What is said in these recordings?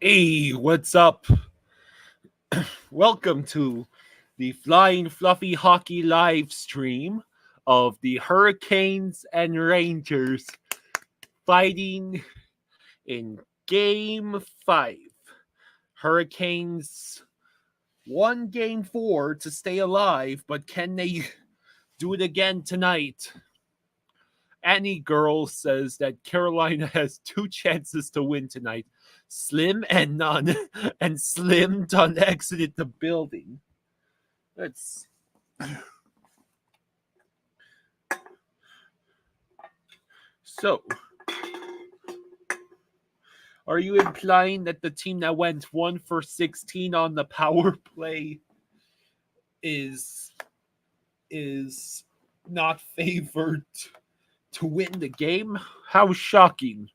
Hey, what's up? Welcome to the Flying Fluffy Hockey live stream of the Hurricanes and Rangers fighting in Game 5. Hurricanes won Game 4 to stay alive, but can they do it again tonight? Annie Girl says that Carolina has two chances to win tonight. Slim and none, and Slim done exited the building. Let's. So, are you implying that the team that went 1 for 16 on the power play is not favored to win the game? How shocking.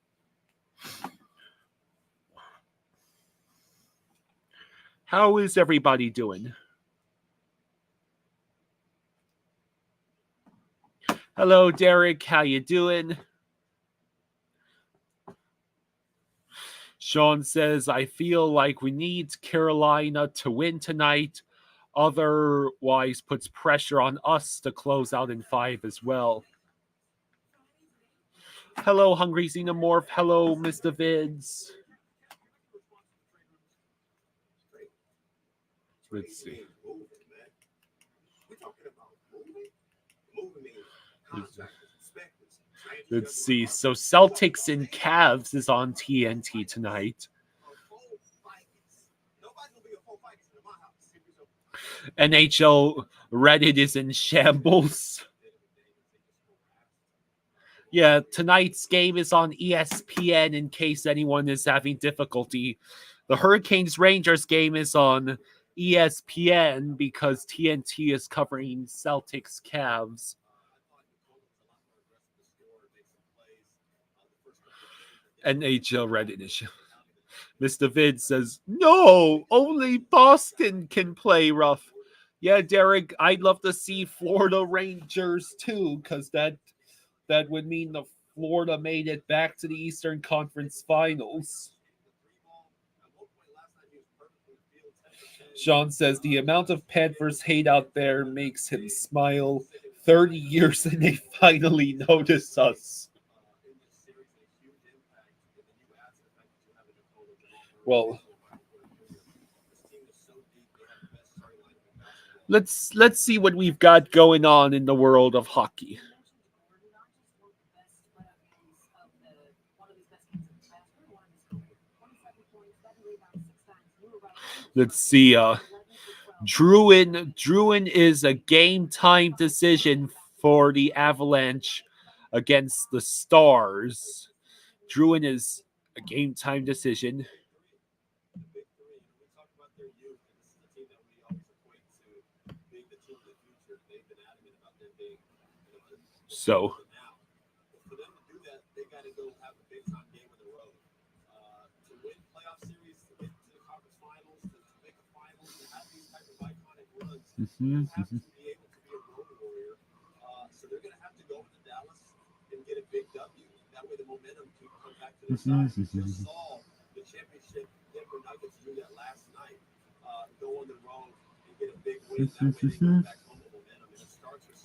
How is everybody doing? Hello, Derek. How you doing? Sean says, I feel like we need Carolina to win tonight. Otherwise, puts pressure on us to close out in 5 as well. Hello, Hungry Xenomorph. Hello, Mr. Vids. Let's see. Let's see. So Celtics and Cavs is on TNT tonight. NHL Reddit is in shambles. Yeah, tonight's game is on ESPN in case anyone is having difficulty. The Hurricanes Rangers game is on ESPN because TNT is covering Celtics Cavs. NHL Reddit issue. Mr. Vid says, no, only Boston can play rough. Yeah, Derek, I'd love to see Florida Rangers too, because that would mean the Florida made it back to the Eastern Conference Finals. Sean says the amount of Panthers hate out there makes him smile. 30 years and they finally notice us. Well, let's see what we've got going on in the world of hockey. Let's see. Druin is a game time decision for the Avalanche against the Stars. Druin is a game time decision. So so they're going to have to go into Dallas and get a big W. That way the momentum can come back to their side. We just saw the championship Denver Nuggets do that last night. Go on the road and get a big win. That way they come back home with momentum. And it starts with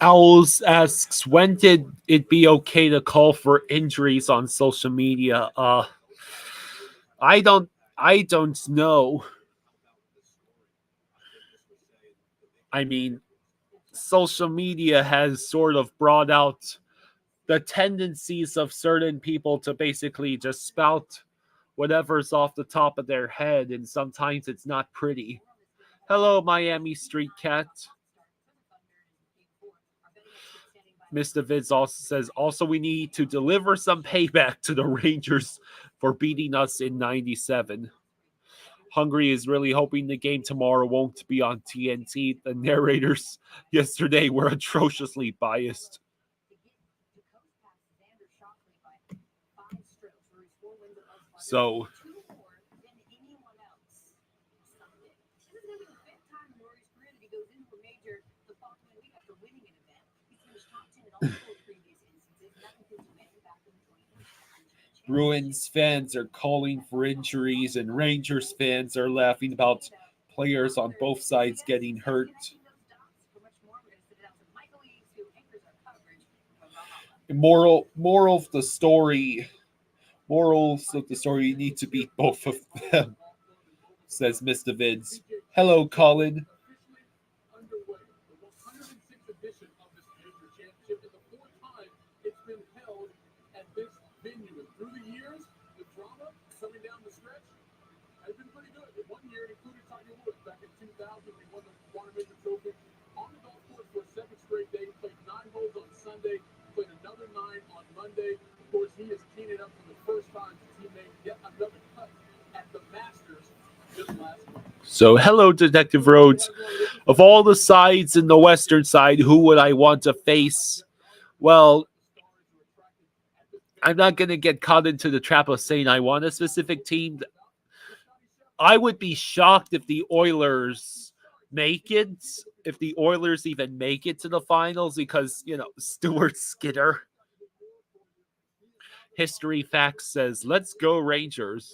Owls asks, when did it be okay to call for injuries on social media? I don't know. I mean, social media has sort of brought out the tendencies of certain people to basically just spout whatever's off the top of their head, and sometimes it's not pretty. Hello, Miami Street Cat. Mr. Vids also says, also we need to deliver some payback to the Rangers for beating us in 97. Hungry is really hoping the game tomorrow won't be on TNT. The narrators yesterday were atrociously biased. So, Bruins fans are calling for injuries, and Rangers fans are laughing about players on both sides getting hurt. Morals of the story, you need to beat both of them, says Mr. Vids. Hello, Colin. So, hello, Detective Rhodes. Of all the sides in the Western side, who would I want to face? Well, I'm not going to get caught into the trap of saying I want a specific team. I would be shocked if the Oilers make it, if the Oilers even make it to the finals, because, Stuart Skinner. History Facts says, let's go Rangers.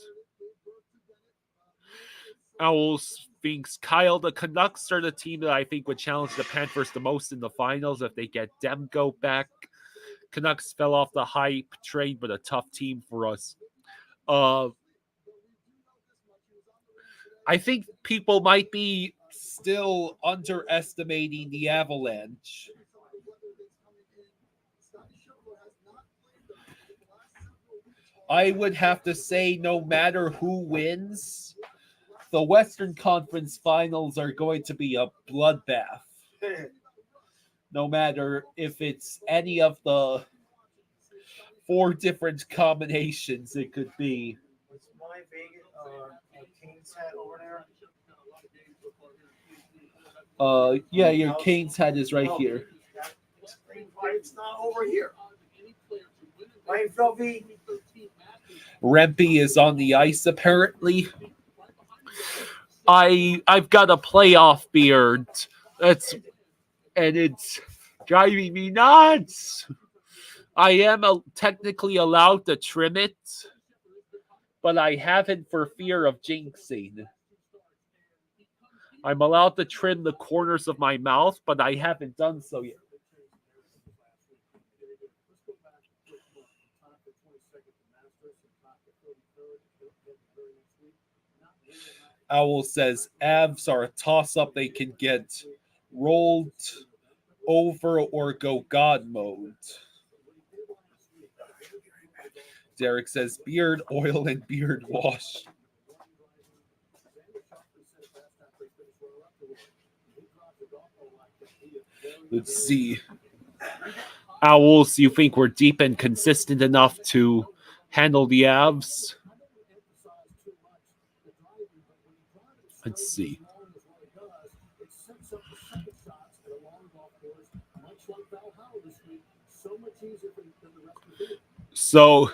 Owls thinks Kyle, the Canucks are the team that I think would challenge the Panthers the most in the finals if they get Demko back. Canucks fell off the hype train, but a tough team for us. I think people might be still underestimating the Avalanche. I would have to say, no matter who wins, the Western Conference Finals are going to be a bloodbath. No matter if it's any of the 4 different combinations it could be. What's my Vegas Canes hat over there? Yeah, your Canes hat is right here. Explain why it's not over here. Ryan Philby. Rempe is on the ice, apparently. I've got a playoff beard. And it's driving me nuts. I am technically allowed to trim it, but I haven't for fear of jinxing. I'm allowed to trim the corners of my mouth, but I haven't done so yet. Owl says Avs are a toss-up. They can get rolled over or go God mode. Derek says beard oil and beard wash. Let's see. Owls, you think we're deep and consistent enough to handle the Avs? Let's see. So,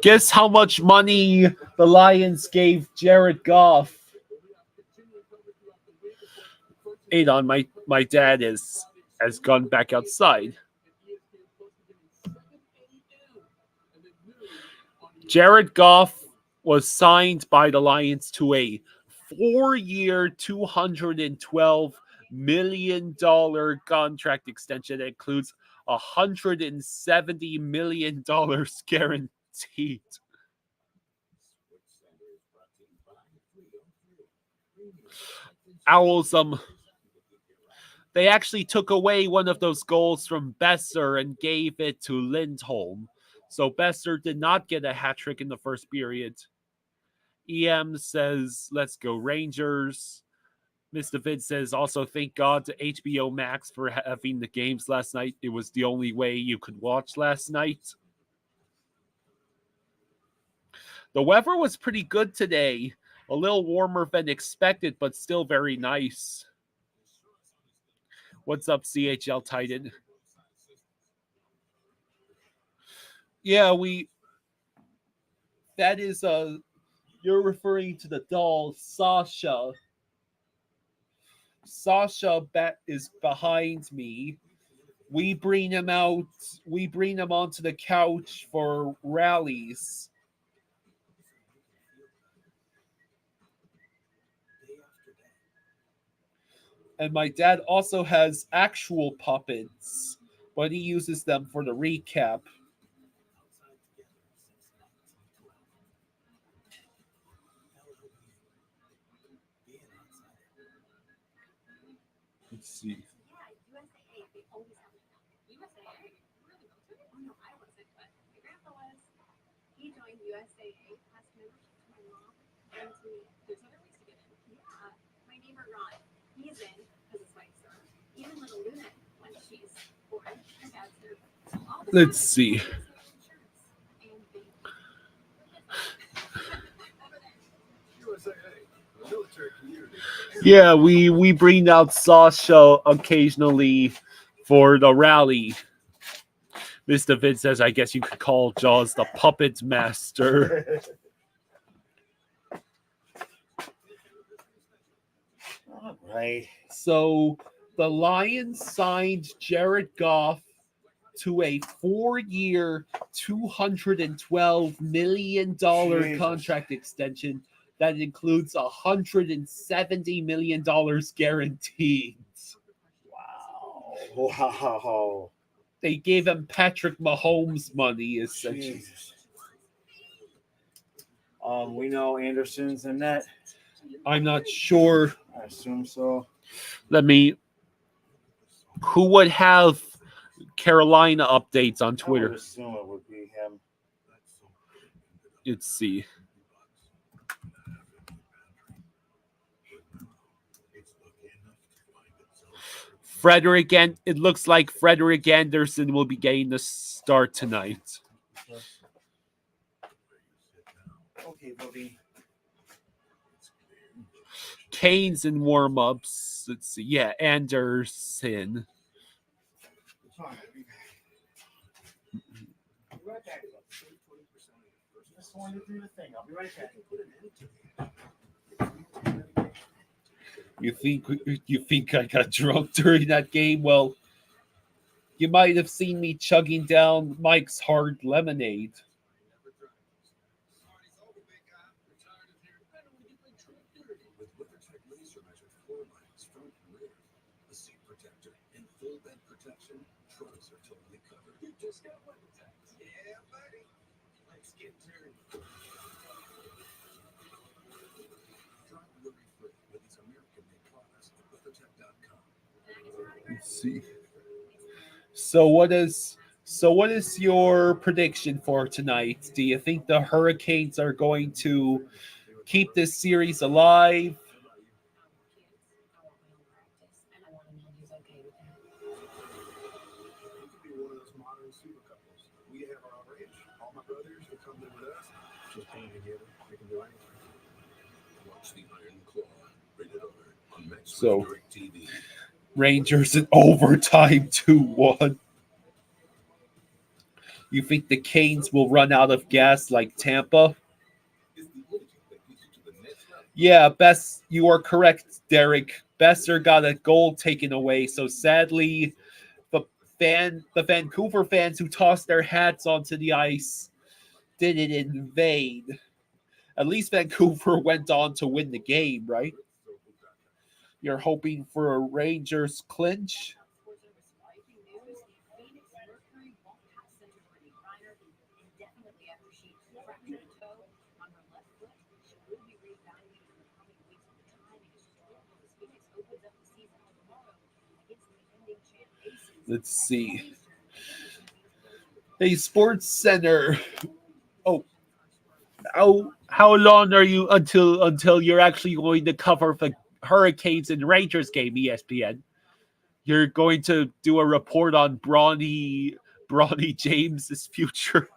guess how much money the Lions gave Jared Goff? Adon, my dad has gone back outside. Jared Goff was signed by the Lions to a 4-year, $212 million contract extension that includes $170 million guaranteed. Owls, they actually took away one of those goals from Besser and gave it to Lindholm. So Besser did not get a hat trick in the first period. EM says, let's go Rangers. Mr. Vid says, also thank God to HBO Max for having the games last night. It was the only way you could watch last night. The weather was pretty good today. A little warmer than expected, but still very nice. What's up, CHL Titan? Yeah, that is you're referring to the doll Sasha. Sasha is behind me. We bring him out. We bring him onto the couch for rallies. And my dad also has actual puppets, but he uses them for the recap. Let's see. Let's see. Yeah, we bring out Sasha occasionally for the rally. Mr. Vince says, I guess you could call Jaws the puppet master. All right. So the Lions signed Jared Goff to a 4-year, $212 million contract extension that includes $170 million guaranteed. Wow. They gave him Patrick Mahomes money, essentially. Jesus. We know Anderson's in that. I'm not sure. I assume so. Who would have Carolina updates on I would Twitter? assume it would be him. Let's see. It looks like Frederick Anderson will be getting the start tonight. Okay, buddy. Kane's in warm-ups. Let's see. Yeah, Anderson. Just wanted to do the thing. I'll be right back. You think I got drunk during that game? Well, you might have seen me chugging down Mike's hard lemonade. Let's see. So what is your prediction for tonight? Do you think the Hurricanes are going to keep this series alive? So Rangers in overtime 2-1. You think the Canes will run out of gas like Tampa? Yeah, you are correct, Derek. Besser got a goal taken away, so sadly, the Vancouver fans who tossed their hats onto the ice did it in vain. At least Vancouver went on to win the game, right? You're hoping for a Rangers clinch? Let's see. Hey, Sports Center. Oh, how long are you until you're actually going to cover the Hurricanes and Rangers game, ESPN? You're going to do a report on Bronny James's future.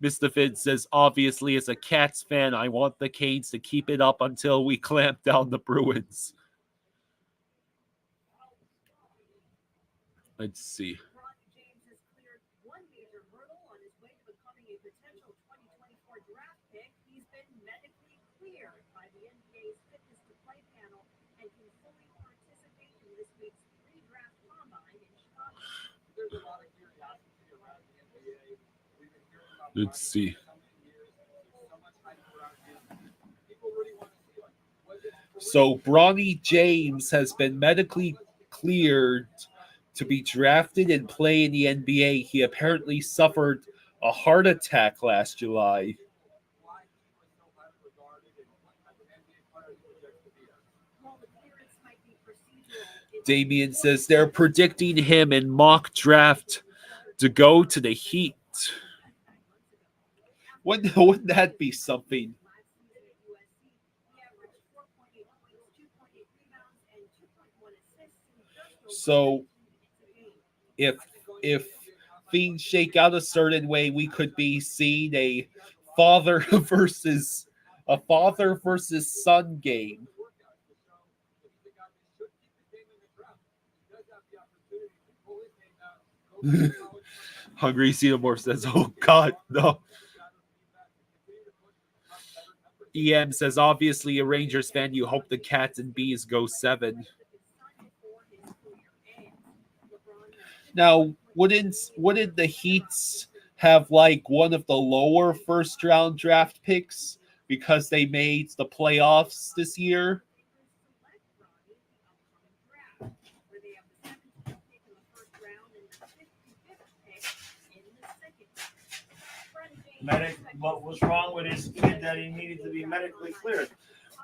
Mr. Finn says, obviously, as a Cats fan, I want the Canes to keep it up until we clamp down the Bruins. Let's see. Let's see. So Bronny James has been medically cleared to be drafted and play in the NBA. He apparently suffered a heart attack last July. Damian says they're predicting him in mock draft to go to the Heat. Wouldn't that be something? So if things shake out a certain way, we could be seeing a father versus son game. Hungry Cedarmore says, "Oh God, no." EM says, "Obviously, a Rangers fan, you hope the Cats and Bees go 7." Now, wouldn't the Heats have like one of the lower first round draft picks because they made the playoffs this year? What was wrong with his kid that he needed to be medically cleared?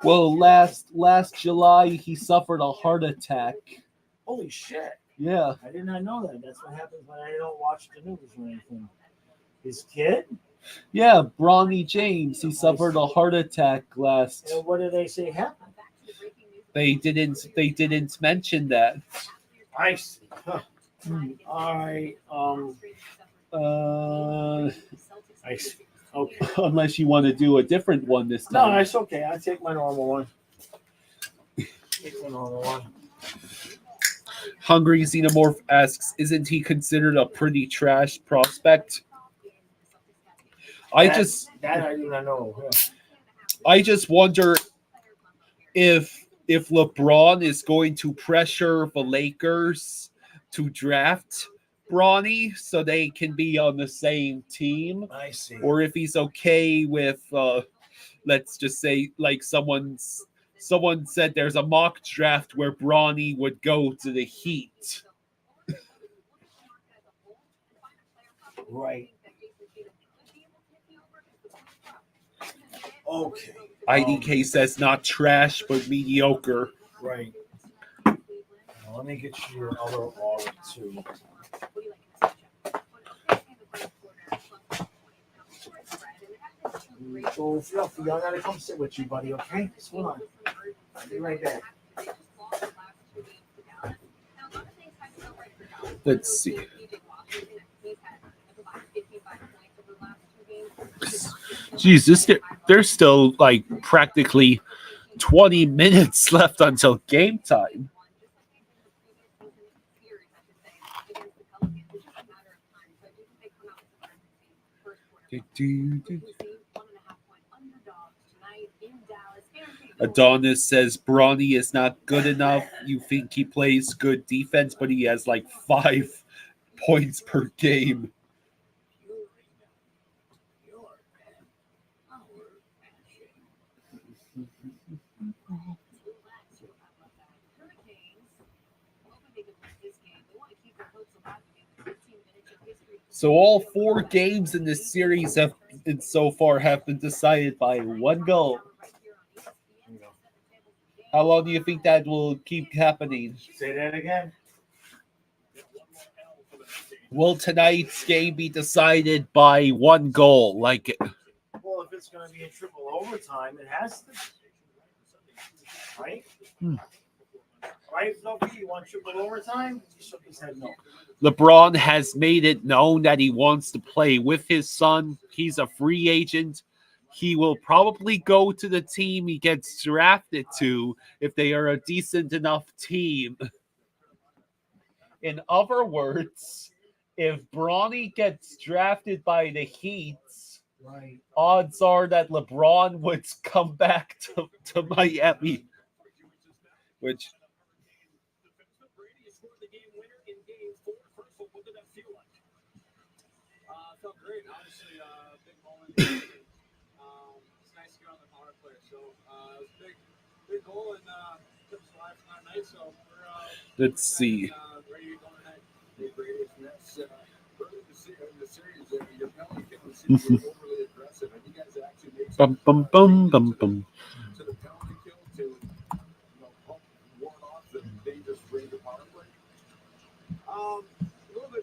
Well, last July he suffered a heart attack. Holy shit. Yeah. I did not know that. That's what happens when I don't watch the news or anything. His kid? Yeah, Bronny James. He suffered a heart attack last. And what did they say happened? They didn't mention that. I see. Huh. All right. I see. Okay. Unless you want to do a different one this No, time. it's okay. I take my normal one. Take my normal one. Hungry Xenomorph asks, "Isn't he considered a pretty trash prospect?" That I do not know. Yeah. I just wonder if LeBron is going to pressure the Lakers to draft Bronny so they can be on the same team, I see. or if he's okay with, let's just say, like someone said, there's a mock draft where Bronny would go to the Heat. Right. Okay. IDK says not trash but mediocre. Right. Now, let me get you your other wallet too. So, Fluffy, I gotta come sit with you, buddy. Okay? Just hold on. I'll be right back. Let's see. Geez, there's still like practically 20 minutes left until game time. Adonis says Bronny is not good enough. You think he plays good defense, but he has like 5 points per game. So all 4 games in this series have been decided by 1 goal. How long do you think that will keep happening? Say that again. Will tonight's game be decided by 1 goal? Well, if it's going to be a triple overtime, it has to. Right? Right, Fluffy? You want triple overtime? He shook his head no. LeBron has made it known that he wants to play with his son. He's a free agent. He will probably go to the team he gets drafted to if they are a decent enough team. In other words, if Bronny gets drafted by the Heat, right, odds are that LeBron would come back to Miami. Which... felt great. Honestly, big moment. It's nice to get on the power play. So it was a big goal and took us alive for that night. So we're Let's see. ready to go tonight. Hey, Brady, it's early in the series, your penalty kill seems overly aggressive. Have you guys actually made some to the penalty kill to help ward off the dangerous range of power play?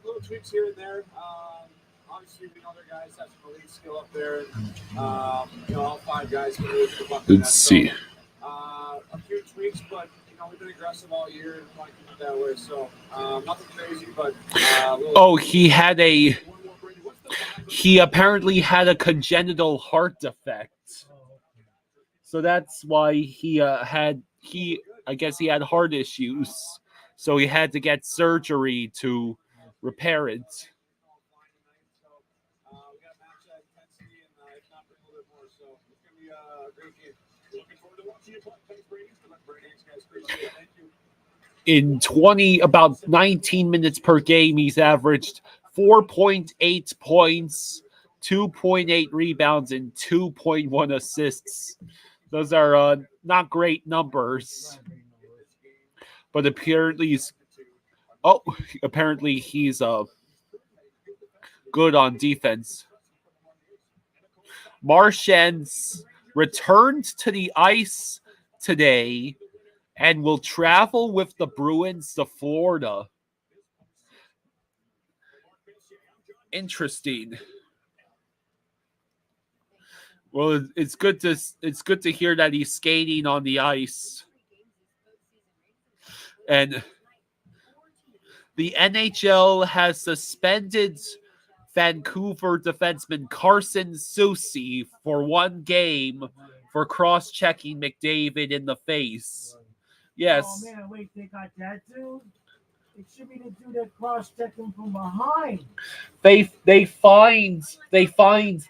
Little tweaks here and there. Obviously, we know their guys have some elite skill up there. All 5 guys can really get the bucket. Let's see. A few tweaks, but we've been aggressive all year and want to keep it that way. So nothing crazy, but he apparently had a congenital heart defect. So that's why I guess he had heart issues. So he had to get surgery to repair it. We got a match at intensity and if not for a little bit more. So it's going to be a great game. Looking forward to watching you play. Thanks, Brady. Thanks, guys. Appreciate it. Thank you. In about 19 minutes per game, he's averaged 4.8 points, 2.8 rebounds, and 2.1 assists. Those are not great numbers. But apparently he's good on defense. Marchand's returned to the ice today and will travel with the Bruins to Florida. Interesting. Well, it's good to hear that he's skating on the ice. And the NHL has suspended Vancouver defenseman Carson Soucy for 1 game for cross-checking McDavid in the face. Yes. Oh man, wait, they got that dude? It should be the dude that cross-checked him from behind. They find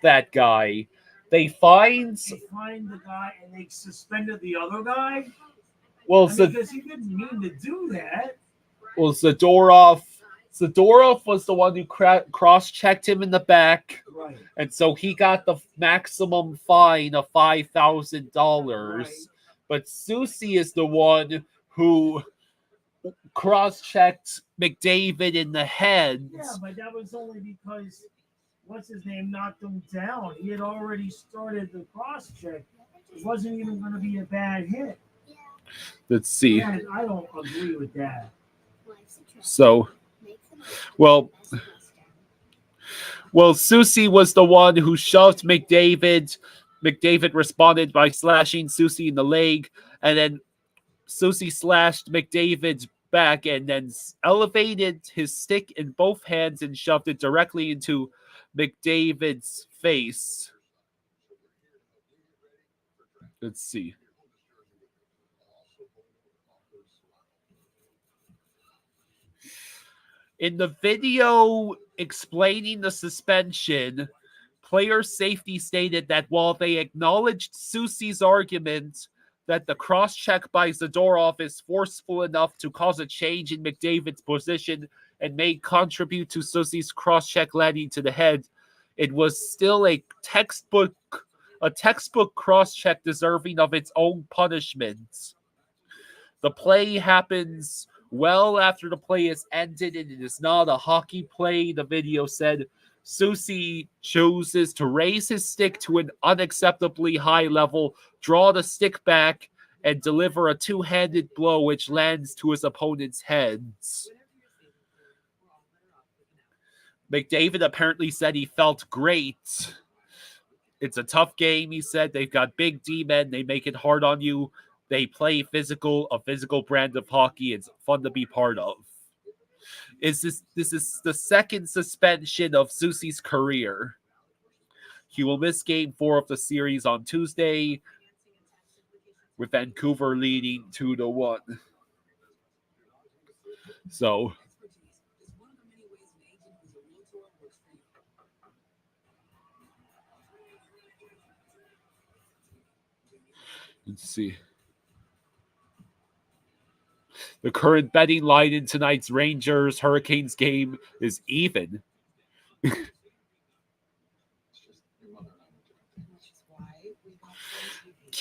that guy. They find the guy and they suspended the other guy? Well, because he didn't mean to do that. Well, Zadorov was the one who cross-checked him in the back, right? And so he got the maximum fine of $5,000. Right. But Soucy is the one who cross-checked McDavid in the head. Yeah, but that was only because what's his name knocked him down. He had already started the cross-check. It wasn't even going to be a bad hit. Let's see. Man, I don't agree with that. So, well, Soucy was the one who shoved McDavid. McDavid responded by slashing Soucy in the leg, and then Soucy slashed McDavid's back and then elevated his stick in both hands and shoved it directly into McDavid's face. Let's see. In the video explaining the suspension, player safety stated that while they acknowledged Soucy's argument that the cross-check by Zadorov is forceful enough to cause a change in McDavid's position and may contribute to Soucy's cross-check landing to the head, it was still a textbook cross-check deserving of its own punishment. The play happens well after the play is ended, and it is not a hockey play, the video said. Soucy chooses to raise his stick to an unacceptably high level, draw the stick back, and deliver a two-handed blow which lands to his opponent's heads. McDavid apparently said he felt great. It's a tough game, he said. They've got big D-men. They make it hard on you. They play a physical brand of hockey. It's fun to be part of. This is the second suspension of Soucy's career. He will miss Game 4 of the series on Tuesday, with Vancouver leading 2-1. So, let's see. The current betting line in tonight's Rangers-Hurricanes game is even.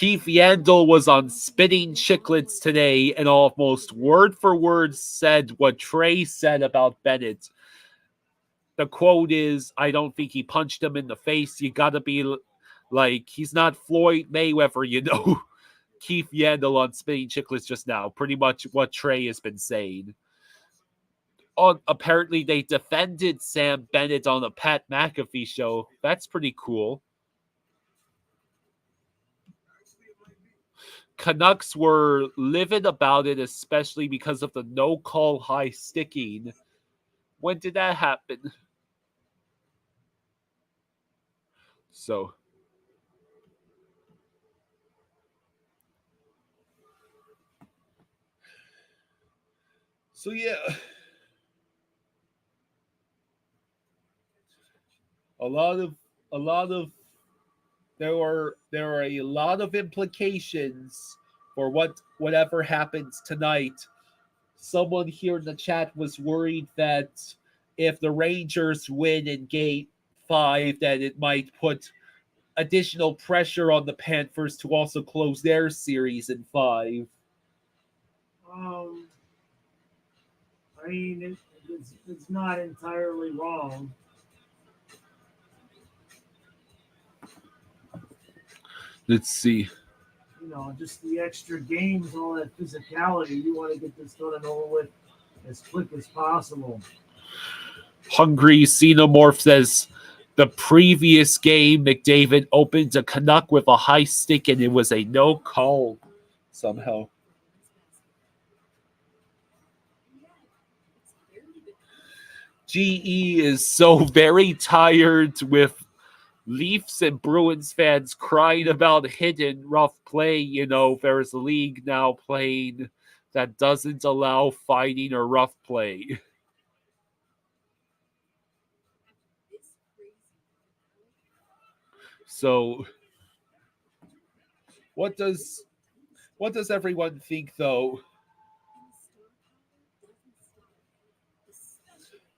Keith Yandel was on Spitting Chicklets today and almost word for word said what Trey said about Bennett. The quote is, I don't think he punched him in the face. You got to be like, he's not Floyd Mayweather, you know. Keith Yandel on Spitting Chicklets just now. Pretty much what Trey has been saying. Apparently, they defended Sam Bennett on the Pat McAfee show. That's pretty cool. Canucks were livid about it, especially because of the no-call high sticking. When did that happen? So yeah. There are a lot of implications for whatever happens tonight. Someone here in the chat was worried that if the Rangers win in Game 5, that it might put additional pressure on the Panthers to also close their series in 5. I mean, it's not entirely wrong. Let's see. You know, just the extra games, all that physicality. You want to get this done and over with as quick as possible. Hungry Xenomorph says, the previous game, McDavid opened a Canuck with a high stick and it was a no call somehow. GE is so very tired with Leafs and Bruins fans crying about hidden rough play. You know, there's a league now playing that doesn't allow fighting or rough play. So, what does everyone think, though?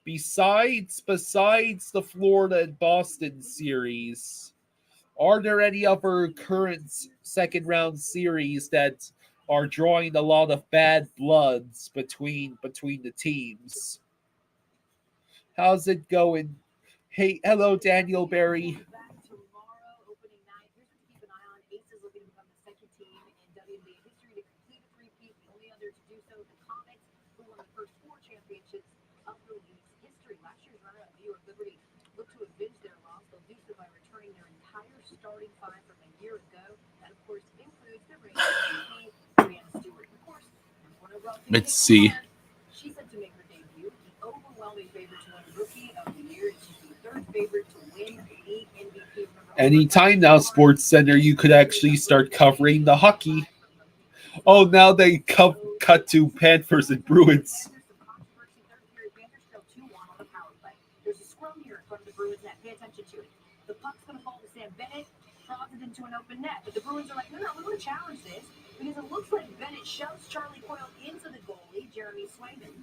Besides the Florida and Boston series, are there any other current second round series that are drawing a lot of bad bloods between the teams? How's it going? Hey, hello, Daniel Berry. Let's see. She's set to make her debut, the overwhelming favorite to win Rookie of the Year, and she's the third favorite to win the MVP. Anytime now, Sports Center, you could actually start covering the hockey. Oh, now they cut to Panthers and Bruins. There's a scrum here in front of the Bruins net. Pay attention to it. The puck's going to fall to Sam Bennett, throws it into an open net. But the Bruins are like, no, we want to challenge this. Because it looks like Bennett shoves Charlie Coyle into the goalie, Jeremy Swayman.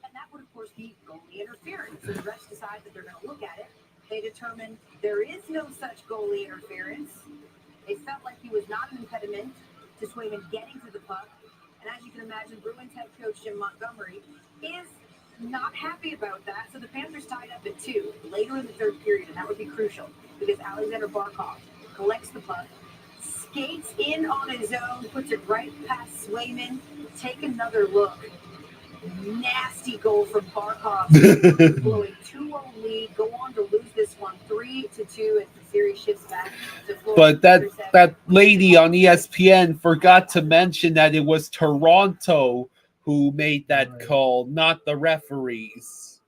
And that would, of course, be goalie interference. So the refs decide that they're going to look at it. They determine there is no such goalie interference. They felt like he was not an impediment to Swayman getting to the puck. And as you can imagine, Bruins head coach Jim Montgomery is not happy about that. So the Panthers tied up at 2 later in the third period, and that would be crucial because Alexander Barkov collects the puck, skates in on his own, puts it right past Swayman. Take another look. Nasty goal from Barkov. Blowing 2-0 lead. Go on to lose this one 3-2 as the series shifts back to Florida. But that lady on ESPN forgot to mention that it was Toronto who made that call, not the referees.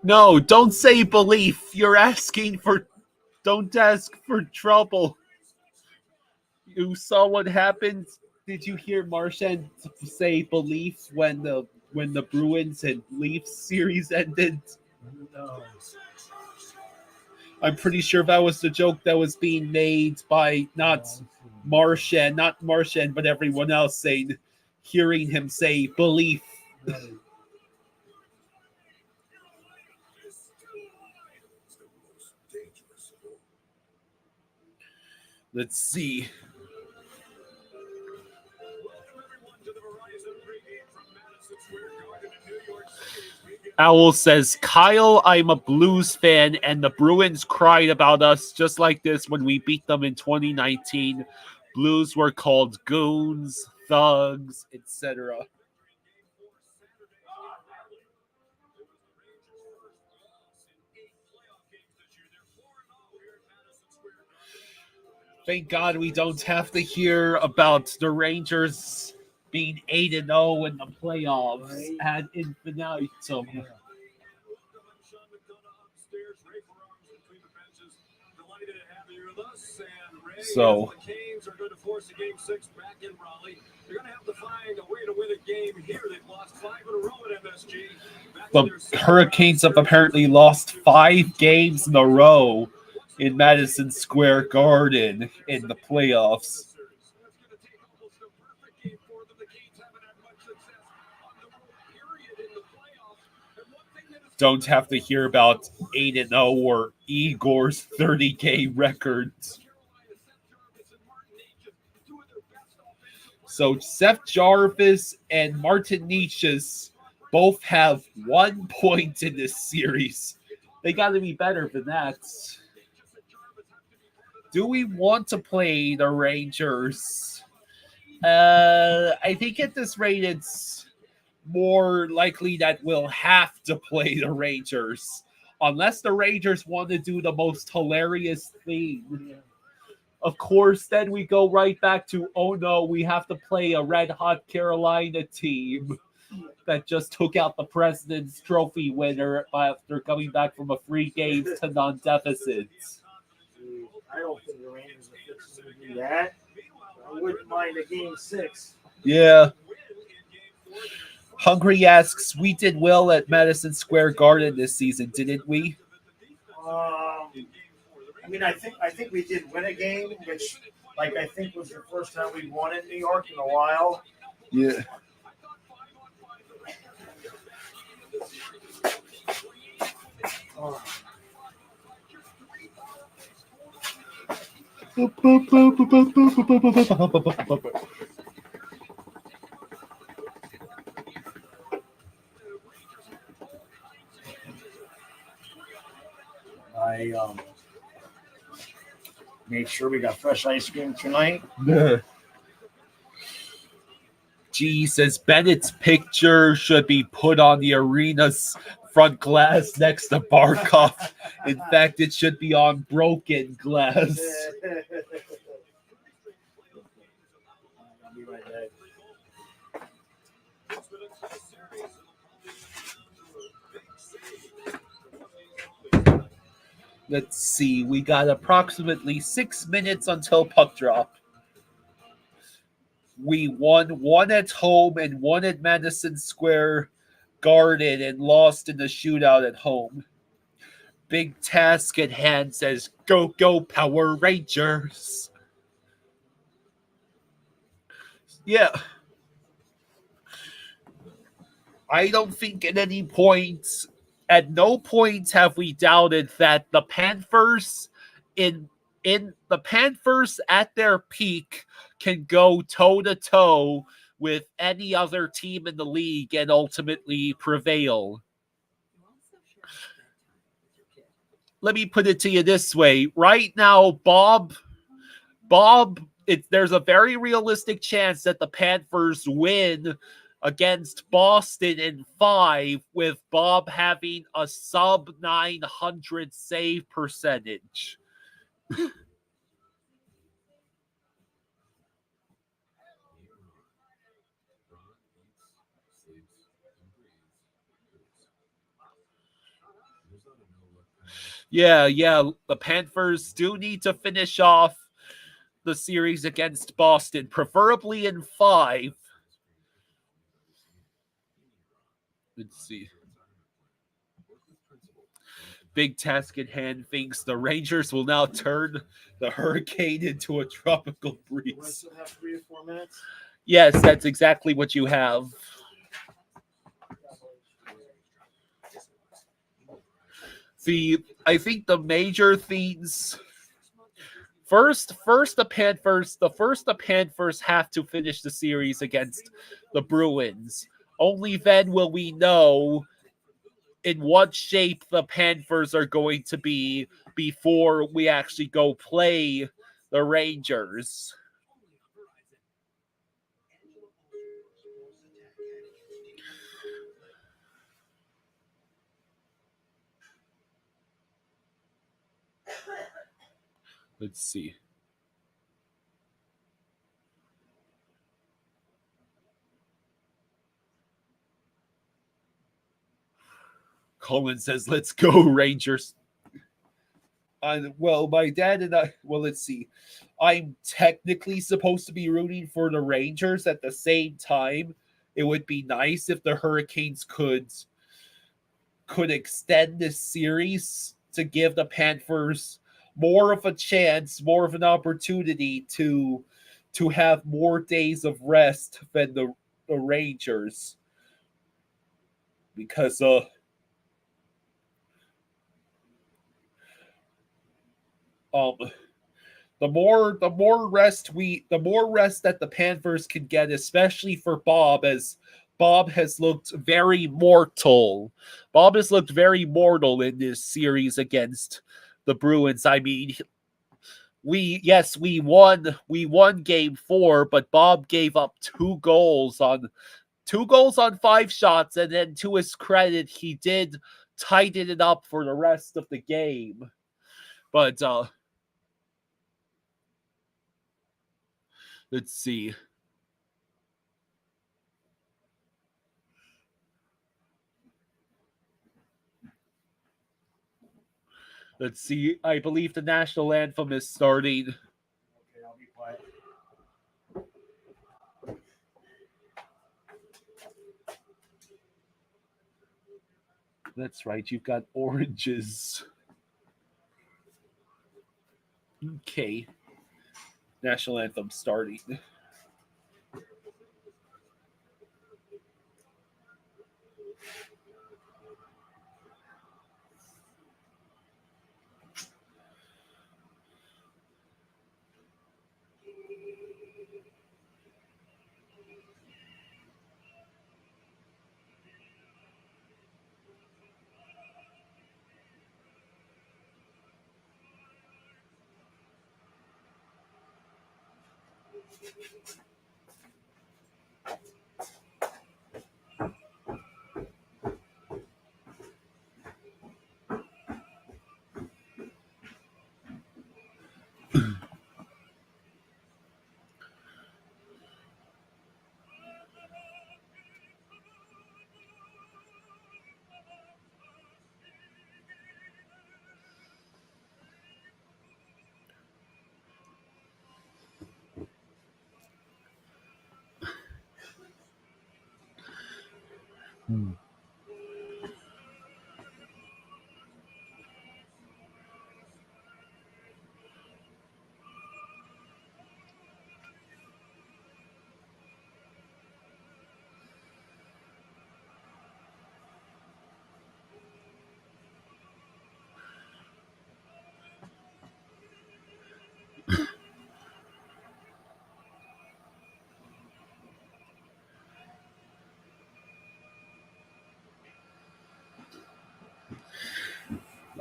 No, don't say belief. You're asking for. Don't ask for trouble. You saw what happened. Did you hear Marchand say belief when the Bruins and Leafs series ended? No. I'm pretty sure that was the joke that was being made by not Marchand, but everyone else hearing him say belief. Let's see. Owl says, Kyle, I'm a Blues fan, and the Bruins cried about us just like this when we beat them in 2019. Blues were called goons, thugs, etc. Thank God we don't have to hear about the Rangers being 8-0 in the playoffs ad infinitum. So the Canes are going to force a game 6 back in Raleigh. They're going to have to find a way to win a game here. They've lost 5 in a row at MSG. The Hurricanes have apparently lost 5 games in a row in Madison Square Garden in the playoffs. Don't have to hear about 8-0 or Igor's 30-game records. So Seth Jarvis and Martin Necas both have 1 point in this series. They got to be better than that. Do we want to play the Rangers? I think at this rate it's more likely that we'll have to play the Rangers. Unless the Rangers want to do the most hilarious thing. Of course, then we go right back to, oh no, we have to play a red-hot Carolina team that just took out the President's Trophy winner after coming back from a 3 games to non-deficits. I don't think the Rangers are fixing to do that. I wouldn't mind a game 6. Yeah. Hungry asks, we did well at Madison Square Garden this season, didn't we? I mean, I think we did win a game, which, I think was the first time we won in New York in a while. Yeah. Oh. I made sure we got fresh ice cream tonight. G says Bennett's picture should be put on the arena's front glass next to Barkov. In fact, it should be on broken glass. I'll be right back. Let's see. We got approximately 6 minutes until puck drop. We won 1 at home and 1 at Madison Square Garden and lost in the shootout at home. Big task at hand, says, go, go, Power Rangers. Yeah. I don't think at no point have we doubted that the Panthers in the Panthers at their peak can go toe-to-toe with any other team in the league and ultimately prevail. Let me put it to you this way. Right now, Bob, there's a very realistic chance that the Panthers win against Boston in 5, with Bob having a sub-900 save percentage. Yeah, the Panthers do need to finish off the series against Boston, preferably in 5. Let's see. Big task at hand thinks the Rangers will now turn the hurricane into a tropical breeze. Do I still have 3 or 4 minutes? Yes, that's exactly what you have. I think the major themes First, the Panthers have to finish the series against the Bruins. Only then will we know in what shape the Panthers are going to be before we actually go play the Rangers. Let's see. Colin says, let's go, Rangers. Well, my dad and I, let's see. I'm technically supposed to be rooting for the Rangers. At the same time, it would be nice if the Hurricanes could extend this series to give the Panthers more of a chance, more of an opportunity to have more days of rest than the Rangers. Because the more rest that the Panthers can get, especially for Bob, as Bob has looked very mortal. Bob has looked very mortal in this series against the Bruins. I mean, we won game 4, but Bob gave up 2 goals on 5 shots, and then to his credit, he did tighten it up for the rest of the game. But let's see. Let's see. I believe the national anthem is starting. Okay, I'll be quiet. That's right. You've got oranges. Okay. National anthem starting.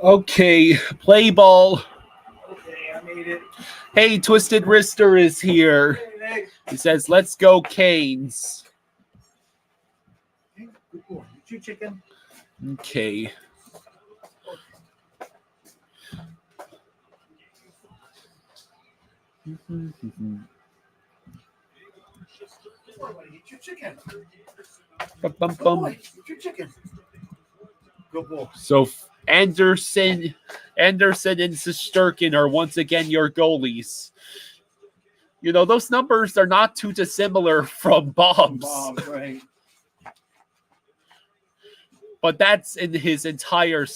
Okay, play ball. Okay, I made it. Hey, Twisted Wrister is here. Hey, Nick. He says, let's go, Canes. Hey, good boy. You chicken. Okay. Eat your chicken. Bum, bum, Good bum. boy. Eat your chicken. Good boy. So Anderson and Shesterkin are once again your goalies. You know, those numbers are not too dissimilar from Bob's. Bob, right. But that's in his entire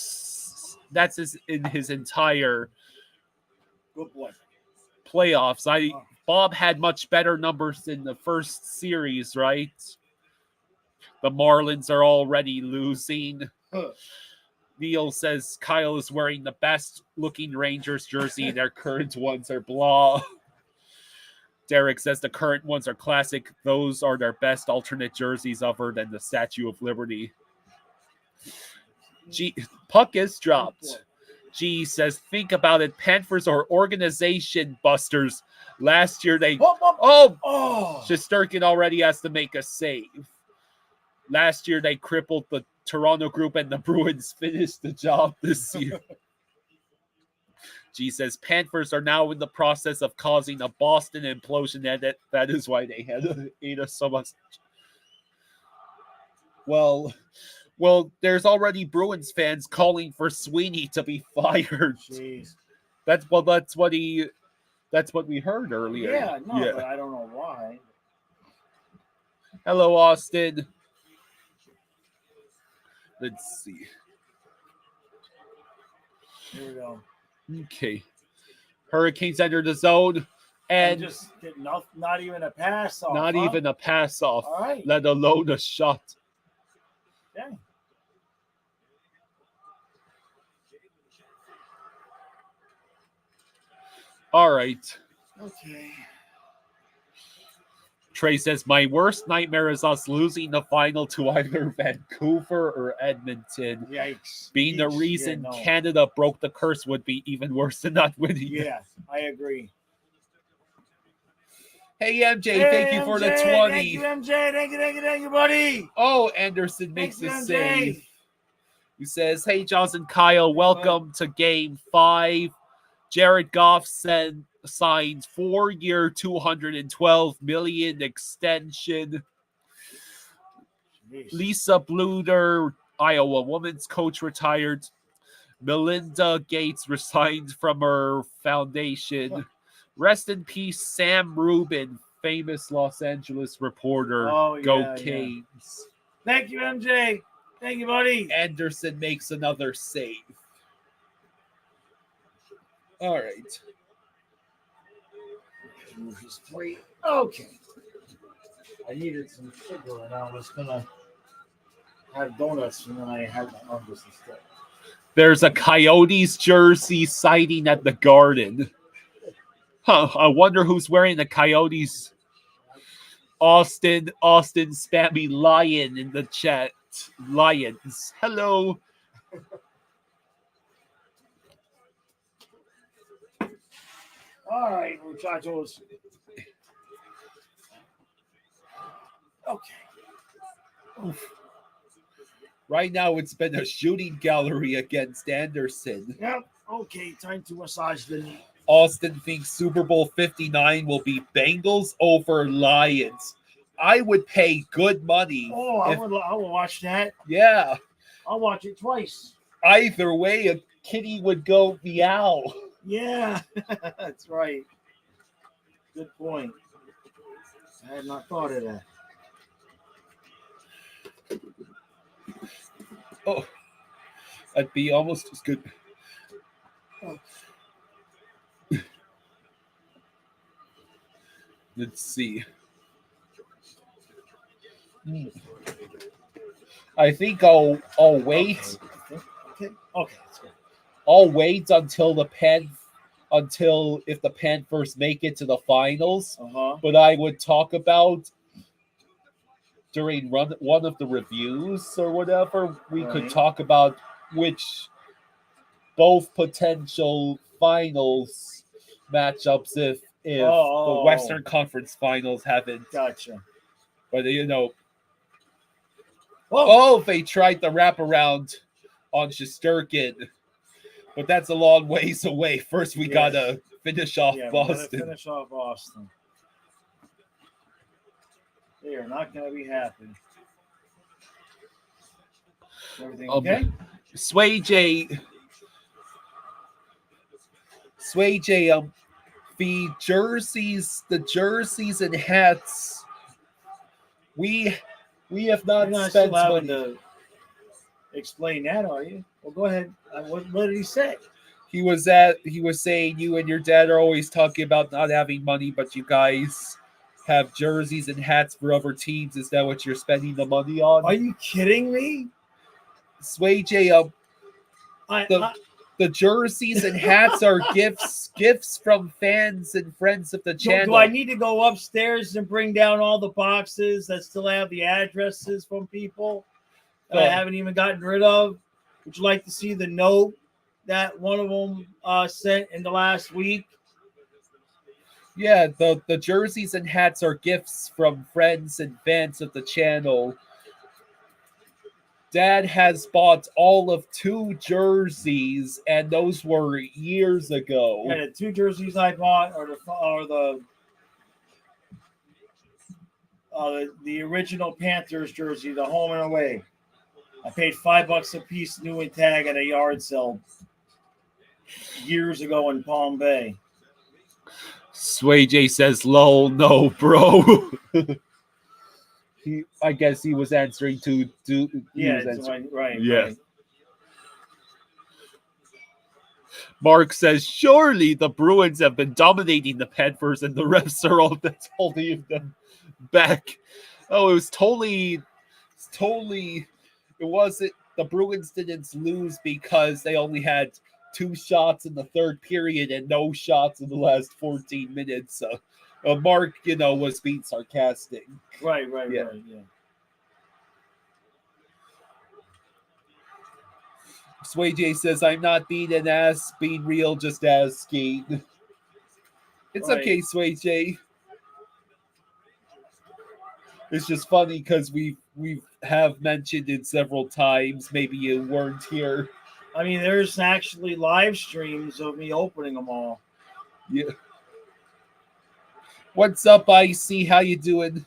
Good boy. playoffs. Bob had much better numbers in the first series, right? The Marlins are already losing. Neil says Kyle is wearing the best looking Rangers jersey. Their current ones are blah. Derek says the current ones are classic. Those are their best alternate jerseys other than the Statue of Liberty. Puck is dropped. G says, think about it. Panthers are organization busters. Last year they... Shesterkin already has to make a save. Last year they crippled the Toronto group and the Bruins finished the job this year. G says, Panthers are now in the process of causing a Boston implosion, and that is why they had ate us so much. Well, there's already Bruins fans calling for Sweeney to be fired. Jeez. That's what we heard earlier. Yeah, no, but I don't know why. Hello, Austin. Let's see. Here we go. Okay. Hurricanes enter the zone, and just did not even a pass off. Not even a pass off, all right. Let alone a shot. Yeah. All right. Okay. Trey says, my worst nightmare is us losing the final to either Vancouver or Edmonton. Yikes. Being the reason Canada broke the curse would be even worse than not winning. Yeah, I agree. Hey, MJ, thank you for the 20. Thank you, MJ. Thank you, buddy. Oh, Anderson makes a save. He says, hey, Johnson, Kyle, welcome to Game 5. Jared Goff signs 4-year, $212 million extension. Jeez. Lisa Bluder, Iowa women's coach, retired. Melinda Gates resigned from her foundation. Rest in peace, Sam Rubin, famous Los Angeles reporter. Go Canes. Thank you, MJ. Thank you, buddy. Anderson makes another save. All right. Okay. I needed some sugar, and I was gonna have donuts, and then I had my numbers instead. There's a Coyotes jersey sighting at the Garden. I wonder who's wearing the Coyotes. Austin spammy Lion in the chat. Lions. Hello. All right, muchachos. Okay. Oof. Right now, it's been a shooting gallery against Anderson. Yep. Okay, time to massage the knee. Austin thinks Super Bowl 59 will be Bengals over Lions. I would pay good money. Oh, I will watch that. Yeah. I'll watch it twice. Either way, a kitty would go meow. Yeah, that's right. Good point. I had not thought of that. Oh, that'd be almost as good. Oh. Let's see. I think I'll wait. Okay. I'll wait until if the Panthers make it to the finals. But I would talk about during one of the reviews or whatever. We could talk about which both potential finals matchups if the Western Conference Finals haven't. Gotcha. But they tried the wraparound on Shesterkin. But that's a long ways away. First, we gotta finish off Boston. Finish off Boston. They are not gonna be happy. Everything okay? Sway J. The jerseys and hats. We have not spent money. To explain that, are you? Well, go ahead. What did he say? He was saying you and your dad are always talking about not having money, but you guys have jerseys and hats for other teams. Is that what you're spending the money on? Are you kidding me? Sway J, The jerseys and hats are gifts from fans and friends of the channel. Do I need to go upstairs and bring down all the boxes that still have the addresses from people that I haven't even gotten rid of? Would you like to see the note that one of them sent in the last week? Yeah, the jerseys and hats are gifts from friends and fans of the channel. Dad has bought all of 2 jerseys, and those were years ago. Yeah, the 2 jerseys I bought are the original Panthers jersey, the home and away. I paid $5 a piece, new and tag, at a yard sale years ago in Palm Bay. Sway J says, "Lol, no, bro." I guess he was answering to right. Yeah. Right. Mark says, "Surely the Bruins have been dominating the Panthers, and the refs are all that's holding them back." Oh, it wasn't. The Bruins didn't lose because they only had 2 shots in the third period and no shots in the last 14 minutes. So, Mark, was being sarcastic. Right. Yeah. Sway J says, "I'm not being an ass, being real, just asking." It's Right. okay, Sway J. It's just funny because we have mentioned it several times. Maybe you weren't here. I mean, there's actually live streams of me opening them all. Yeah. What's up, IC? How you doing?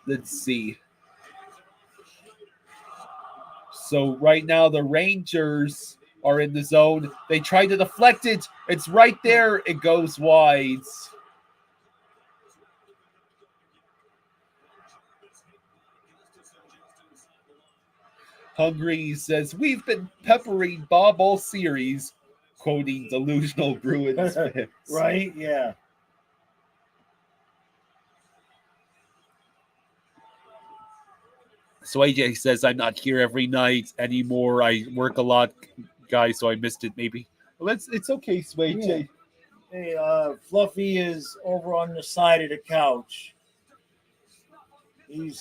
Let's see. So right now the Rangers are in the zone. They try to deflect it. It's right there. It goes wide. Hungry says, "We've been peppering Bob all series," quoting delusional Bruins fans. Right? Yeah. So AJ says, "I'm not here every night anymore. I work a lot, guys, so I missed it maybe." Well, it's okay, Sway J. Hey, Fluffy is over on the side of the couch. He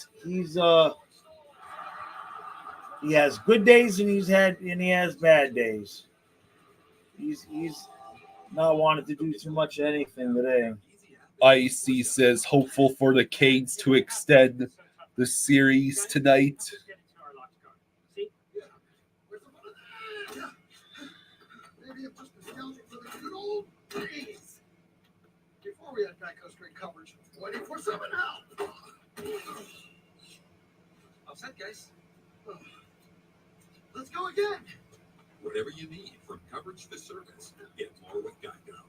has good days and he has bad days. He's not wanting to do too much of anything today. IC says, "Hopeful for the Canes to extend the series tonight." Maybe I'm just nostalgic for the good old days. Before we had backhouse great coverage, 24/7 now. Upset, guys. Let's go again. Whatever you need, from coverage to service, get more with Geico.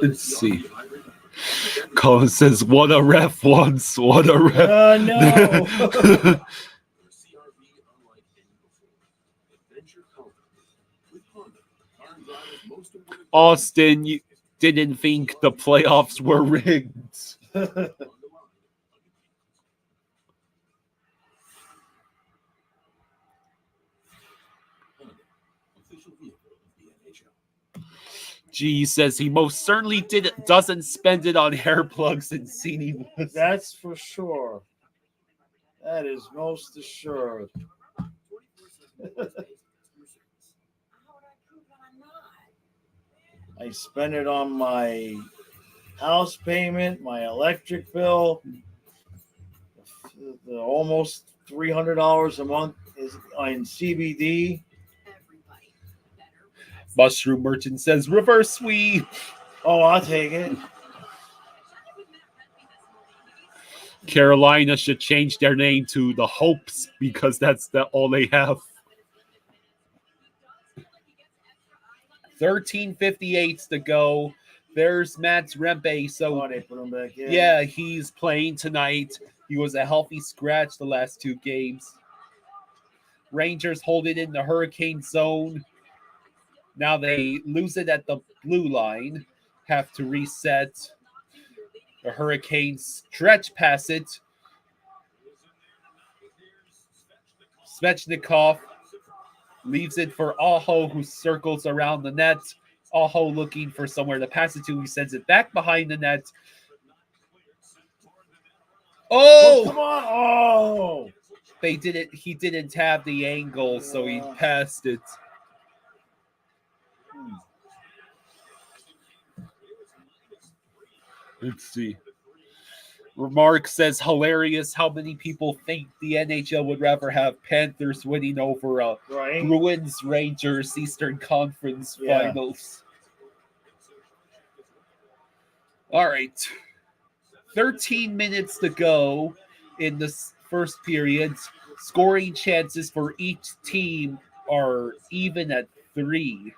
Let's see. Colin says, "What a ref once. What a ref." No. Austin, you didn't think the playoffs were rigged. G says he most certainly doesn't spend it on hair plugs and seating. That's for sure. That is most assured. I spend it on my house payment, my electric bill. The almost $300 a month is in CBD. Mushroom Merchant says, "Reverse sweep." Oh, I'll take it. Carolina should change their name to the Hopes because that's all they have. 13:58 to go. There's Matt Rempe. So they put him back in. Yeah, he's playing tonight. He was a healthy scratch the last 2 games. Rangers hold it in the Hurricane zone. Now they lose it at the blue line. Have to reset. The Hurricanes stretch past it. Svechnikov leaves it for Aho, who circles around the net. Aho looking for somewhere to pass it to. He sends it back behind the net. Oh, come Oh! on. Oh. He didn't have the angle, so he passed it. Let's see. Remark says, hilarious how many people think the NHL would rather have Panthers winning over Bruins Rangers Eastern Conference Finals. All right. 13 minutes to go in the first period. Scoring chances for each team are even at 3.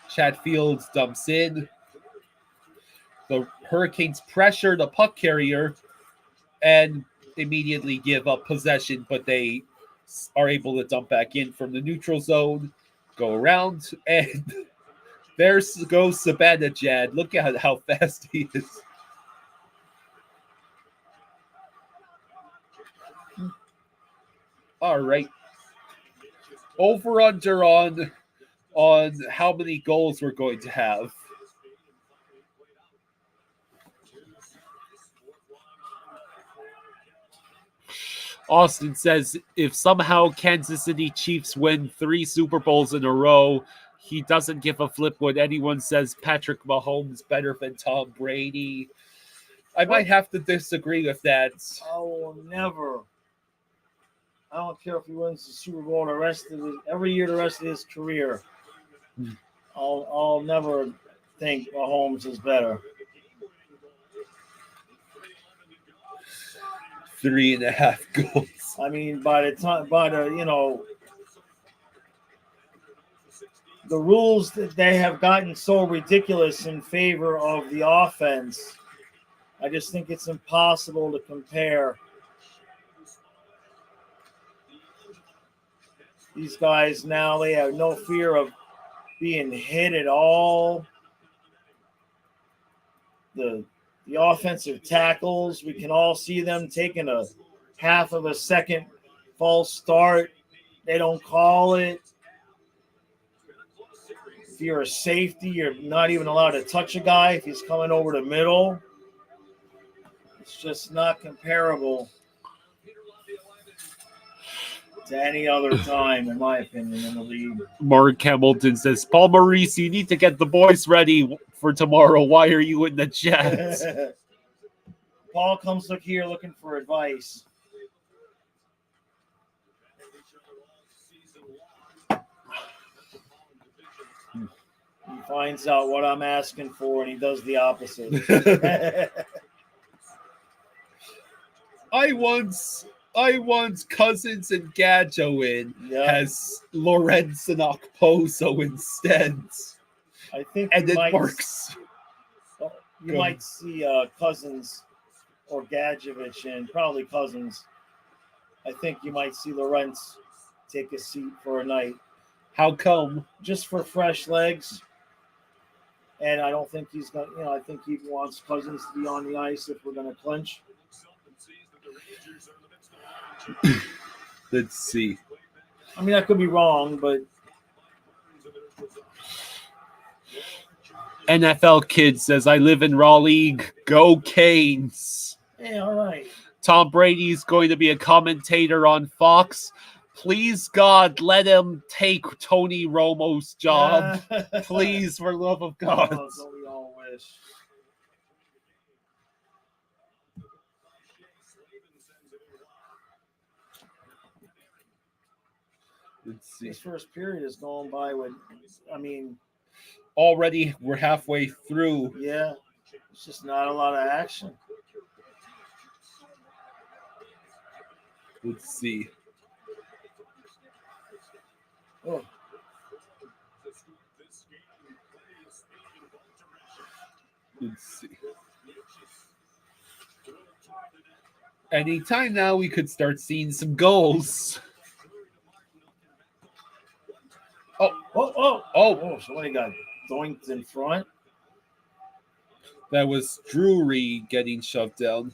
Chatfield dumps in. The Hurricanes pressure the puck carrier and immediately give up possession, but they are able to dump back in from the neutral zone, go around, and there goes Sabanajad. Look at how fast he is. All right. Over under on how many goals we're going to have. Austin says if somehow Kansas City Chiefs win 3 Super Bowls in a row, he doesn't give a flip when anyone says Patrick Mahomes better than Tom Brady. I might have to disagree with that. I will never. I don't care if he wins the Super Bowl every year the rest of his career. I'll never think Mahomes is better. 3.5 goals. I mean, the rules that they have gotten so ridiculous in favor of the offense. I just think it's impossible to compare. These guys now, they have no fear of being hit at all. The offensive tackles, we can all see them taking a half of a second false start. They don't call it. If you're a safety, you're not even allowed to touch a guy if he's coming over the middle. It's just not comparable to any other time, in my opinion, in the league. Mark Hamilton says, Paul Maurice, you need to get the boys ready for tomorrow. Why are you in the chat? Paul comes here looking for advice. He finds out what I'm asking for, and he does the opposite. I once Cousins and Gadjo in has Lorenz and Okposo instead. I think and it works. You might see Cousins or Gadjevich and probably Cousins. I think you might see Lorenz take a seat for a night. How come? Just for fresh legs. And I don't think he's going to, I think he wants Cousins to be on the ice if we're going to clinch. Let's see. I mean, I could be wrong, but NFL Kid says, I live in Raleigh. Go Canes. Hey, all right. Tom Brady's going to be a commentator on Fox. Please, God, let him take Tony Romo's job. Please, for love of God. Oh, so we all wish. Let's see. This first period is going by with, already we're halfway through. Yeah, it's just not a lot of action. Let's see. Oh. Let's see. Anytime now we could start seeing some goals. Oh, somebody got doinked in front. That was Drury getting shoved down.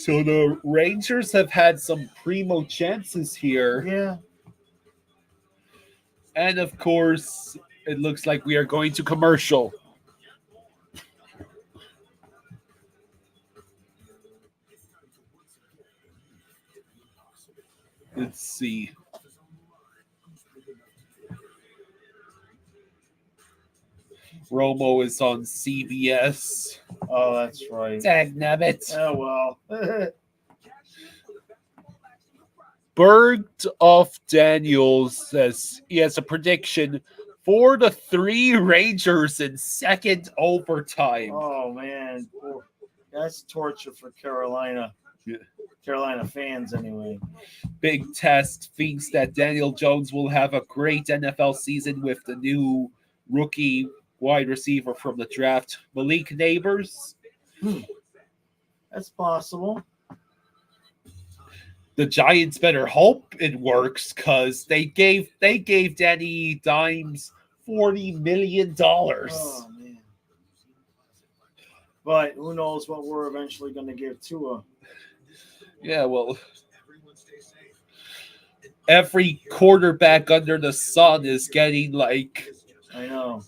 So the Rangers have had some primo chances here. Yeah. And of course, it looks like we are going to commercial. Let's see. Romo is on CBS. Oh, that's right. Dagnabbit. Oh, well. Berged off Daniels says he has a prediction 4-3 Rangers in second overtime. Oh, man. That's torture for Carolina. Yeah. Carolina fans, anyway. Big Test thinks that Daniel Jones will have a great NFL season with the new rookie wide receiver from the draft, Malik Neighbors. That's possible. The Giants better hope it works because they gave Danny Dimes $40 million. Oh, man. But who knows what we're eventually going to give Tua. Yeah, well, every quarterback under the sun is getting like I know.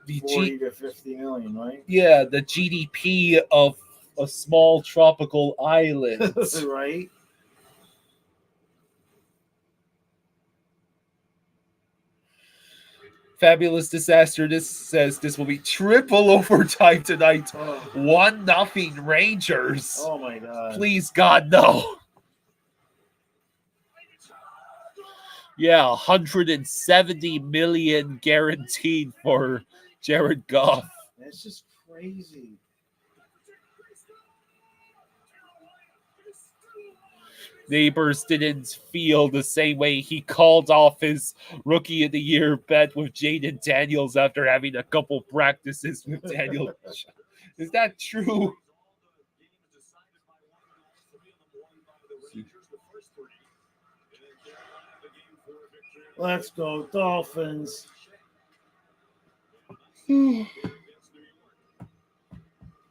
the 40 to 50 million, right? Yeah, the GDP of a small tropical island. Right? Fabulous Disaster. This says this will be triple overtime tonight. Oh, 1-0 Rangers. oh my God. Please, God, no. Yeah, 170 million guaranteed for Jared Goff. That's just crazy. Neighbors didn't feel the same way. He called off his Rookie of the Year bet with Jaden Daniels after having a couple practices with Daniel. Is that true? Let's go, Dolphins. New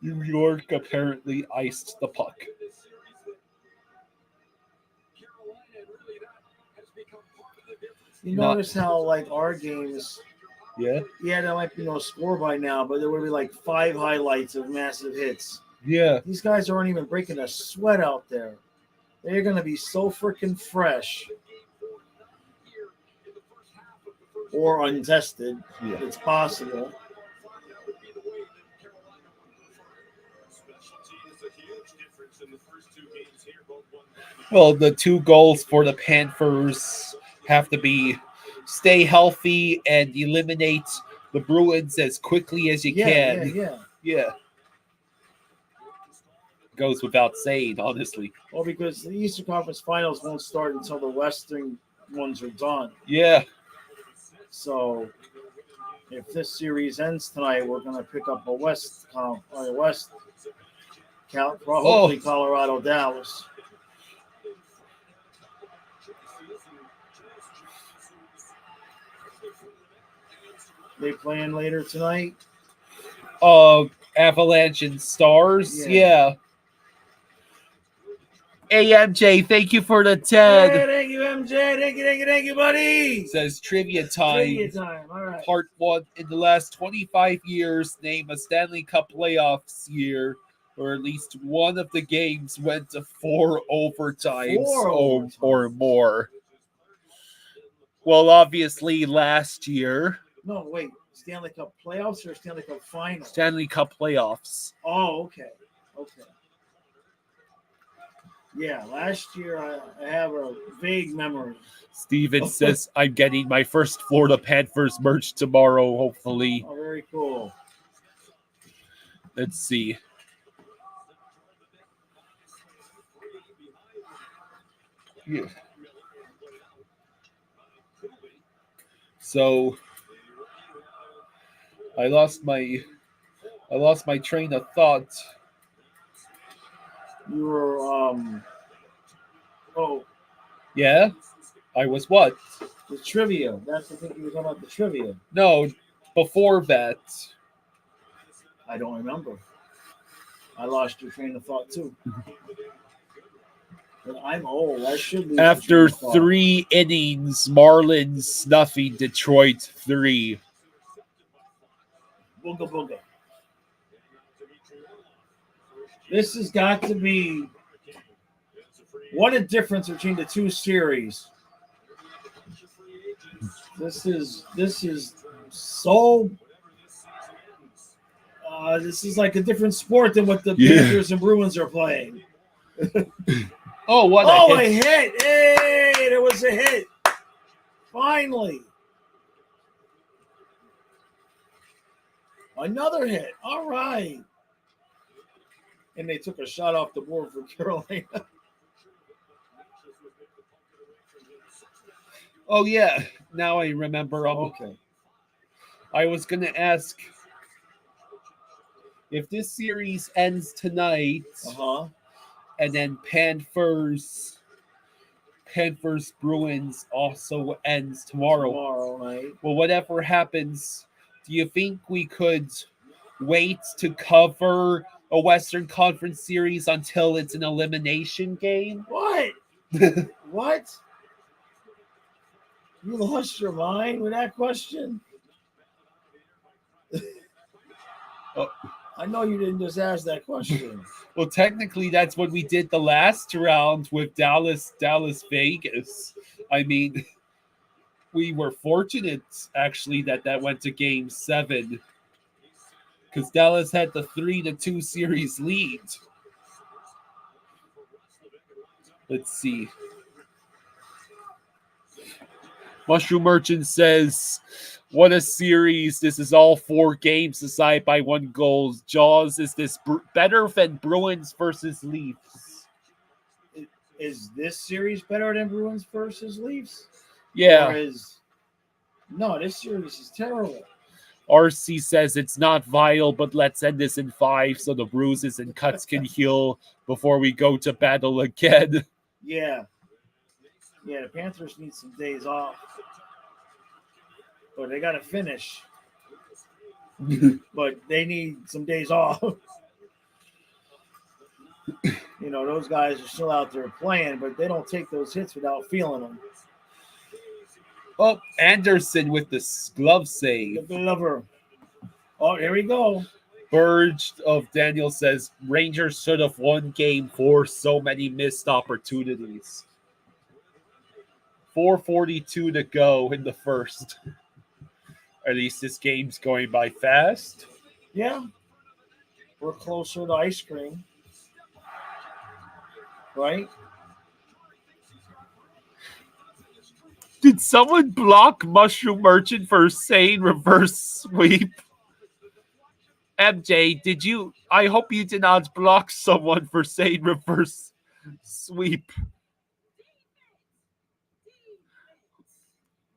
York apparently iced the puck. You notice how, like, our games, Yeah? there might be no score by now, but there would be like 5 highlights of massive hits. Yeah. These guys aren't even breaking a sweat out there. They're going to be so freaking fresh. Or untested. Yeah. It's possible. Well, the 2 goals for the Panthers have to be stay healthy and eliminate the Bruins as quickly as you can. Yeah. Goes without saying, honestly. Well, because the Eastern Conference Finals won't start until the Western ones are done. Yeah. So, if this series ends tonight, we're going to pick up a hopefully Colorado, Dallas. They playing later tonight? Avalanche and Stars. Yeah. Hey, MJ, thank you for the 10. Hey, thank you, MJ. Thank you, buddy. Says Trivia Time. Trivia time. All right. Part 1. In the last 25 years, name a Stanley Cup playoffs year where at least one of the games went to 4 overtimes or more. Well, obviously, last year. No, wait. Stanley Cup playoffs or Stanley Cup finals? Stanley Cup playoffs. Oh, okay. Yeah, last year I have a vague memory. Steven says, I'm getting my first Florida Panthers merch tomorrow, hopefully. Oh, very cool. Let's see. Yeah. So I lost my train of thought. You were Yeah? I was what? The trivia. That's the thing you were talking about, the trivia. No, before that. I don't remember. I lost your train of thought too. But I'm old. I should lose After your train of thought. 3 innings, Marlins snuffing Detroit 3. Booga booga. This has got to be what a difference between the two series. This is so. This is like a different sport than what the Panthers and Bruins are playing. Oh, what a hit! Hey, there was a hit. Finally. Another hit. All right. And they took a shot off the board for Carolina. Oh, yeah. Now I remember. Okay. I was going to ask if this series ends tonight and then Panthers Bruins also ends tomorrow night. Well, whatever happens, do you think we could wait to cover a Western Conference series until it's an elimination game? What? What? You lost your mind with that question? I know you didn't just ask that question. Well, technically, that's what we did the last round with Dallas Vegas. I mean, we were fortunate, actually, that went to Game 7 because Dallas had the 3-2 series lead. Let's see. Mushroom Merchant says, what a series. This is all 4 games decided by 1 goal. Jaws, is this better than Bruins versus Leafs? Is this series better than Bruins versus Leafs? Yeah. No, this series is terrible. RC says it's not vital, but let's end this in 5 so the bruises and cuts can heal before we go to battle again. Yeah. Yeah, the Panthers need some days off. But they got to finish. But they need some days off. You know, those guys are still out there playing, but they don't take those hits without feeling them. Oh, Anderson with the glove save. The glover. Oh, here we go. Burge of Daniel says Rangers should have won Game 4. So many missed opportunities. 4:42 to go in the first. At least this game's going by fast. Yeah. We're closer to ice cream. Right? Did someone block Mushroom Merchant for saying reverse sweep? MJ, did you? I hope you did not block someone for saying reverse sweep.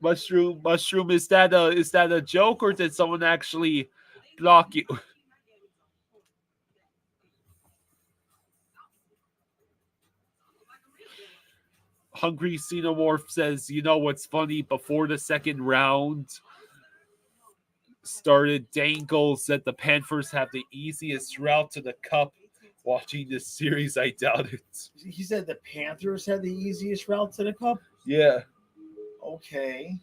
Mushroom, is that a joke or did someone actually block you? Hungry Xenomorph says, you know what's funny? Before the second round started, Dangle said the Panthers have the easiest route to the Cup. Watching this series, I doubt it. He said the Panthers had the easiest route to the Cup? Yeah. Okay.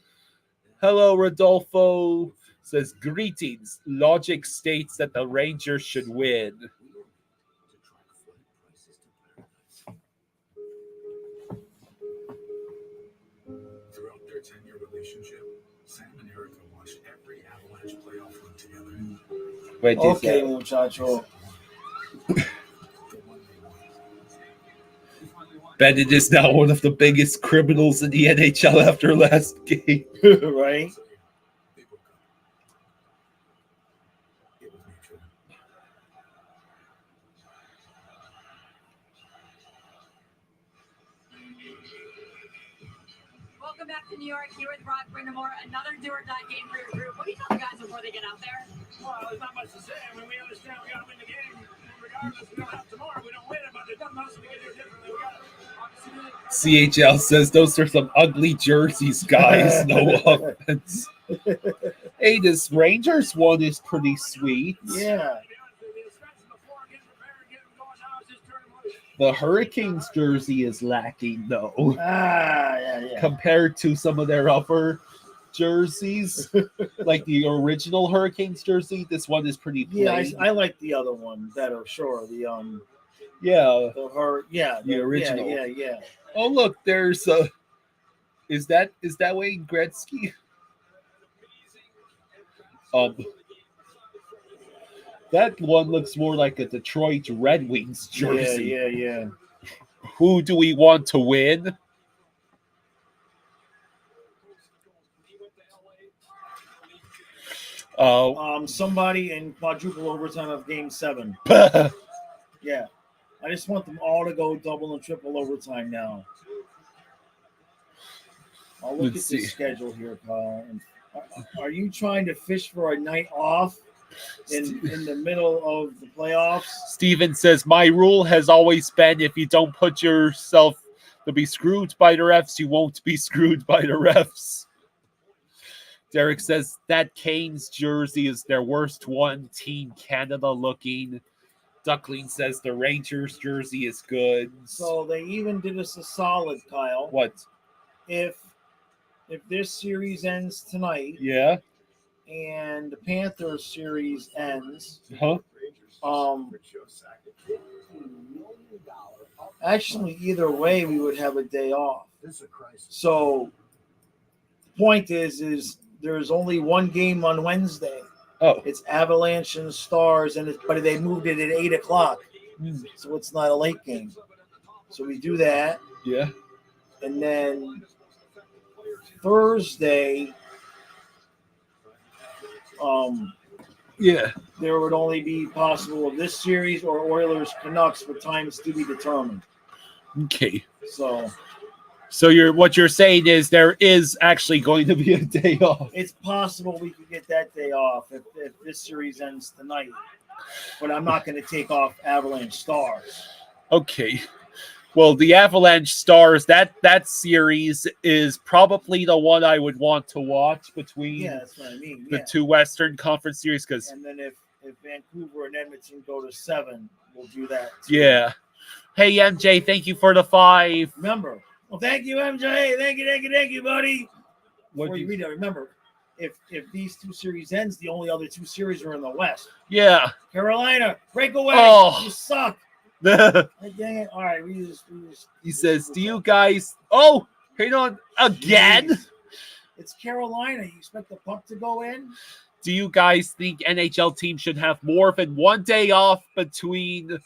Hello, Rodolfo. Says, greetings. Logic states that the Rangers should win. Throughout their 10-year relationship, Sam and Erica watched every Avalanche playoff run together. Wait, okay, muchacho. Bennett is now one of the biggest criminals in the NHL after last game. Right? Welcome back to New York, here with Brock Brindamore. Another do-or-die game for your group. What do you tell the guys before they get out there? Well, there's not much to say. I mean, we understand we got to win the game. And regardless, we don't have tomorrow. We don't win it, but there's nothing else we can do differently. We got to CHL says those are some ugly jerseys, guys. No offense. Hey, this Rangers one is pretty sweet. Yeah. The Hurricanes jersey is lacking, though, Yeah. compared to some of their other jerseys. Like the original Hurricanes jersey, this one is pretty plain. I like the other one better. Sure, the original. Yeah. Oh, look, there's is that Wayne Gretzky? That one looks more like a Detroit Red Wings jersey. Yeah. Who do we want to win? Somebody in quadruple overtime of Game 7. Yeah, I just want them all to go double and triple overtime now. I'll look Let's at the see. schedule here, Kyle. And are you trying to fish for a night off in the middle of the playoffs? Steven says, my rule has always been if you don't put yourself to be screwed by the refs, you won't be screwed by the refs. Derek says that Canes jersey is their worst one. Team Canada looking. Duckling says the Rangers jersey is good. So they even did us a solid, Kyle. What? If this series ends tonight, Yeah. and the Panthers series ends, Huh? actually either way we would have a day off. So the point is there's only one game on Wednesday. Oh. It's Avalanche and Stars, but they moved it at 8:00, so it's not a late game. So we do that, Yeah. and then Thursday, Yeah. there would only be possible of this series or Oilers Canucks with times to be determined. Okay. So what you're saying is there is actually going to be a day off. it's possible we could get that day off if this series ends tonight. But I'm not going to take off Avalanche Stars. Okay. Well, the Avalanche Stars, that series is probably the one I would want to watch between That's what I mean. the two Western Conference series. Because And then if Vancouver and Edmonton go to 7, we'll do that too. yeah. Hey, MJ, thank you for the 5. Remember. Well, thank you, MJ. Thank you, buddy. What Before you read it, remember, if these two series ends, the only other two series are in the West. Yeah. Carolina, break away. Oh. You suck. He Dang it. All right, we just says, do you guys... Oh, hang on. Again? Jeez. It's Carolina. You expect the puck to go in? Do you guys think NHL teams should have more than one day off between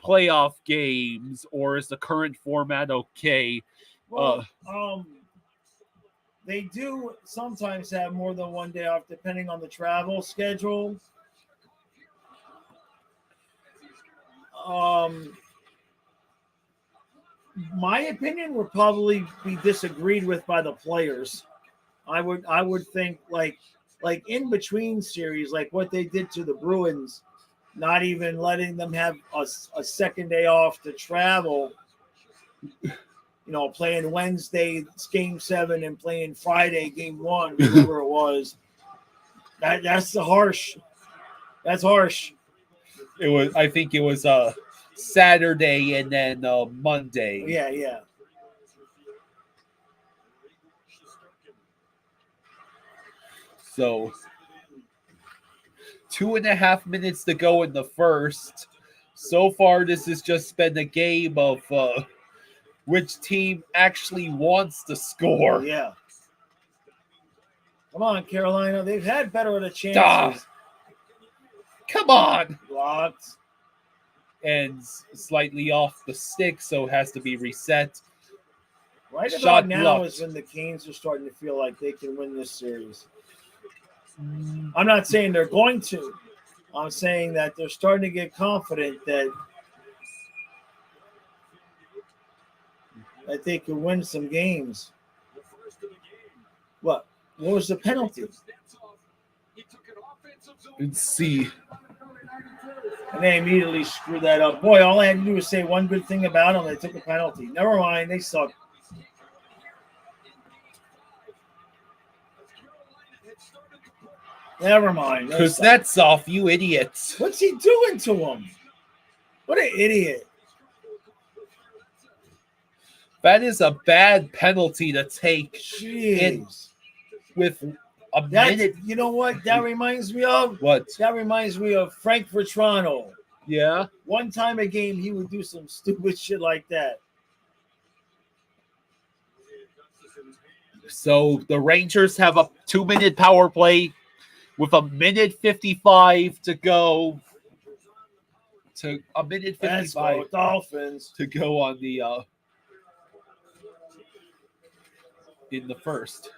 playoff games, or is the current format okay? Well, they do sometimes have more than one day off, depending on the travel schedule. My opinion would probably be disagreed with by the players. I would think like in between series, like what they did to the Bruins, not even letting them have a second day off to travel. Playing Wednesday Game 7 and playing Friday Game 1, whatever it was. That's harsh. That's harsh. I think it was Saturday and then Monday. Yeah. So 2.5 minutes to go in the first. So far, this has just been a game of which team actually wants to score. Yeah. Come on, Carolina. They've had better of the chances. Come on. Blocked. And slightly off the stick, so it has to be reset. Right Shot about now blocked. is when the Canes are starting to feel like they can win this series. I'm not saying they're going to. I'm saying that they're starting to get confident that they can win some games. What was the penalty? Let's see. And they immediately screwed that up. Boy, all I had to do was say one good thing about them. They took a penalty. Never mind. They suck. Never mind. Because that's off, you idiots. What's he doing to him? What an idiot. That is a bad penalty to take Jeez. with a That's, minute. you know what that reminds me of? What? That reminds me of Frank Vetrano. Yeah. One time a game, he would do some stupid shit like that. So the Rangers have a 2-minute power play with a minute 55 to go. To a minute Let's 55 go Dolphins. to go on the in the first.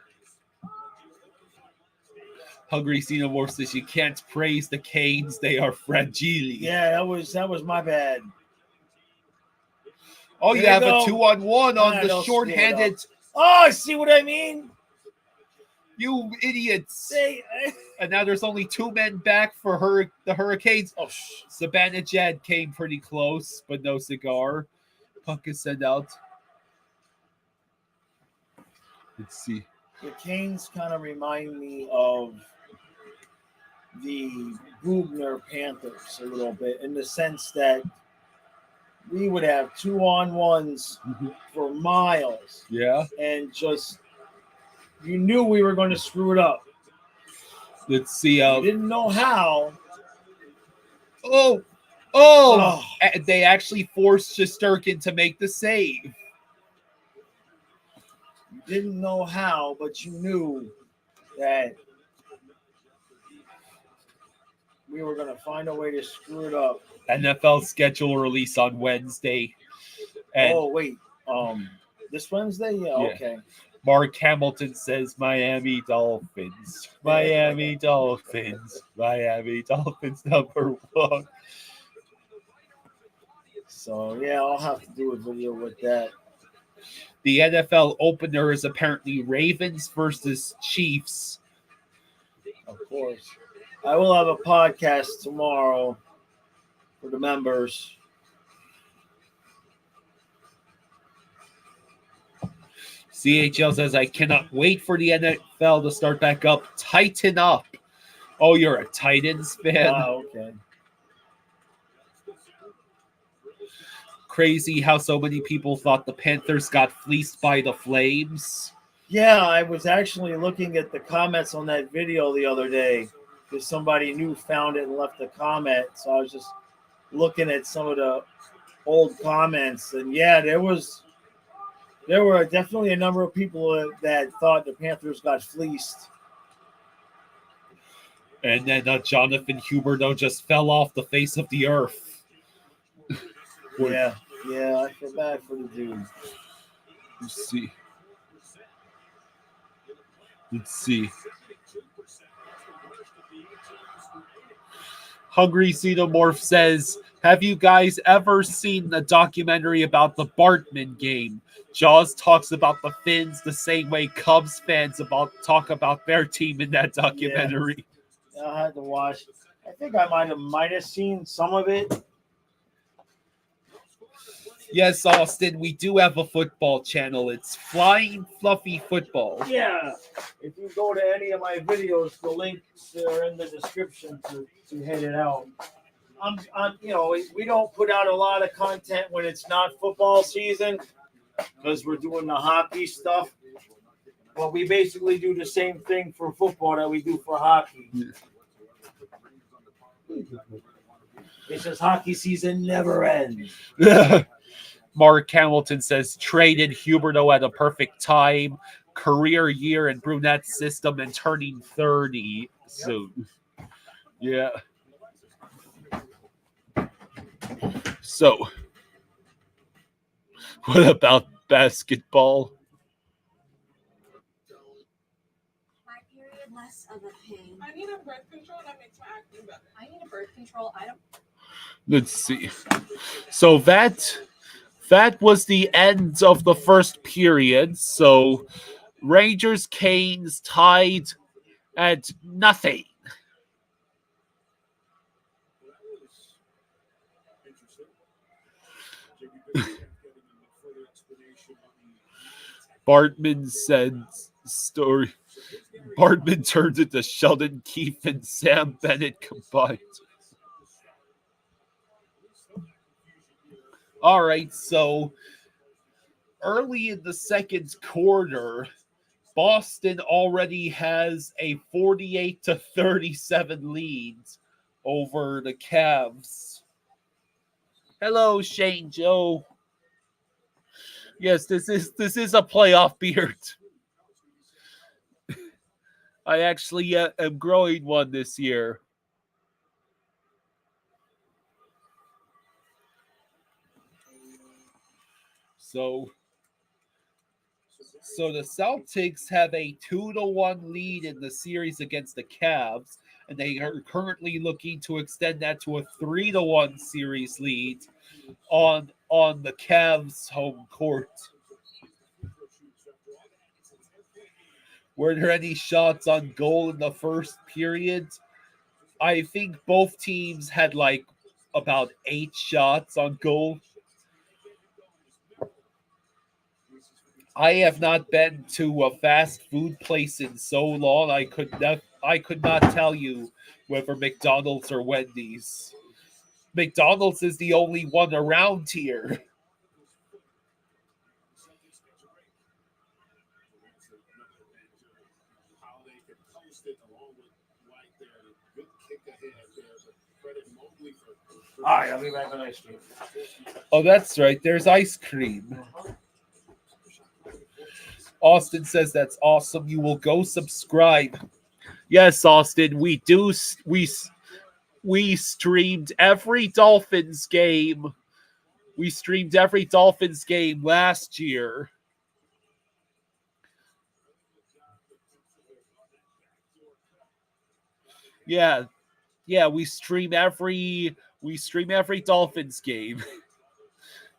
Hungry Xenomorph says you can't praise the Canes, they are fragile. Yeah, that was my bad. Oh, There you you have go. a 2-on-1 on Ah, the they'll shorthanded. Oh, see what I mean? You idiots. They, And now there's only 2 men back for the Hurricanes. oh, Savannah Jad came pretty close, but no cigar. Puck is sent out. Let's see. the Canes kind of remind me of the Bubner Panthers a little bit in the sense that we would have 2-on-1s for miles Yeah. and just you knew we were going to screw it up. Let's see. You didn't know how. Oh! They actually forced Shesterkin to make the save. You didn't know how, but you knew that we were going to find a way to screw it up. NFL schedule release on Wednesday. And Oh, wait. This Wednesday? Yeah, Yeah. okay. Mark Hamilton says Miami Dolphins. Miami Dolphins. Miami Dolphins #1. So, yeah, I'll have to do a video with that. The NFL opener is apparently Ravens versus Chiefs. Of course. I will have a podcast tomorrow for the members. CHL says, I cannot wait for the NFL to start back up. Tighten up. Oh, you're a Titans fan? Oh, okay. Crazy how so many people thought the Panthers got fleeced by the Flames. Yeah, I was actually looking at the comments on that video the other day because somebody new found it and left a comment. So I was just looking at some of the old comments, and yeah, there were definitely a number of people that thought the Panthers got fleeced. And then Jonathan Huberdeau just fell off the face of the earth. Yeah, I feel bad for the dude. Let's see. Hungry Xenomorph says, have you guys ever seen the documentary about the Bartman game? Jaws talks about the Finns the same way Cubs fans talk about their team in that documentary. Yeah, I had to watch. I think I might have seen some of it. Yes, Austin, we do have a football channel. It's Flying Fluffy Football. Yeah, if you go to any of my videos, the links are in the description to head it out. We don't put out a lot of content when it's not football season because we're doing the hockey stuff. But we basically do the same thing for football that we do for hockey. It's just hockey season never ends. Mark Hamilton says traded Huberdeau at a perfect time, career year in Brunette's system, and turning 30 soon. Yeah. So, what about basketball? My period less of a pain. I need a birth control that makes my acne better. I need a birth control item. Let's see. So that was the end of the first period. So Rangers Canes tied at nothing. Bartman said story. Bartman turned into Sheldon Keefe and Sam Bennett combined. All right, so early in the second quarter, Boston already has a 48-37 lead over the Cavs. Hello, Shane Joe. Yes, this is a playoff beard. I actually am growing one this year. So the Celtics have a 2-1 lead in the series against the Cavs, and they are currently looking to extend that to a 3-1 series lead on the Cavs' home court. Were there any shots on goal in the first period? I think both teams had like about 8 shots on goal. I have not been to a fast food place in so long. I could not tell you whether McDonald's or Wendy's. McDonald's is the only one around here. All right, I'll be back on ice cream. Oh, that's right. There's ice cream. Austin says that's awesome. You will go subscribe. Yes, Austin, we do. We streamed every Dolphins game. We streamed every Dolphins game last year. Yeah, we stream every Dolphins game.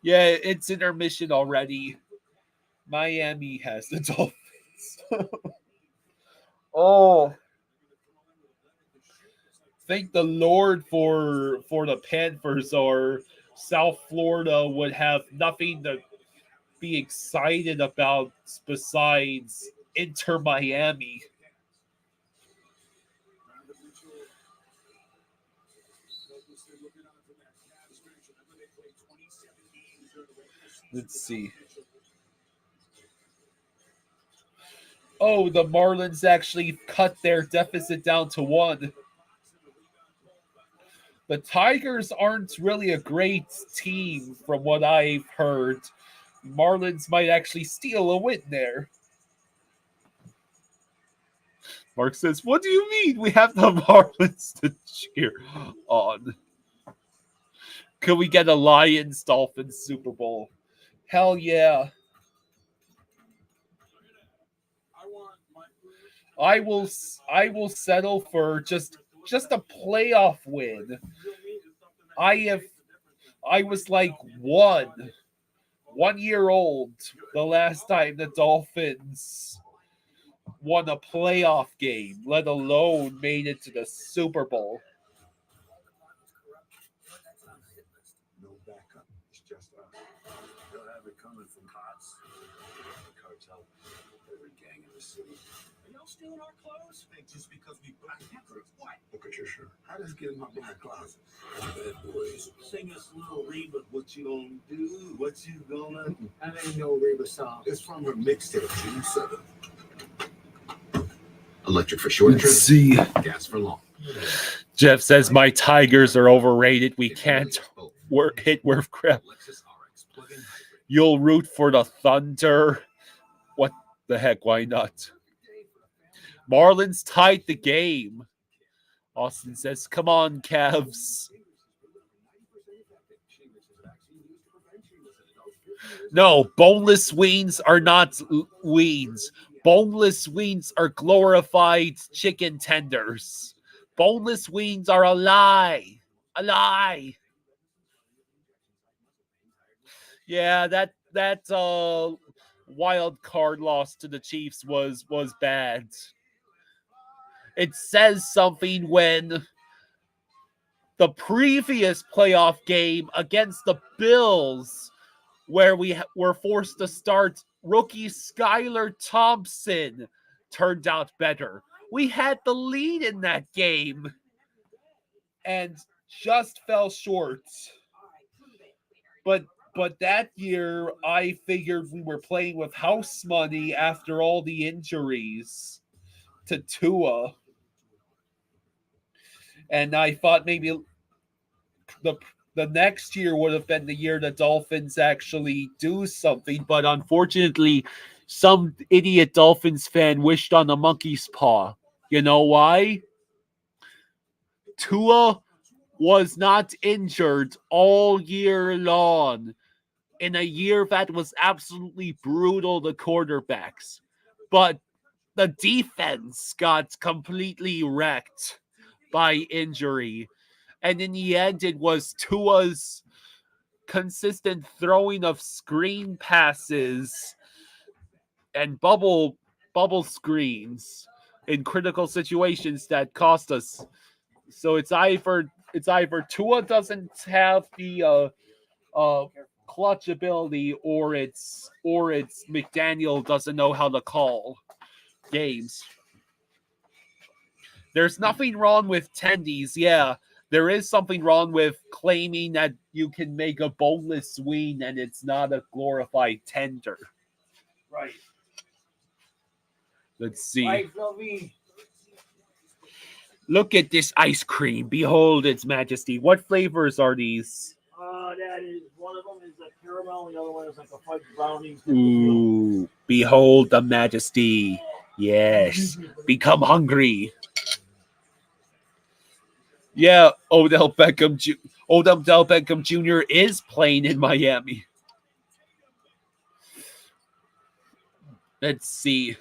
Yeah, it's intermission already. Miami has the Dolphins. Oh, thank the Lord for the Panthers, or South Florida would have nothing to be excited about besides Inter Miami. Let's see. Oh, the Marlins actually cut their deficit down to 1. The Tigers aren't really a great team from what I've heard. Marlins might actually steal a win there. Mark says, what do you mean we have the Marlins to cheer on? Could we get a Lions-Dolphins Super Bowl? Hell yeah. I will settle for just a playoff win. I was like 1 year old the last time the Dolphins won a playoff game, let alone made it to the Super Bowl. No backup. It's just us. They'll have it coming from Cots, the cartel, every gang in the city. Are y'all stealing our clothes? Hey, just because we black Panthers. What? Look at your shirt. How does it get in my black closet? Bad boys. Sing us a little Reba. What you gonna do? What you gonna? That ain't no Reba song. It's from her mixtape, June 7th. Electric for short Let's see. Gas for long. Jeff says my Tigers are overrated. We can't hit worth crap. You'll root for the Thunder. What the heck? Why not? Marlins tied the game. Austin says, come on, Cavs. No, boneless wings are not wings. Boneless wings are glorified chicken tenders. Boneless wings are a lie. A lie. Yeah, that wild card loss to the Chiefs was bad. It says something when the previous playoff game against the Bills, where we were forced to start rookie Skylar Thompson, turned out better. We had the lead in that game and just fell short. But But that year, I figured we were playing with house money after all the injuries to Tua. And I thought maybe the next year would have been the year the Dolphins actually do something. But unfortunately, some idiot Dolphins fan wished on a monkey's paw. You know why? Tua was not injured all year long in a year that was absolutely brutal to quarterbacks. But the defense got completely wrecked by injury. And in the end, it was Tua's consistent throwing of screen passes and bubble screens in critical situations that cost us. So it's either Tua doesn't have the clutch ability, or it's McDaniel doesn't know how to call games. There's nothing wrong with tendies. Yeah, there is something wrong with claiming that you can make a boneless wing and it's not a glorified tender. Right. Let's see. Right, Philby. Look at this ice cream. Behold its majesty. What flavors are these? That is, one of them is a caramel, and the other one is like a fudge brownie. Ooh, behold the majesty. Yes. Become hungry. Yeah, Odell Beckham Jr. is playing in Miami. Let's see.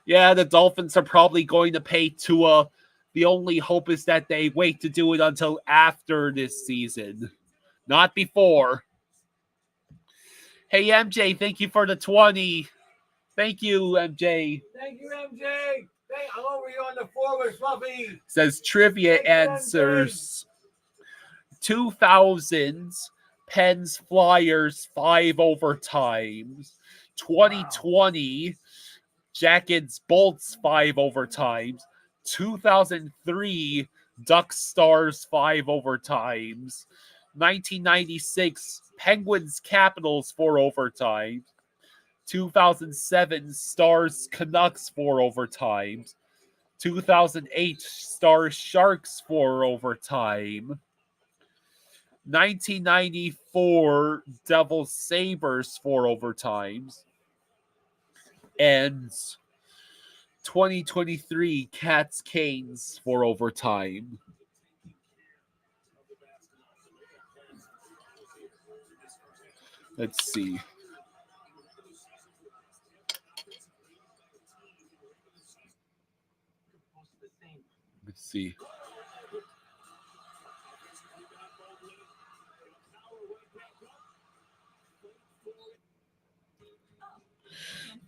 Yeah, the Dolphins are probably going to pay Tua. The only hope is that they wait to do it until after this season, not before. Hey, MJ, thank you for the 20. Thank you, MJ. Thank you, MJ. I'm over here on the floor with Fluffy. Says trivia answers. 2000s, Pens Flyers 5 overtimes. 2020, Jackets Bolts 5 overtimes. 2003, Ducks Stars 5 overtimes. 1996, Penguins Capitals 4 overtimes. 2007, Stars Canucks 4 overtimes. 2008, Stars Sharks 4 overtime. 1994, Devils Sabres 4 overtimes. And 2023, Cats Canes 4 overtime. Let's see. Let's see.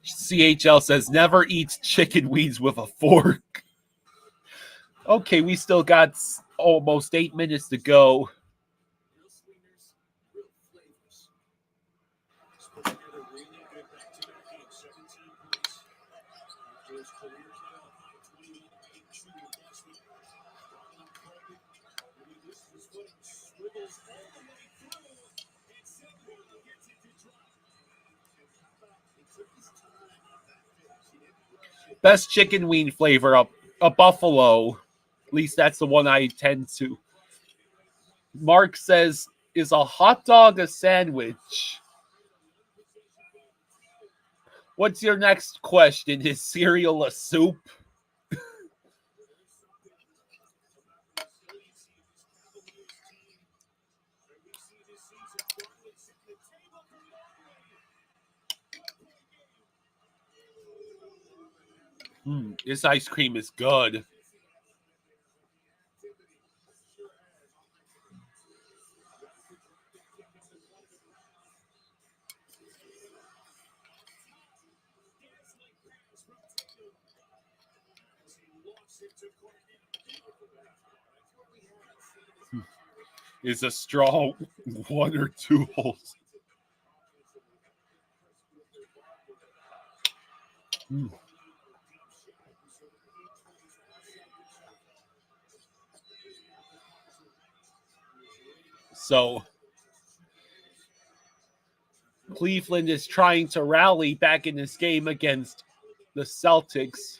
CHL says never eat chicken wings with a fork. Okay, we still got almost 8 minutes to go. Best chicken wing flavor, a buffalo. At least that's the one I tend to. Mark says, is a hot dog a sandwich? What's your next question? Is cereal a soup? This ice cream is good. Is a straw 1 or 2 holes? So Cleveland is trying to rally back in this game against the Celtics.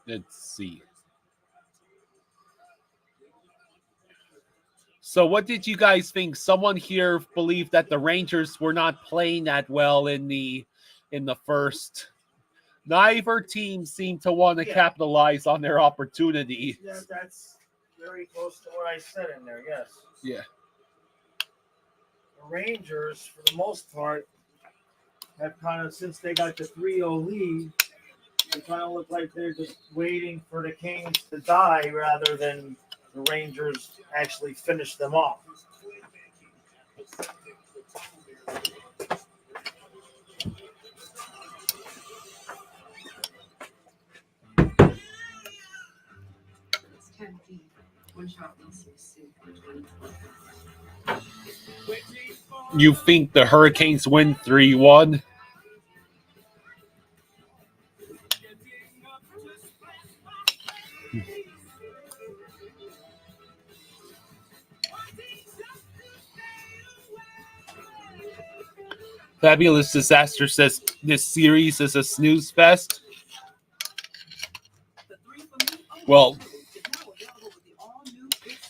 Let's see. So what did you guys think? Someone here believed that the Rangers were not playing that well in the first. Neither team seemed to want to capitalize on their opportunity. Yeah, that's very close to what I said in there, yes. Yeah. The Rangers, for the most part, have kind of, since they got the 3-0 lead, they kind of look like they're just waiting for the Kings to die rather than the Rangers actually finish them off. It's 10 feet. One shot leads to You think the Hurricanes win 3-1? Fabulous Disaster says this series is a snooze fest. Well,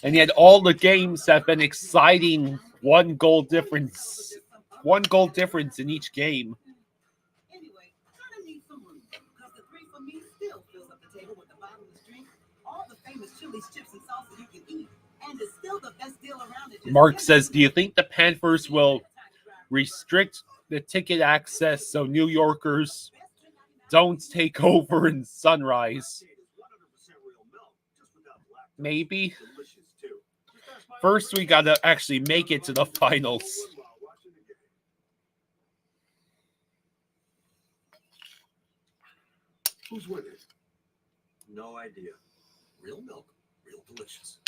and yet all the games have been exciting. One goal difference in each game. Anyway, kind of need some room because the 3 for me still fills up the table with the bottomless drink, all the famous chilies, chips, and salsa you can eat, and it's still the best deal around it. Mark says, do you think the Panthers will restrict the ticket access so New Yorkers don't take over in Sunrise? Maybe. First, we got to actually make it to the finals. Who's with it? No idea. Real milk, real delicious.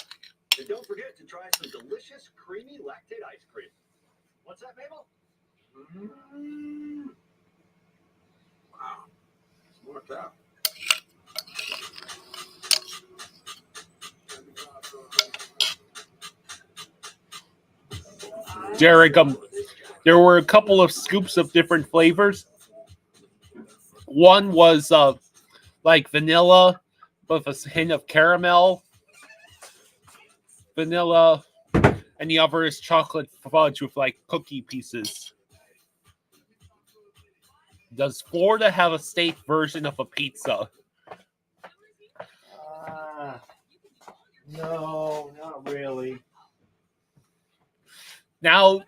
And don't forget to try some delicious, creamy lactate ice cream. What's that, Mabel? Wow. Smart out. Derek, there were a couple of scoops of different flavors. One was like vanilla with a hint of caramel, vanilla, and the other is chocolate fudge with like cookie pieces. Does Florida have a state version of a pizza? No, not really. Now,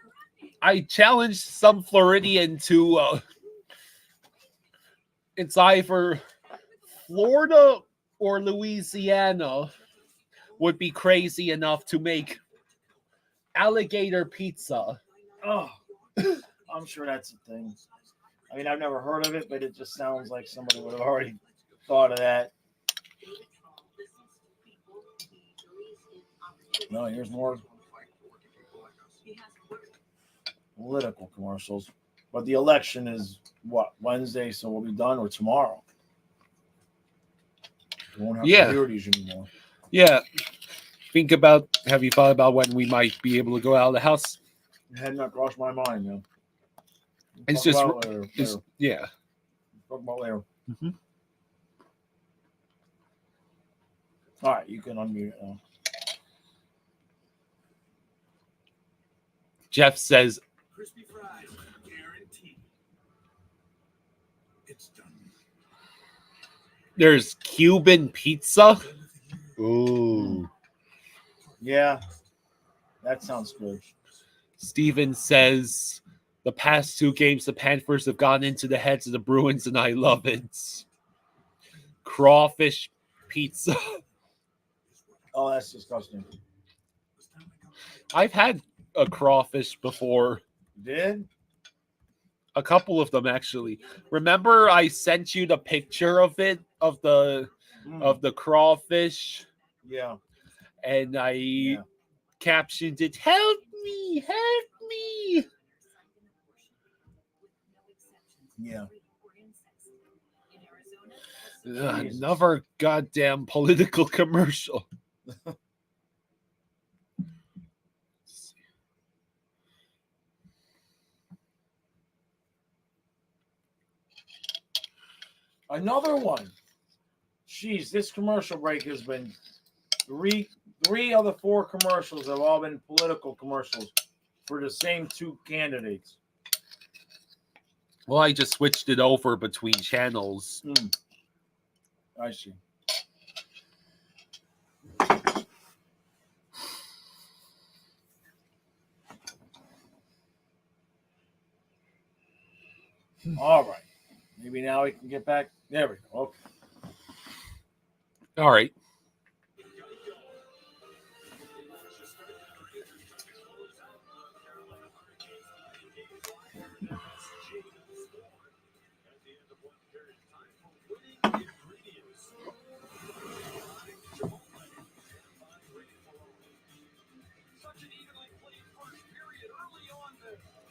I challenged some Floridian to it's either Florida or Louisiana would be crazy enough to make alligator pizza. Oh, I'm sure that's a thing. I mean, I've never heard of it, but it just sounds like somebody would have already thought of that. No, here's more political commercials. But the election is, what, Wednesday, so we'll be done, or tomorrow? We won't have to hear these anymore. Yeah. Have you thought about when we might be able to go out of the house? It had not crossed my mind, man. It's Talk just, about it later. yeah. Talk about it later. Mm-hmm. All right, you can unmute it now. Jeff says, Crispy fries, guaranteed. It's done. there's Cuban pizza. Ooh. Yeah, that sounds good. Steven says, the past 2 games, the Panthers have gone into the heads of the Bruins, and I love it. Crawfish pizza. Oh, that's disgusting. I've had a crawfish before. You did? A couple of them, actually. Remember I sent you the picture of it, of the crawfish? Yeah. And I captioned it, help me, help me. Another goddamn political commercial. Another one. Jeez, this commercial break has been three of the 4 commercials have all been political commercials for the same 2 candidates. Well, I just switched it over between channels. I see. All right. Maybe now we can get back. There we go. Okay. All right.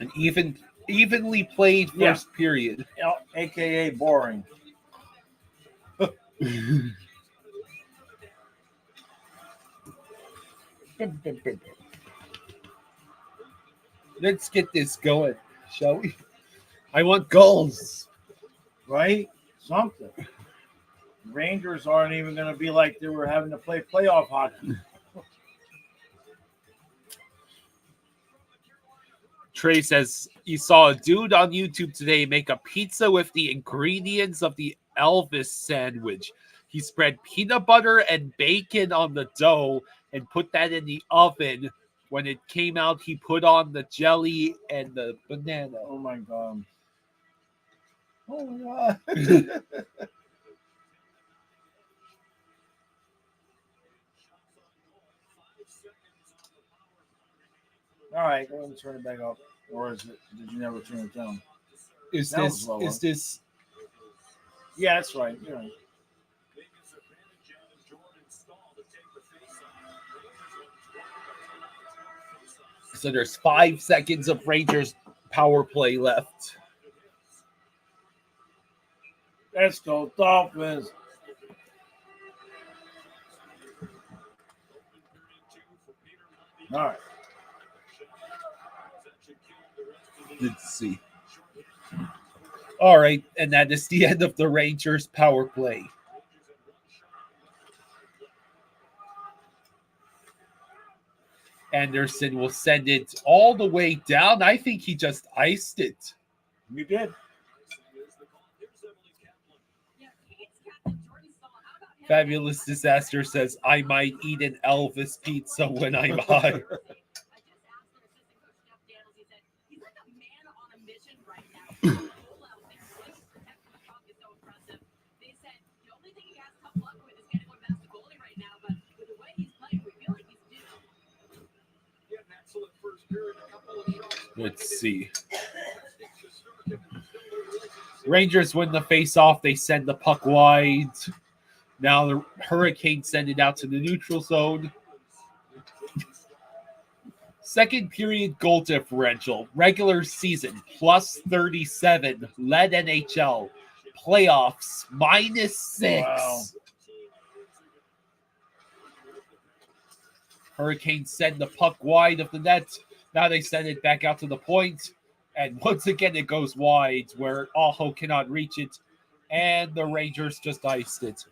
An evenly played first period. AKA boring. Let's get this going, shall we? I want goals. Right? Something. Rangers aren't even going to be like they were having to play playoff hockey. Trey says he saw a dude on YouTube today make a pizza with the ingredients of the Elvis sandwich. He spread peanut butter and bacon on the dough and put that in the oven. When it came out, he put on the jelly and the banana. Oh my God. Oh my God. All right, go ahead and turn it back up. Or did you never turn it down? Is this? Yeah, that's right. You're right. So there's 5 seconds of Rangers power play left. Let's go, Dolphins. All right. Let's see. All right, and that is the end of the Rangers power play. Anderson will send it all the way down. I think he just iced it. You did. Fabulous Disaster says, I might eat an Elvis pizza when I'm high. Let's see. Rangers win the face-off. They send the puck wide. Now the Hurricanes send it out to the neutral zone. Second period goal differential. Regular season, plus 37. Led NHL. Playoffs, -6. Wow. Hurricanes send the puck wide of the net. Now they send it back out to the point. And once again, it goes wide where Aho cannot reach it. And the Rangers just iced it.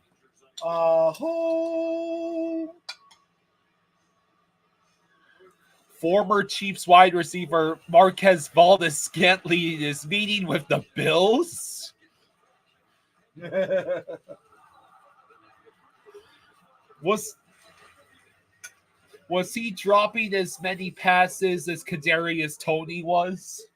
Aho! Former Chiefs wide receiver Marquez Valdes-Scantling is meeting with the Bills. Was he dropping as many passes as Kadarius Toney was?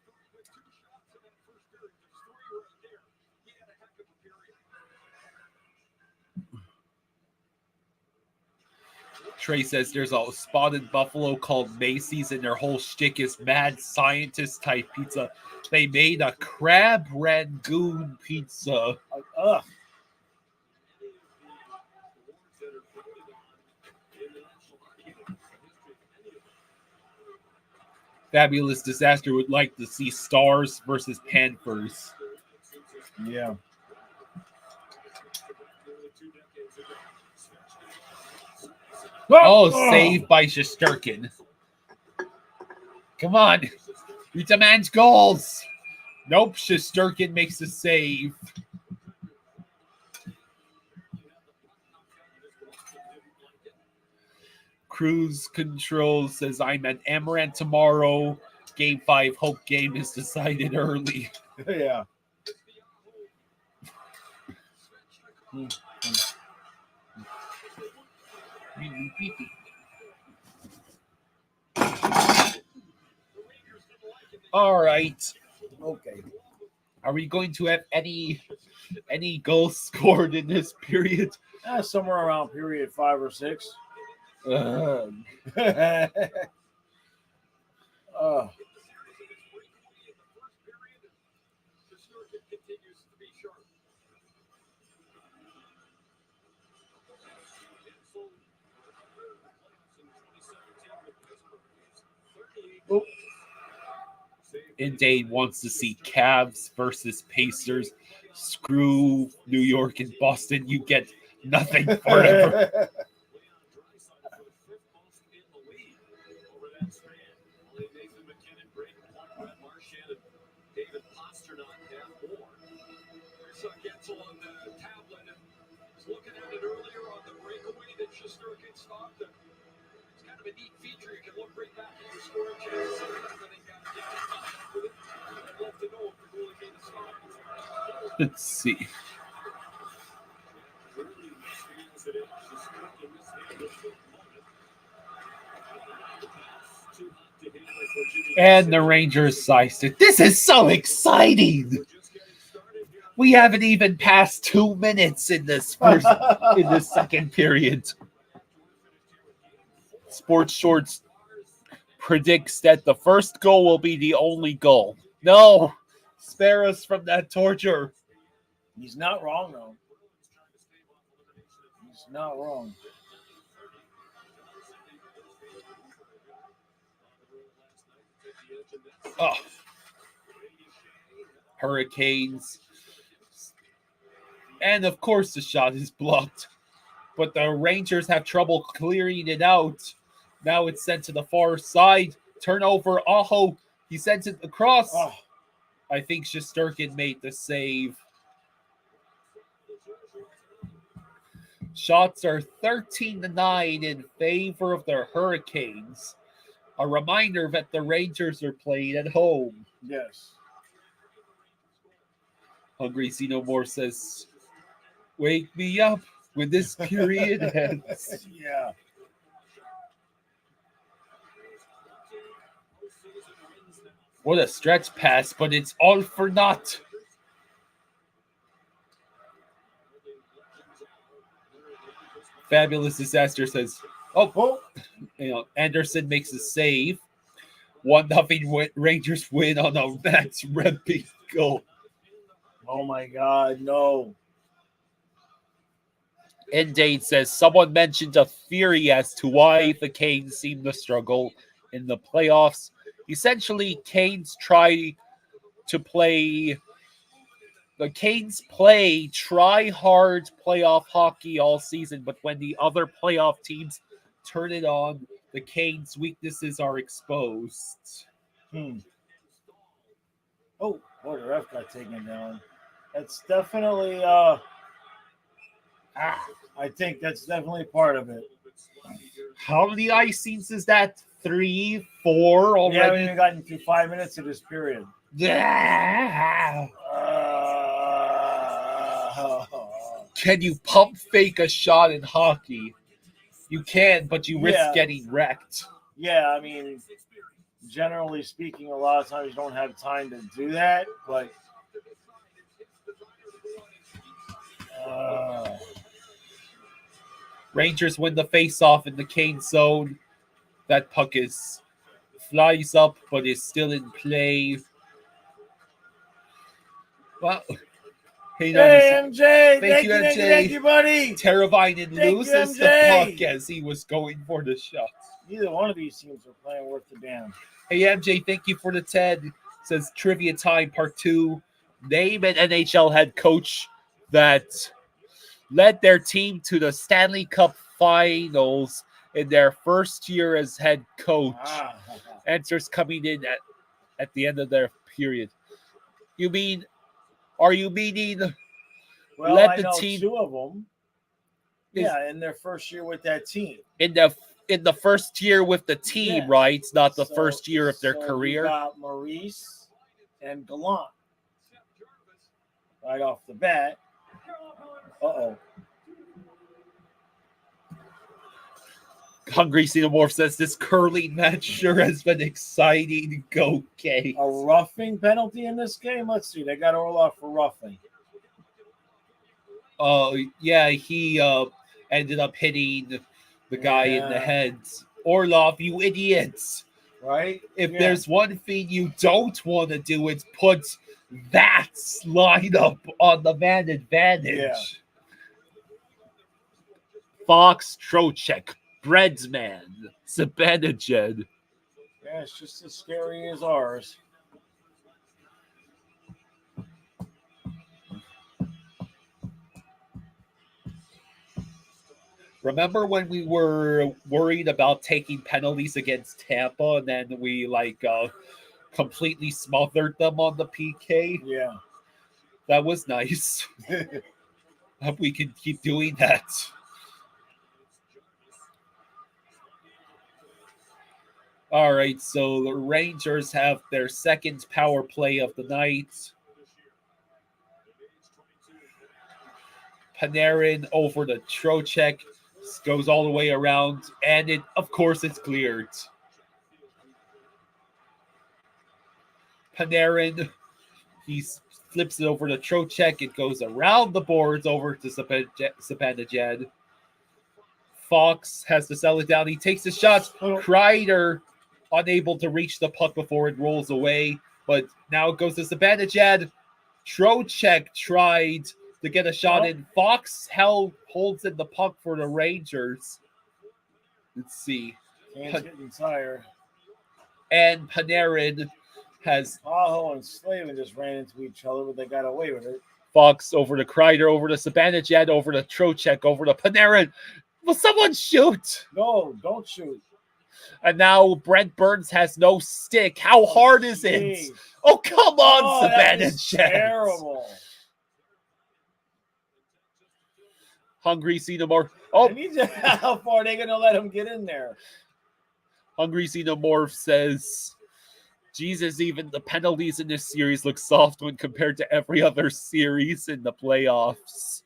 Trey says there's a spotted buffalo called Macy's and their whole shtick is mad scientist type pizza. They made a crab rangoon pizza. Ugh. Fabulous Disaster would like to see Stars versus Panthers. Yeah. Oh, saved by Shesterkin. Come on. He demands goals. Nope, Shesterkin makes the save. Cruise Control says, I'm at Amaranth tomorrow. Game 5 hope game is decided early. Yeah. All right. Okay. Are we going to have any goals scored in this period? Somewhere around period 5 or 6. Ugh. Indeed wants to see Cavs versus Pacers. Screw New York and Boston. You get nothing forever. Looking at it earlier on the breakaway that Shesterkin stopped. It's kind of a neat feature. You can look right back at your scoring chances and then with it. I'd love to know if the goalie made a stop. Let's see. And the Rangers sized it. This is so exciting. We haven't even passed 2 minutes in this second period. Sports Shorts predicts that the first goal will be the only goal. No, spare us from that torture. He's not wrong, though. He's not wrong. Oh. Hurricanes. And of course the shot is blocked. But the Rangers have trouble clearing it out. Now it's sent to the far side. Turnover. Aho. He sends it across. Oh. I think Shesterkin made the save. Shots are 13-9 in favor of the Hurricanes. A reminder that the Rangers are playing at home. Yes. Hungry See No More says, wake me up when this period ends. Yeah. What a stretch pass, but it's all for naught. Fabulous Disaster says, Anderson makes a save. 1-0 Rangers win on a Max Rempe goal. Oh my God, no. Endate says, someone mentioned a theory as to why the Canes seem to struggle in the playoffs. Essentially, Canes try hard playoff hockey all season, but when the other playoff teams turn it on, the Canes' weaknesses are exposed. Oh, boy, the ref got taken down. That's definitely, I think that's definitely part of it. How many icings is that? 3, 4 already? We haven't even gotten through 5 minutes of this period. Yeah. Can you pump fake a shot in hockey? You can, but you risk getting wrecked. Yeah, I mean, generally speaking, a lot of times you don't have time to do that, but Rangers win the face-off in the Cane zone. That puck flies up, but is still in play. Well, hey MJ, thank you, MJ. Thank you, buddy. Teravainen loses the puck as he was going for the shot. Neither one of these teams are playing worth the damn. Hey, MJ, thank you for the 10. Says Trivia Time Part 2. Name an NHL head coach that led their team to the Stanley Cup Finals in their first year as head coach. Ah. Answers coming in at the end of their period. Are you meaning Well, let I the know team 2 of them. Is- Yeah, in their first year with that team. in the first year with the team, Yeah. right? Not the So- first year of their so career. You got Maurice and Gallant right off the bat. Uh-oh. Hungry Xenomorph says this curling match sure has been exciting. Go Kate. A roughing penalty in this game? Let's see. They got Orlov for roughing. Oh, yeah, he ended up hitting the guy in the Yeah. head. Orlov, you idiots. Right? If Yeah. there's one thing you don't want to do, it's put that lineup on the man advantage. Yeah. Fox, Trocheck, Breadsman, Zibanejad. Yeah, it's just as scary as ours. Remember when we were worried about taking penalties against Tampa and then we completely smothered them on the PK? Yeah. That was nice. Hope we can keep doing that. All right, so the Rangers have their second power play of the night. Panarin over to Trocheck, goes all the way around, and of course it's cleared. Panarin, he flips it over to Trocheck. It goes around the boards over to Zibanejad. Fox has to sell it down. He takes the shots. Kreider unable to reach the puck before it rolls away, but now it goes to Zibanejad. Trocheck tried to get a shot in. Fox holds in the puck for the Rangers. Let's see. Hands getting tired. And Panarin has Aho and Slavin just ran into each other, but they got away with it. Fox over to Kreider, over to Zibanejad, over to Trocheck, over to Panarin. Will someone shoot? No, don't shoot. And now Brent Burns has no stick. How hard is it? Jeez. Oh, come on, That is Zibanejad. terrible. Hungry Xenomorph. Oh, How far are they going to let him get in there? Hungry Xenomorph says, Jesus, even the penalties in this series look soft when compared to every other series in the playoffs.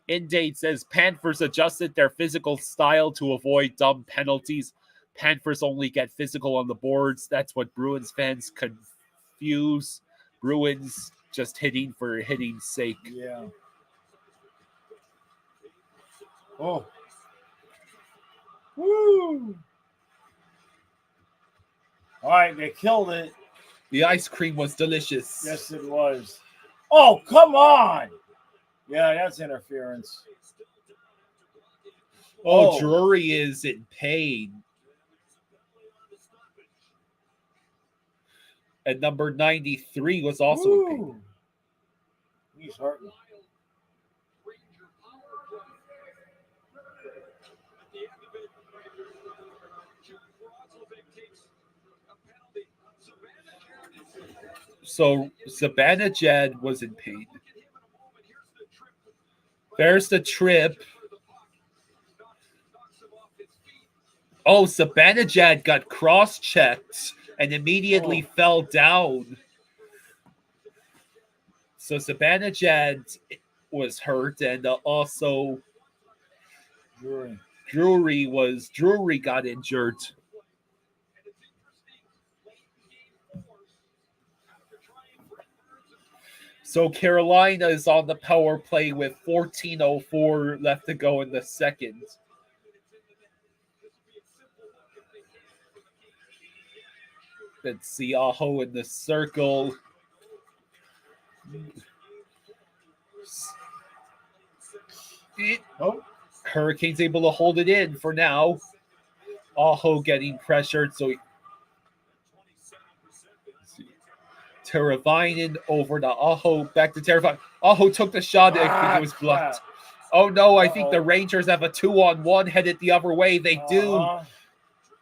Indate says, Panthers adjusted their physical style to avoid dumb penalties. Panthers only get physical on the boards. That's what Bruins fans confuse. Bruins just hitting for hitting's sake. Yeah. Oh. Woo. All right, they killed it. The ice cream was delicious. Yes, it was. Oh, come on. Yeah, that's interference. Oh, Drury is in pain. And number 93 was also in pain. He's hurting. So Zibanejad was in pain. There's the trip. Oh, Zibanejad got cross-checked and immediately fell down. So Zibanejad was hurt, and also Drury got injured. So Carolina is on the power play with 14:04 left to go in the second. Let's see Aho in the circle. Hurricanes able to hold it in for now. Aho getting pressured, so Teravainen over to Aho, back to Teravainen. Aho took the shot. I think it was blocked. Oh no, I think the Rangers have a 2-on-1 headed the other way. They do.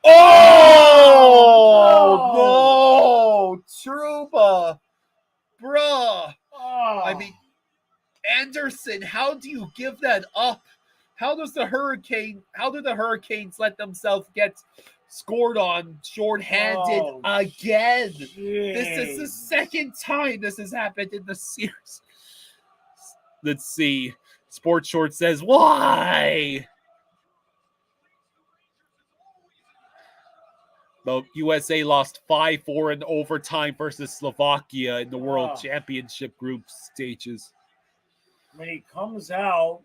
Oh no, Trouba, bruh. I mean, Anderson, how do you give that up? How do the Hurricanes let themselves get scored on shorthanded again? This is the second time this has happened in the series. Let's see. Sports Short says, why? The USA lost 5-4 in overtime versus Slovakia in the World Championship group stages. When he comes out.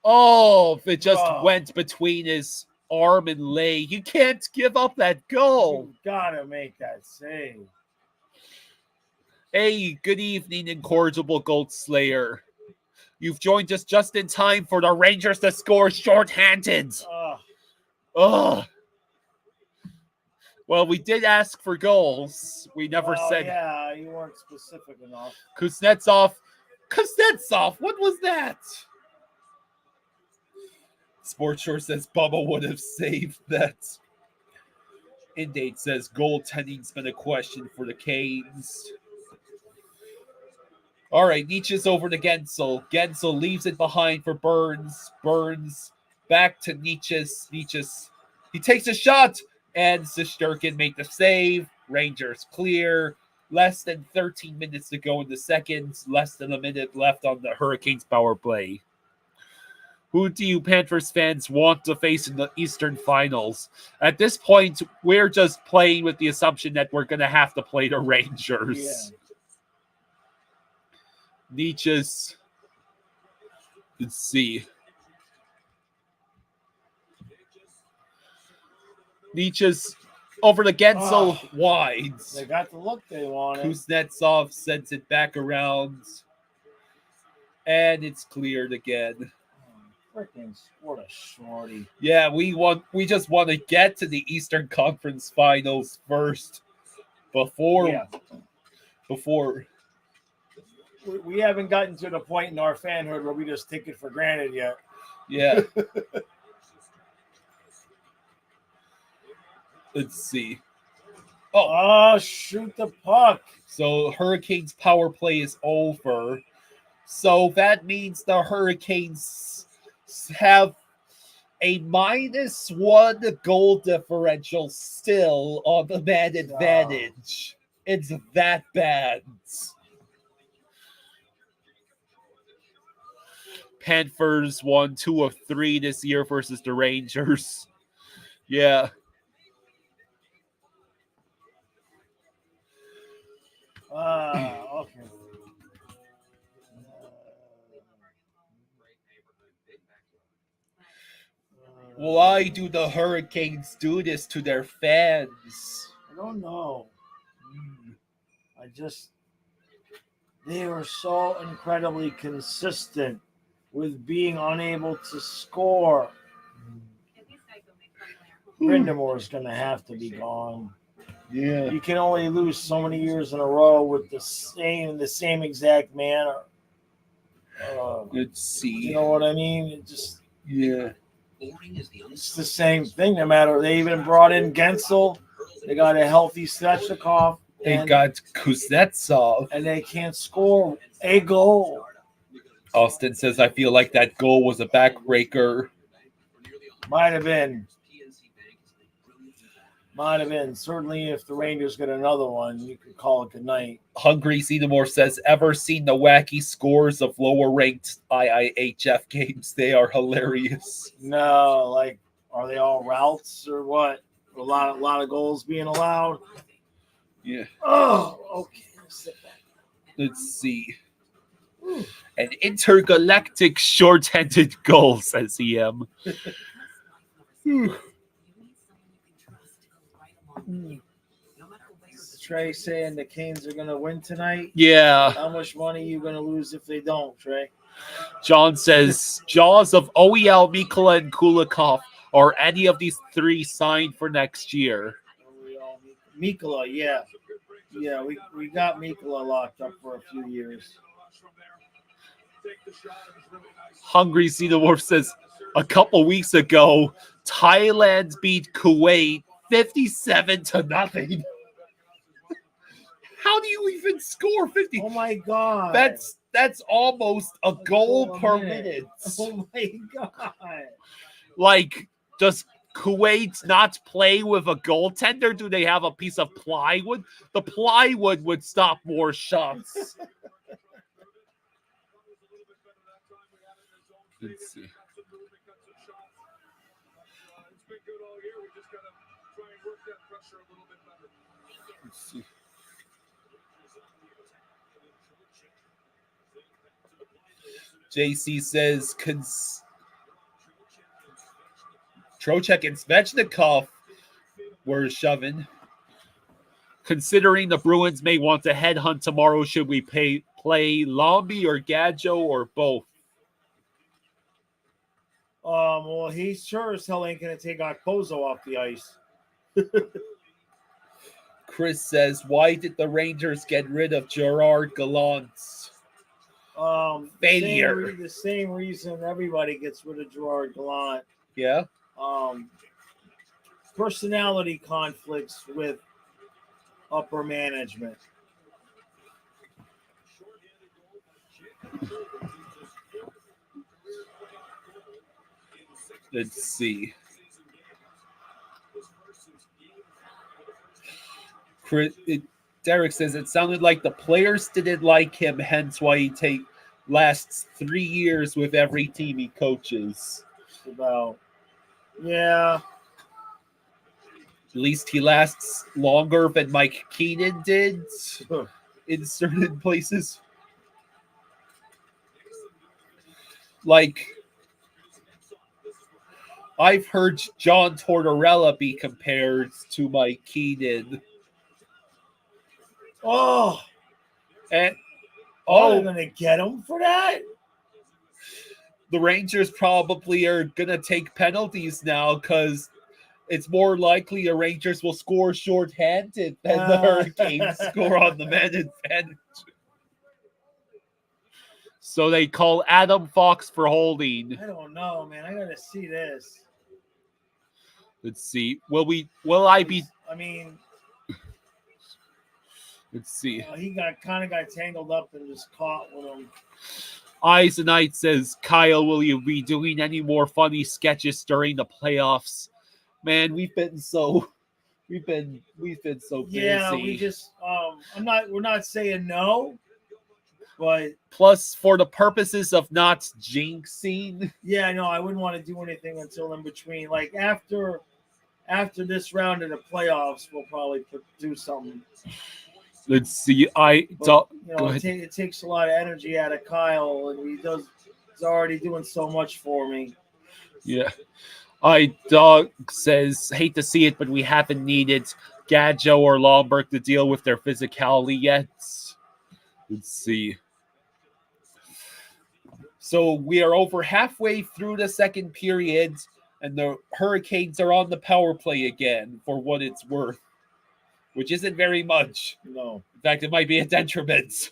Oh, if it just went between his arm and leg. You can't give up that goal. You gotta make that save. Hey, good evening, Incorrigible Gold Slayer. You've joined us just in time for the Rangers to score shorthanded. Ugh. Well, we did ask for goals. We never said. Yeah, you weren't specific enough. Kuznetsov, what was that? Sports Shore says Bubba would have saved that. Indate says goaltending's been a question for the Canes. All right, Nietzsche's over to Gensel. Gensel leaves it behind for Burns. Burns back to Nietzsche's. He takes a shot, and Shesterkin made the save. Rangers clear. Less than 13 minutes to go in the second. Less than a minute left on the Hurricanes power play. Who do you Panthers fans want to face in the Eastern Finals? At this point, we're just playing with the assumption that we're going to have to play the Rangers. Yeah. Nietzsche's. Let's see. Nietzsche's over to Gensel wide. They got the look they wanted. Kuznetsov sends it back around. And it's cleared again. Freaking what a shorty. Yeah, we just want to get to the Eastern Conference Finals first. Before we haven't gotten to the point in our fanhood where we just take it for granted yet. Yeah. Let's see. Shoot the puck. So Hurricanes power play is over. So that means the Hurricanes have a -1 goal differential still on the man advantage. It's that bad. Panthers won 2 of 3 this year versus the Rangers. Yeah. Okay. Why do the Hurricanes do this to their fans? I don't know. They are so incredibly consistent with being unable to score. Brindamore is going to have to be gone. Yeah. You can only lose so many years in a row with the same exact manner. Let's see. You know what I mean? Yeah. It's the same thing. No matter, they even brought in Gensel. They got a healthy Svechnikov. They got Kuznetsov. And they can't score a goal. Austin says, I feel like that goal was a backbreaker. Might have been. Certainly, if the Rangers get another one, you could call it good night. Hungry Xenomore says, ever seen the wacky scores of lower-ranked IIHF games? They are hilarious. No, are they all routes or what? A lot of goals being allowed? Yeah. Oh, okay. Sit back. Let's see. An intergalactic shorthanded goal, says EM. Trey saying the Canes are going to win tonight? Yeah. How much money are you going to lose if they don't, Trey? John says, Jaws of OEL, Mikula, and Kulikov. Are any of these 3 signed for next year? Mikula, yeah. Yeah, we got Mikula locked up for a few years. Hungry Xenomorph says a couple weeks ago, Thailand beat Kuwait 57-0. How do you even score 50? Oh my God. That's almost a goal goal a per minute. minute. Oh my God. Like, does Kuwait not play with a goaltender? Do they have a piece of plywood? The plywood would stop more shots. Let's see. Let's see. JC says Trocheck and Svechnikov were shoving. Considering the Bruins may want to headhunt tomorrow, should we play Lombi or Gadjo or both? Well, he sure as hell ain't gonna take Okposo off the ice. Chris says, why did the Rangers get rid of Gerard Gallant? Failure. The same reason everybody gets rid of Gerard Gallant. Yeah. Personality conflicts with upper management. Let's see. Derek says it sounded like the players didn't like him, hence why he lasts 3 years with every team he coaches. Yeah. At least he lasts longer than Mike Keenan did in certain places. Like, I've heard John Tortorella be compared to Mike Keenan. Oh, and they're gonna get him for that. The Rangers probably are gonna take penalties now because it's more likely the Rangers will score shorthanded than the Hurricanes score on the man advantage. So they call Adam Fox for holding. I don't know, man. I gotta see this. Let's see. Will I be? I mean, let's see. He got tangled up and just caught with him. Eisenite says, Kyle, will you be doing any more funny sketches during the playoffs? Man, we've been so busy. Yeah, we just we're not saying no, but plus for the purposes of not jinxing. Yeah, no, I wouldn't want to do anything until in between. Like after this round of the playoffs, we'll probably do something. Let's see. It takes a lot of energy out of Kyle, and he's already doing so much for me. Yeah. Dog says, hate to see it, but we haven't needed Gadjo or Lomberg to deal with their physicality yet. Let's see. So we are over halfway through the second period, and the Hurricanes are on the power play again, for what it's worth, which isn't very much. No. In fact, it might be a detriment.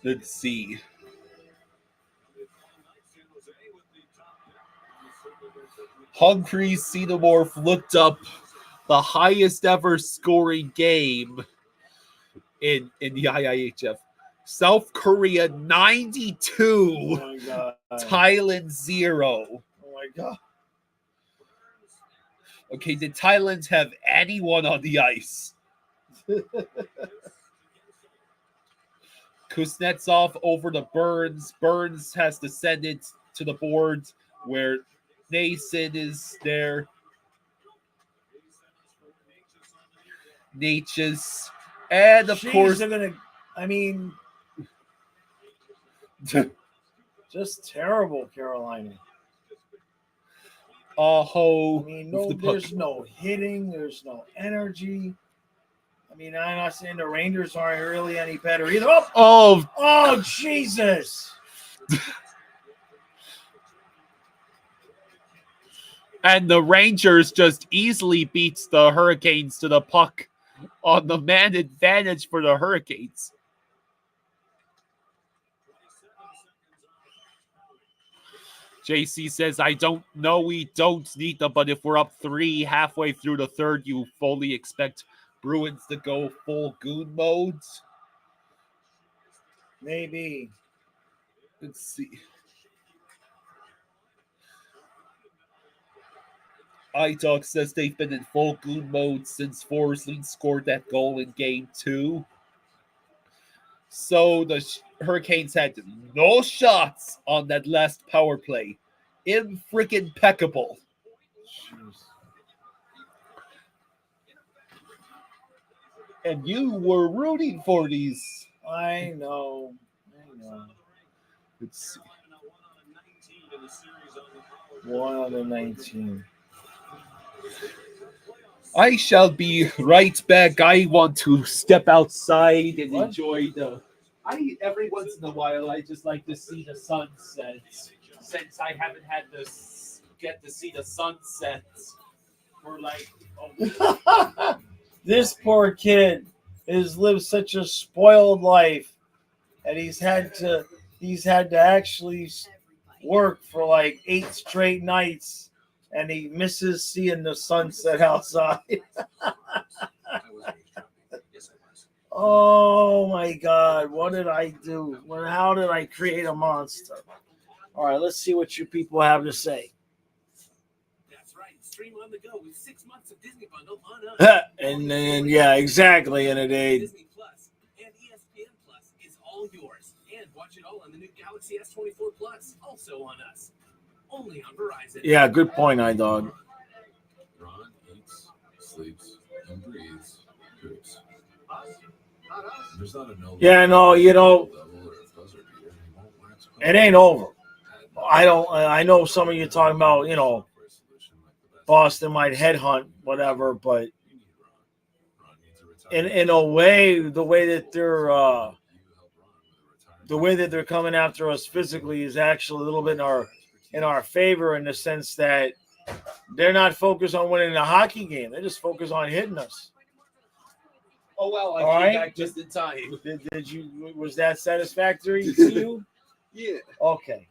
Let's see. Hungry Xenomorph looked up the highest ever scoring game in the IIHF. South Korea 92, Thailand 0. Oh my God. Okay, did Thailand have anyone on the ice? Kuznetsov over to Burns. Burns has descended to the board where Nason is there. Natchez. And of course, they're gonna. I mean, just terrible, Carolina. I mean, there's no hitting. There's no energy. I mean, I'm not saying the Rangers aren't really any better either. Oh, Jesus! And the Rangers just easily beats the Hurricanes to the puck on the man advantage for the Hurricanes. JC says, I don't know we don't need them, but if we're up 3 halfway through the third, you fully expect Bruins to go full goon mode. Maybe. Let's see. iDog says they've been in full goon mode since Forsling scored that goal in game 2. So the Hurricanes had no shots on that last power play. Impeccable. And you were rooting for these. I know. Let's see. 1 out of 19. I shall be right back. I want to step outside and enjoy every once in a while, I just like to see the sunset. Since I haven't had to get to see the sunset for like a week. This poor kid has lived such a spoiled life, and he's had to actually work for like 8 straight nights, and he misses seeing the sunset outside. Oh my God, what did I do? How did I create a monster? All right, let's see what you people have to say. That's right. Stream on the go with 6 months of Disney bundle on us. And then, yeah, exactly, in a day. Disney Plus and ESPN Plus is all yours. And watch it all on the new Galaxy S24 Plus, also on us. Only on Verizon. Yeah, good point, iDog. Ron eats, sleeps, and breathes hoops. There's not a no. Yeah, no, it ain't over. I know some of you talking about, Boston might headhunt, whatever, but in a way, the way that they're coming after us physically is actually a little bit in our favor, in the sense that they're not focused on winning the hockey game. They're just focused on hitting us. Oh well, I All came right. back just in time. Did you? Was that satisfactory to you? Yeah. Okay.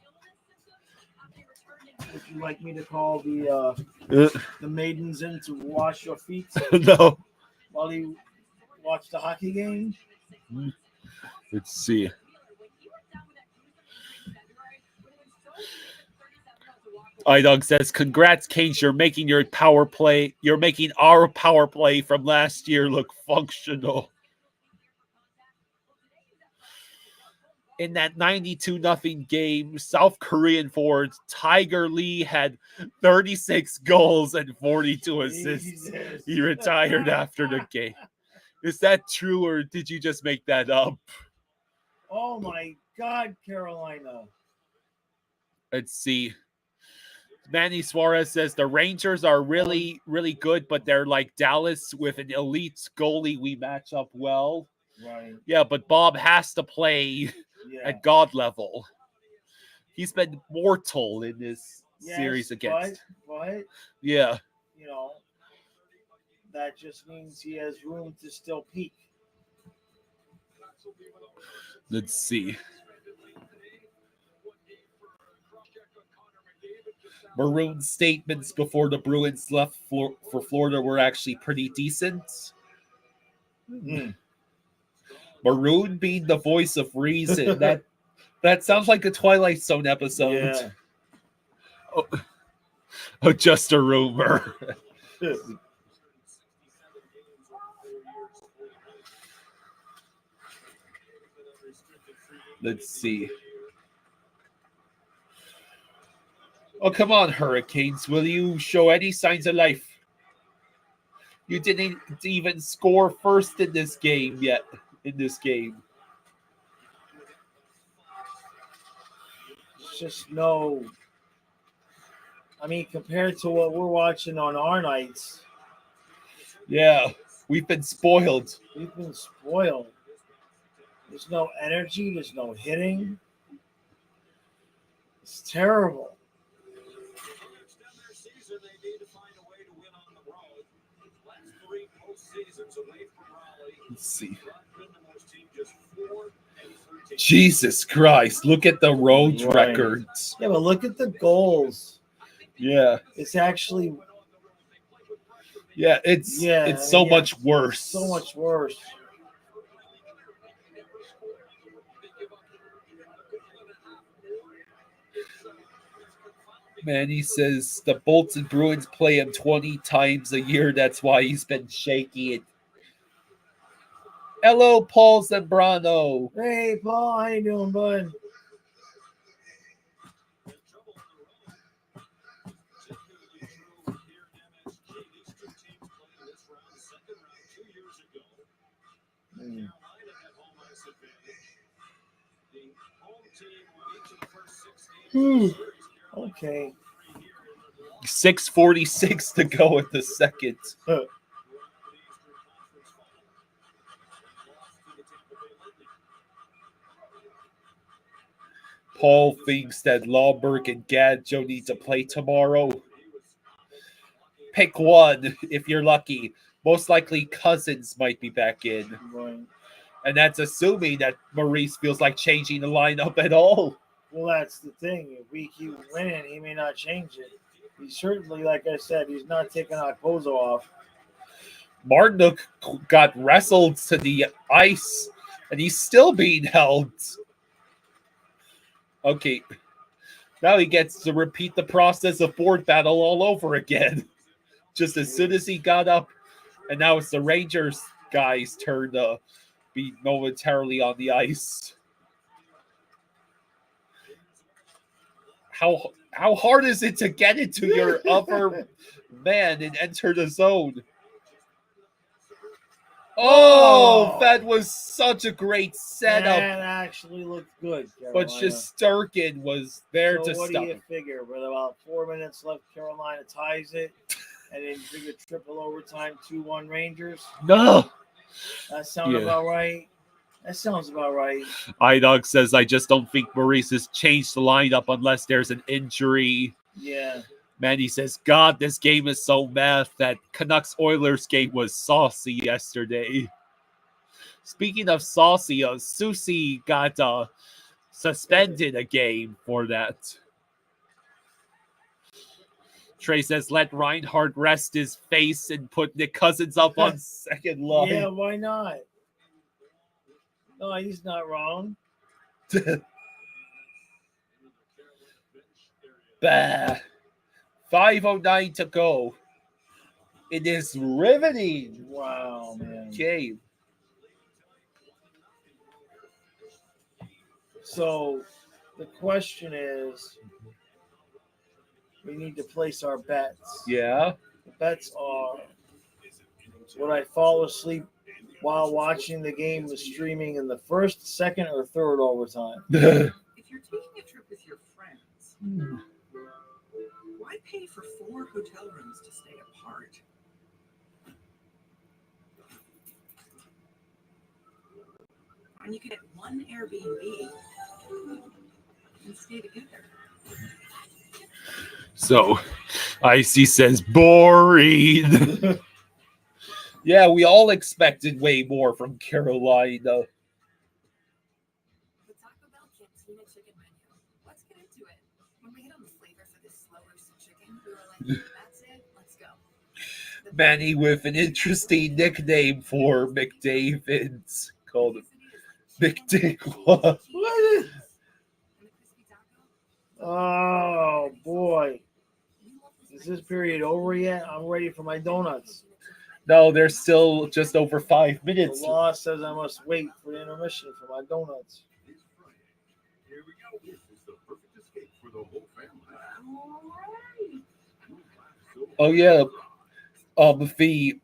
Would you like me to call the maidens in to wash your feet No. while you watch the hockey game? Let's see. iDog says, congrats, Cage. You're making our power play from last year look functional. In that 92-0 game, South Korean forward Tiger Lee had 36 goals and 42 assists. Jesus. He retired after the game. Is that true, or did you just make that up? Oh my God, Carolina. Let's see. Manny Suarez says the Rangers are really, really good, but they're like Dallas with an elite goalie. We match up well. Right. Yeah, but Bob has to play at God level. He's been mortal in this series against. But yeah. That just means he has room to still peak. Let's see. Maroon's statements before the Bruins left for Florida were actually pretty decent. Maroon being the voice of reason. That sounds like a Twilight Zone episode. Yeah. Oh, just a rumor. Let's see. Oh, come on, Hurricanes. Will you show any signs of life? You didn't even score first in this game yet. It's just no. I mean, compared to what we're watching on our nights. Yeah, we've been spoiled. There's no energy. There's no hitting. It's terrible. Listen, they need to find a way to win on the road. Last 3 postseasons away from Raleigh. Let's see. Vandermoor's team just 4-13. Jesus Christ, look at the road Right. records. Yeah, but look at the goals. Yeah. It's actually It's so much worse. so much worse. Man, he says the Bolts and Bruins play him 20 times a year. That's why he's been shaky. Hello, Paul Zambrano. Hey, Paul, how you doing, bud? Okay. 6:46 to go in the second. Paul thinks that Lawberg and Gadjo need to play tomorrow. Pick one if you're lucky. Most likely Cousins might be back in. Right. And that's assuming that Maurice feels like changing the lineup at all. Well, that's the thing. If we keep winning, he may not change it. He's certainly, like I said, he's not taking Okposo off. Martinuk got wrestled to the ice, and he's still being held. Okay. Now he gets to repeat the process of board battle all over again. Just as soon as he got up, and now it's the Rangers guys' turn to be momentarily on the ice. How hard is it to get into your upper man and enter the zone? Oh, that was such a great setup. That actually looked good, Carolina. But Shesterkin was there to what stop. do you figure? With about 4 minutes left, Carolina ties it, and then figure triple overtime, 2-1 Rangers. No. That sounds about right. That sounds about right. iDog says, I just don't think Maurice has changed the lineup unless there's an injury. Yeah. Manny says, God, this game is so meth. That Canucks-Oilers game was saucy yesterday. Speaking of saucy, Susie got suspended a game for that. Trey says, let Reinhardt rest his face and put Nick Cousins up on second line. Yeah, why not? No, he's not wrong. Bah. 5:09 to go. It is riveting. Wow, man. Game. So the question is, we need to place our bets. Yeah. The bets are, would I fall asleep while watching the game was streaming in the first, second, or third overtime? If you're taking a trip with your friends, why pay for 4 hotel rooms to stay apart? And you could get one Airbnb and stay together. So, Icy says, boring. Yeah, we all expected way more from Carolina. The Taco Bell Cantina chicken menu. Let's get into it. When we hit on the flavor for this slow roasted chicken, we were like, that's it, let's go. Manny with an interesting nickname for McDavid's called McDavid. Oh, boy. Is this period over yet? I'm ready for my donuts. No, there's still just over 5 minutes. The law says I must wait for the intermission for my donuts. Here we go. This is the perfect escape for the whole family. Oh, yeah. The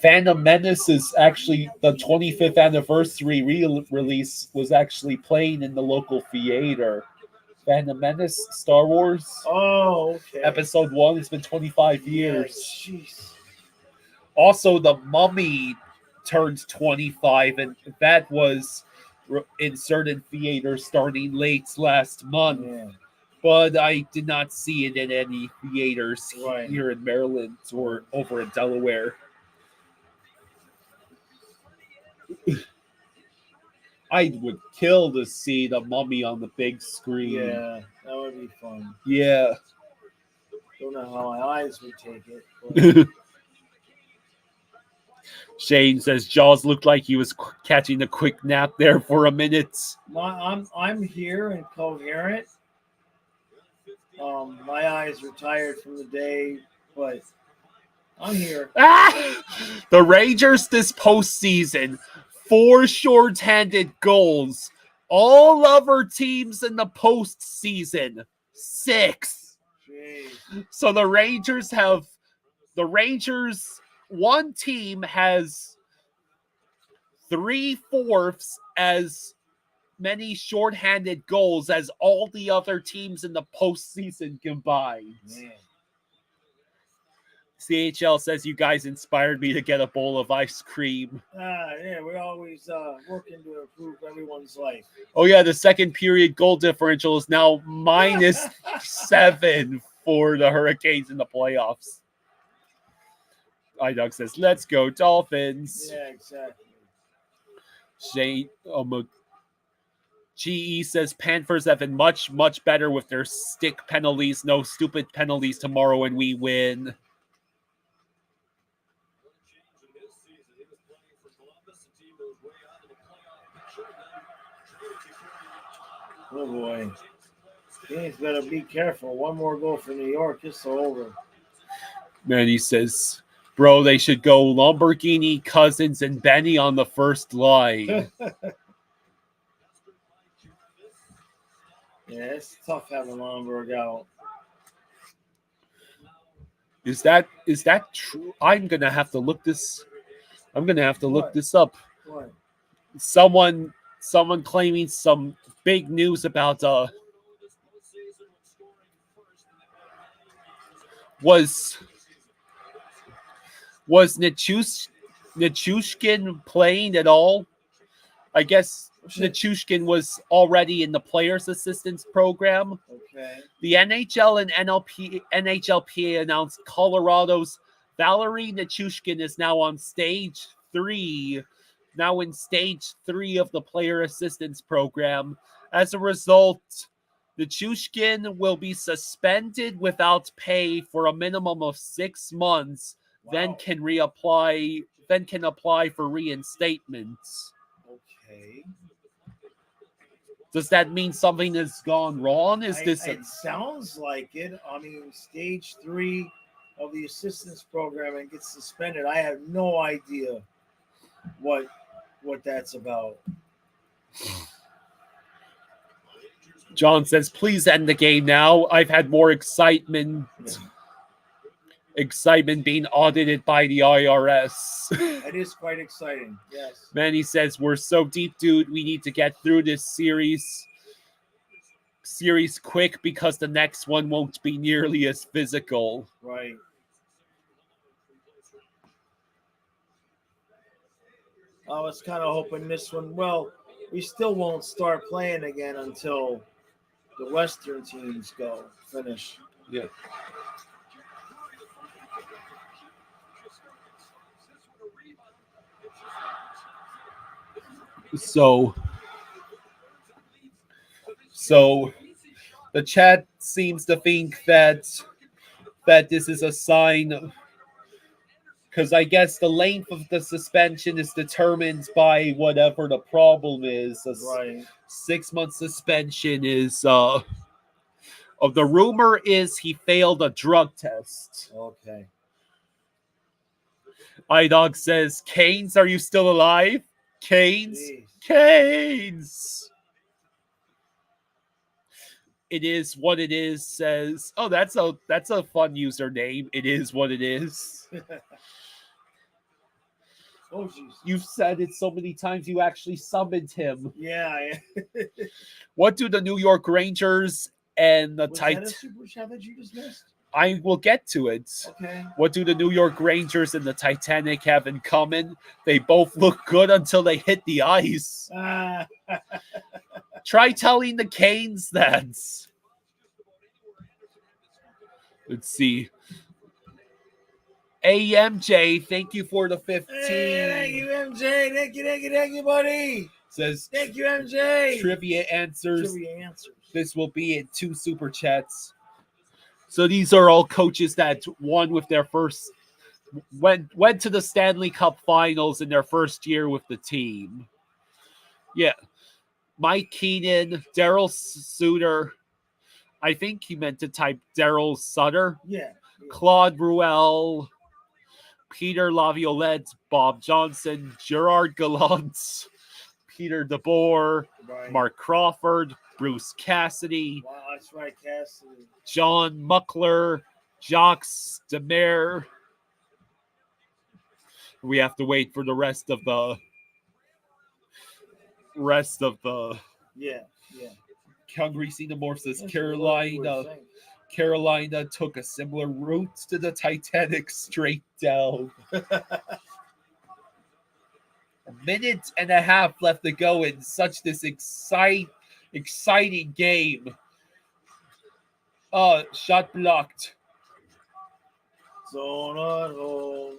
Phantom Menace is actually the 25th anniversary release was actually playing in the local theater. Phantom Menace, Star Wars. Oh, okay. Episode 1. It's been 25 years. Jeez. Also, The Mummy turned 25, and that was in certain theaters starting late last month. Yeah. but I did not see it in any theaters Right. here in Maryland or over in Delaware. I would kill to see the Mummy on the big screen. Yeah, that would be fun. Yeah. Don't know how my eyes would take it. But Shane says Jaws looked like he was catching a quick nap there for a minute. I'm here and coherent. My eyes are tired from the day, but I'm here. The Rangers this postseason, 4 shorthanded goals. All other teams in the postseason, 6. Jeez. So the Rangers, one team has 3/4 as many shorthanded goals as all the other teams in the postseason combined. Man. CHL says you guys inspired me to get a bowl of ice cream. Yeah, we're always working to improve everyone's life. Oh yeah, the second period goal differential is now -7 for the Hurricanes in the playoffs. iDog says, let's go Dolphins. Yeah, exactly. Shane, GE says Panthers have been much, much better with their stick penalties. No stupid penalties tomorrow and we win. Oh boy. Game's better be careful. One more goal for New York, it's over. Man, he says, bro, they should go Lamborghini, Cousins, and Benny on the first line. Yeah, it's tough having Lomberg out. Is that true? I'm gonna have to look this. I'm gonna have to look What? this up. What? Someone claiming some big news about was Nichushkin playing at all? I guess Nichushkin was already in the players' assistance program. Okay. The NHL and NHLPA announced Colorado's Valerie Nichushkin is now on stage 3, now in stage 3 of the player assistance program. As a result, Nichushkin will be suspended without pay for a minimum of 6 months, then can apply for reinstatement. Okay. Does that mean something has gone wrong? It sounds like it. I mean, stage 3 of the assistance program and gets suspended. I have no idea what that's about. John says, please end the game now. I've had more excitement being audited by the IRS. That is quite exciting. Yes. Manny says, we're so deep, dude. We need to get through this series quick because the next one won't be nearly as physical. Right. I was kind of hoping this one, well, we still won't start playing again until the Western teams finish. Yeah. So the chat seems to think that this is a sign, because I guess the length of the suspension is determined by whatever the problem is. Right. 6-month suspension is the rumor is he failed a drug test. Okay. iDog says, Canes, are you still alive? Canes? Jeez. Canes! It is what it is says, oh, that's a fun username. It is what it is. Oh, jeez. You've said it so many times you actually summoned him. Yeah. What do the New York Rangers and the Was that a Titans... super chat that you just missed? I will get to it. Okay. What do the New York Rangers and the Titanic have in common? They both look good until they hit the ice. Try telling the Canes that. Let's see. AMJ, thank you for the 15. Hey, thank you, MJ. Thank you, buddy. Says Thank you, MJ. trivia answers. Trivia answers. This will be in 2 super chats. So these are all coaches that won with their first went to the Stanley Cup finals in their first year with the team. Yeah. Mike Keenan, Daryl Suter. I think he meant to type Daryl Sutter. Yeah. Claude Ruel, Peter Laviolette, Bob Johnson, Gerard Gallant, Peter DeBoer, Right. Mark Crawford, Bruce Cassidy, Wow, that's right, Cassidy. John Muckler, Jacques Demare. We have to wait for the rest of the Yeah. Hungry Xenomorph says That's what we were saying. Carolina took a similar route to the Titanic straight down. A minute and a half left to go in such this exciting game. Shot blocked. Zone on home.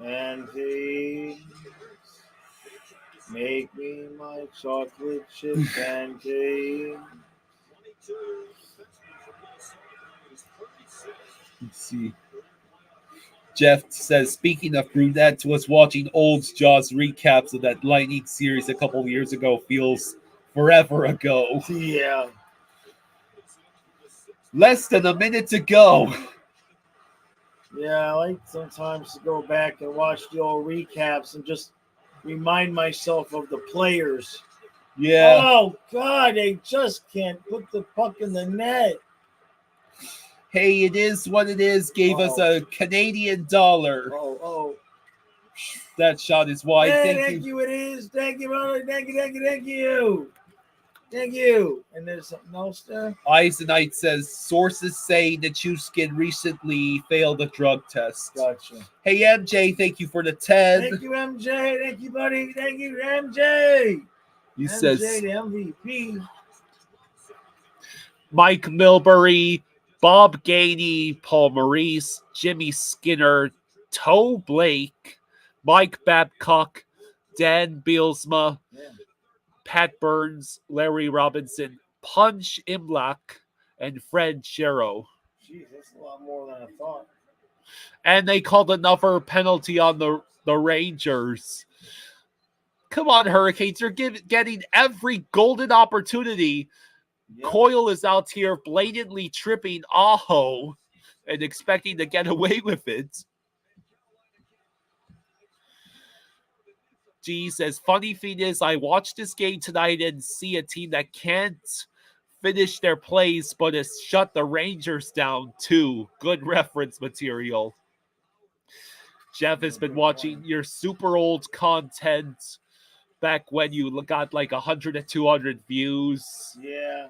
And he make me my chocolate chip pancake. Let's see. Jeff says, speaking of brunettes, was watching old Jaws recaps of that Lightning series a couple years ago. Feels forever ago. Yeah. Less than a minute to go. Yeah, I like sometimes to go back and watch the old recaps and just remind myself of the players. Yeah. Oh, God, they just can't put the puck in the net. Hey, it is what it is. Gave us a Canadian dollar. Oh. That shot is wide. Hey, Thank you. it is. Thank you, brother. Thank you. Thank you. And there's something else there? Eisenite says, sources say Nichushkin recently failed a drug test. Gotcha. Hey, MJ, thank you for the 10. Thank you, MJ. Thank you, buddy. Thank you, MJ. He MJ, says, the MVP. Mike Milbury, Bob Gainey, Paul Maurice, Jimmy Skinner, Toe Blake, Mike Babcock, Dan Bielsma, Pat Burns, Larry Robinson, Punch Imlach, and Fred Shero. Jeez, that's a lot more than I thought. And they called another penalty on the Rangers. Come on, Hurricanes. You're getting every golden opportunity. Yep. Coyle is out here blatantly tripping Aho and expecting to get away with it. G says, funny thing is, I watched this game tonight and see a team that can't finish their plays, but has shut the Rangers down too. Good reference material. Jeff has been watching your super old content back when you got like 100 to 200 views. Yeah.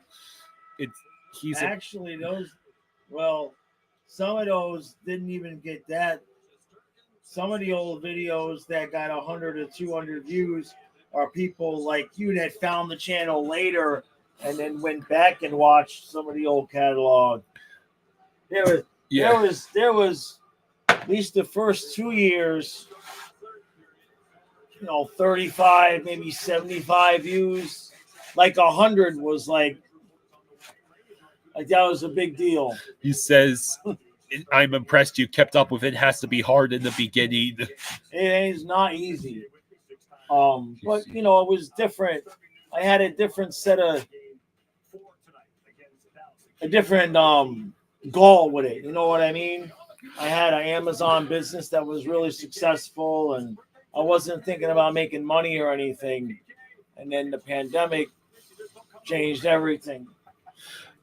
He's actually some of those didn't even get that. Some of the old videos that got 100 or 200 views are people like you that found the channel later and then went back and watched some of the old catalog. There was at least the first 2 years, 35, maybe 75 views. Like 100 was like that was a big deal. He says, I'm impressed you kept up with it. Has to be hard in the beginning. It is not easy. But it was different. I had a different goal with it. You know what I mean? I had an Amazon business that was really successful, and I wasn't thinking about making money or anything. And then the pandemic changed everything.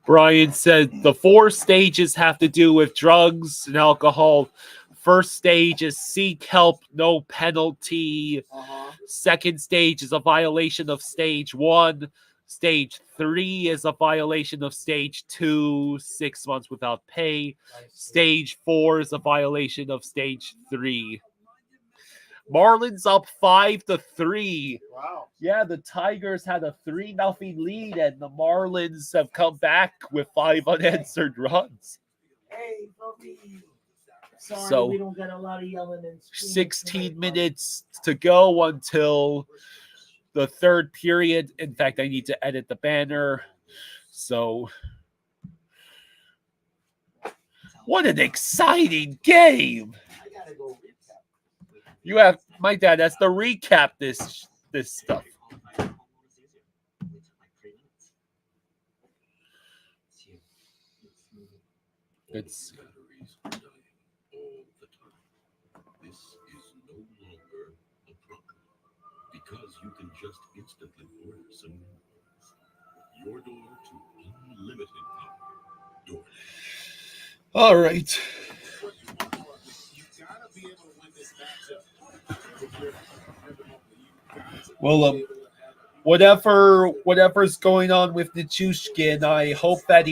Brian said the 4 stages have to do with drugs and alcohol. First stage is seek help, no penalty. Second stage is a violation of stage 1. Stage 3 is a violation of stage 2, 6 months without pay. Stage 4 is a violation of stage 3. Marlins up 5-3. Wow. Yeah, the Tigers had a 3-0 lead, and the Marlins have come back with 5 unanswered runs. Hey, puppy. Sorry, So, we don't get a lot of yelling and screaming 16 tonight, minutes to go until the third period. In fact, I need to edit the banner. So, what an exciting game! I gotta go recap. You have my dad has to recap this stuff. It's Batteries are dying all the time. This is no longer a problem because you can just instantly order some new ones. Your door to unlimited power. Door. all right. You gotta be able to win this matchup. Well, whatever's going on with Nichushkin, I hope that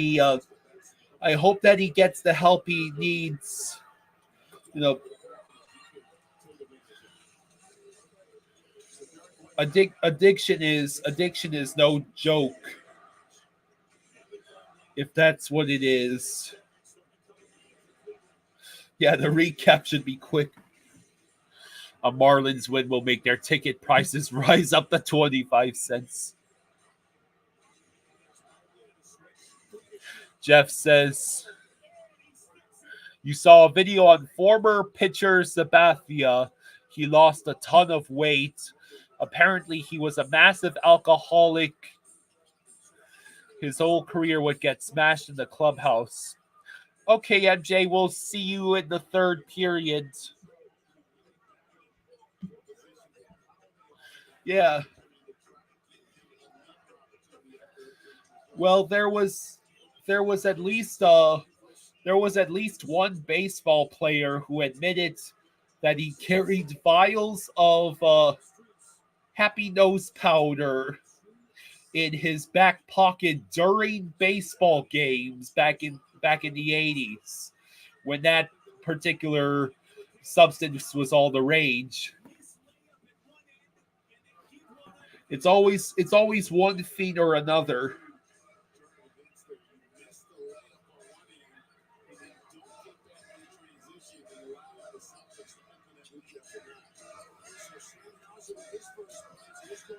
he gets the help he needs. You know, addiction is no joke. If that's what it is. Yeah, the recap should be quick. A Marlins win will make their ticket prices rise up to 25 cents. Jeff says, you saw a video on former pitcher Sabathia. He lost a ton of weight. Apparently, he was a massive alcoholic. His whole career would get smashed in the clubhouse. Okay, MJ, we'll see you in the third period. Yeah. Well, there was at least one baseball player who admitted that he carried vials of Happy Nose powder in his back pocket during baseball games back in the 80s, when that particular substance was all the rage. It's always one thing or another.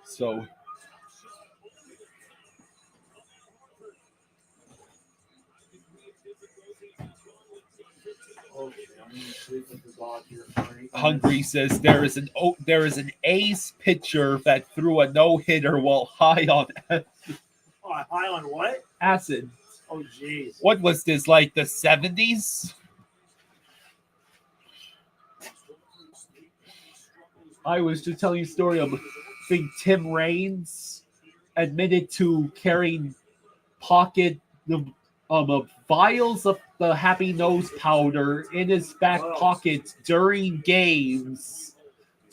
So Hungry says there is an ace pitcher that threw a no-hitter while high on Oh, high on what? acid. Oh, jeez. What was this, like the 70s? I was just telling you a story of, I think Tim Raines admitted to carrying vials of the Happy Nose powder in his back pocket during games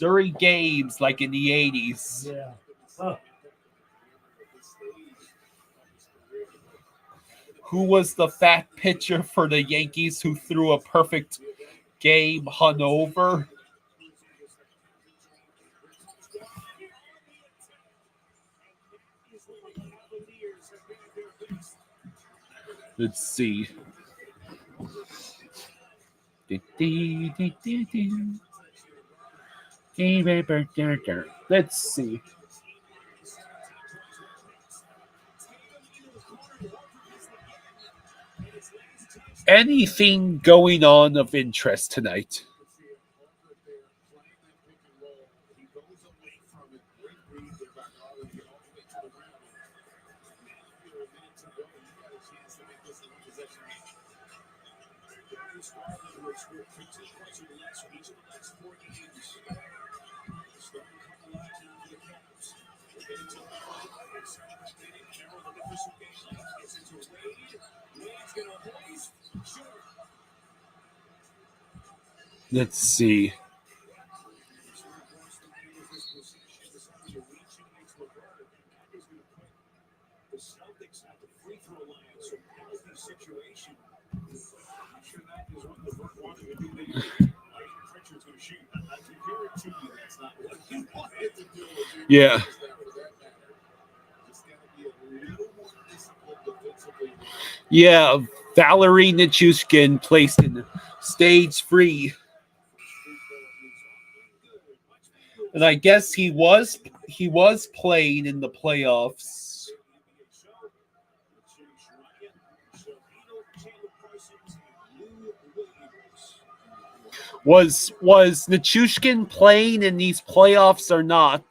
like in the 80s. Yeah. Oh. Who was the fat pitcher for the Yankees who threw a perfect game hungover? Let's see. Let's see. Anything going on of interest tonight? Let's see. Richard's going to shoot. I compare it to you. That's not what he wanted to do. Yeah. Just got to be a little more disciplined defensively. Yeah, Valerie Nichushkin placed in stage 3. And I guess he was playing in the playoffs. Was Nichushkin playing in these playoffs or not?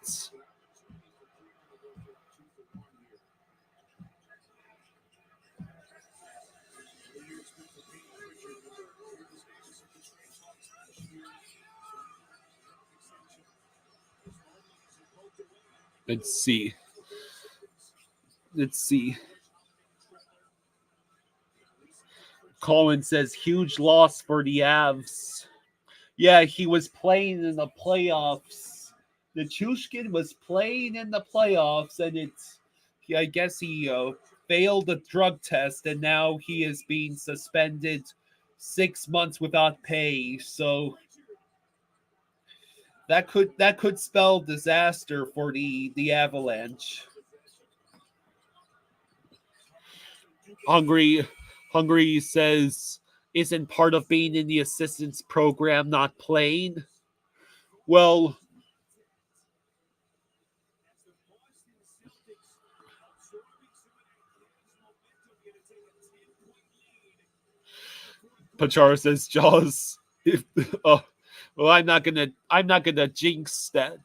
Let's see. Colin says huge loss for the Avs. Yeah, he was playing in the playoffs. Nichushkin was playing in the playoffs, and I guess he failed a drug test, and now he is being suspended 6 months without pay. So that could spell disaster for the Avalanche. Hungry says, isn't part of being in the assistance program not playing? Well, Pachara says Jaws. Well, I'm not gonna jinx that.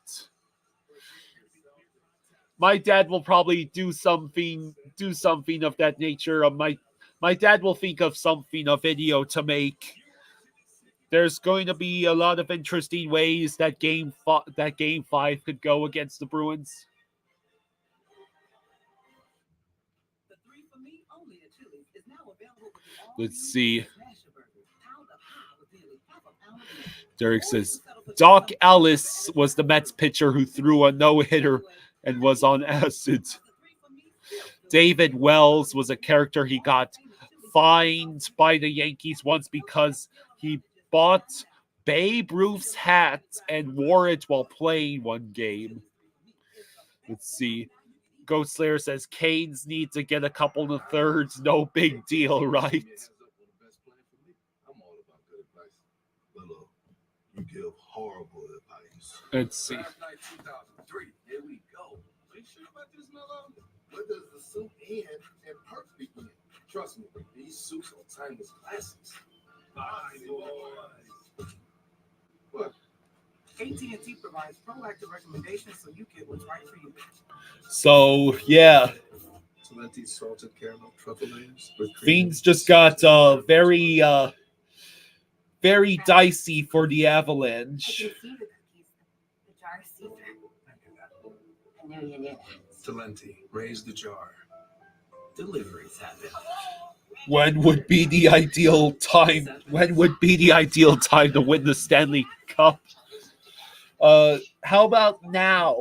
My dad will probably do something of that nature. My dad will think of something, a video to make. There's going to be a lot of interesting ways that game 5 could go against the Bruins. Let's see. Derek says Doc Ellis was the Mets pitcher who threw a no-hitter and was on acid. David Wells was a character he got fined by the Yankees once because he bought Babe Ruth's hat and wore it while playing one game. Let's see. Ghost Slayer says Canes need to get a couple of thirds. No big deal, right? I'm all about good advice. Lilo, you give horrible advice. Let's see. Draft night 2003. Here we go. Are you sure about this, Mello? When does the suit end and perks begin? Trust me, these suits are timeless classics. What? AT&T provides proactive recommendations so you get what's right for you. So, yeah. Talenti salted caramel truffle layers. Things just got very dicey for the Avalanche. The jar see-through. I knew you knew. Talenti, raise the jar. Deliveries happen. When would be the ideal time? When would be the ideal time to win the Stanley Cup? How about now?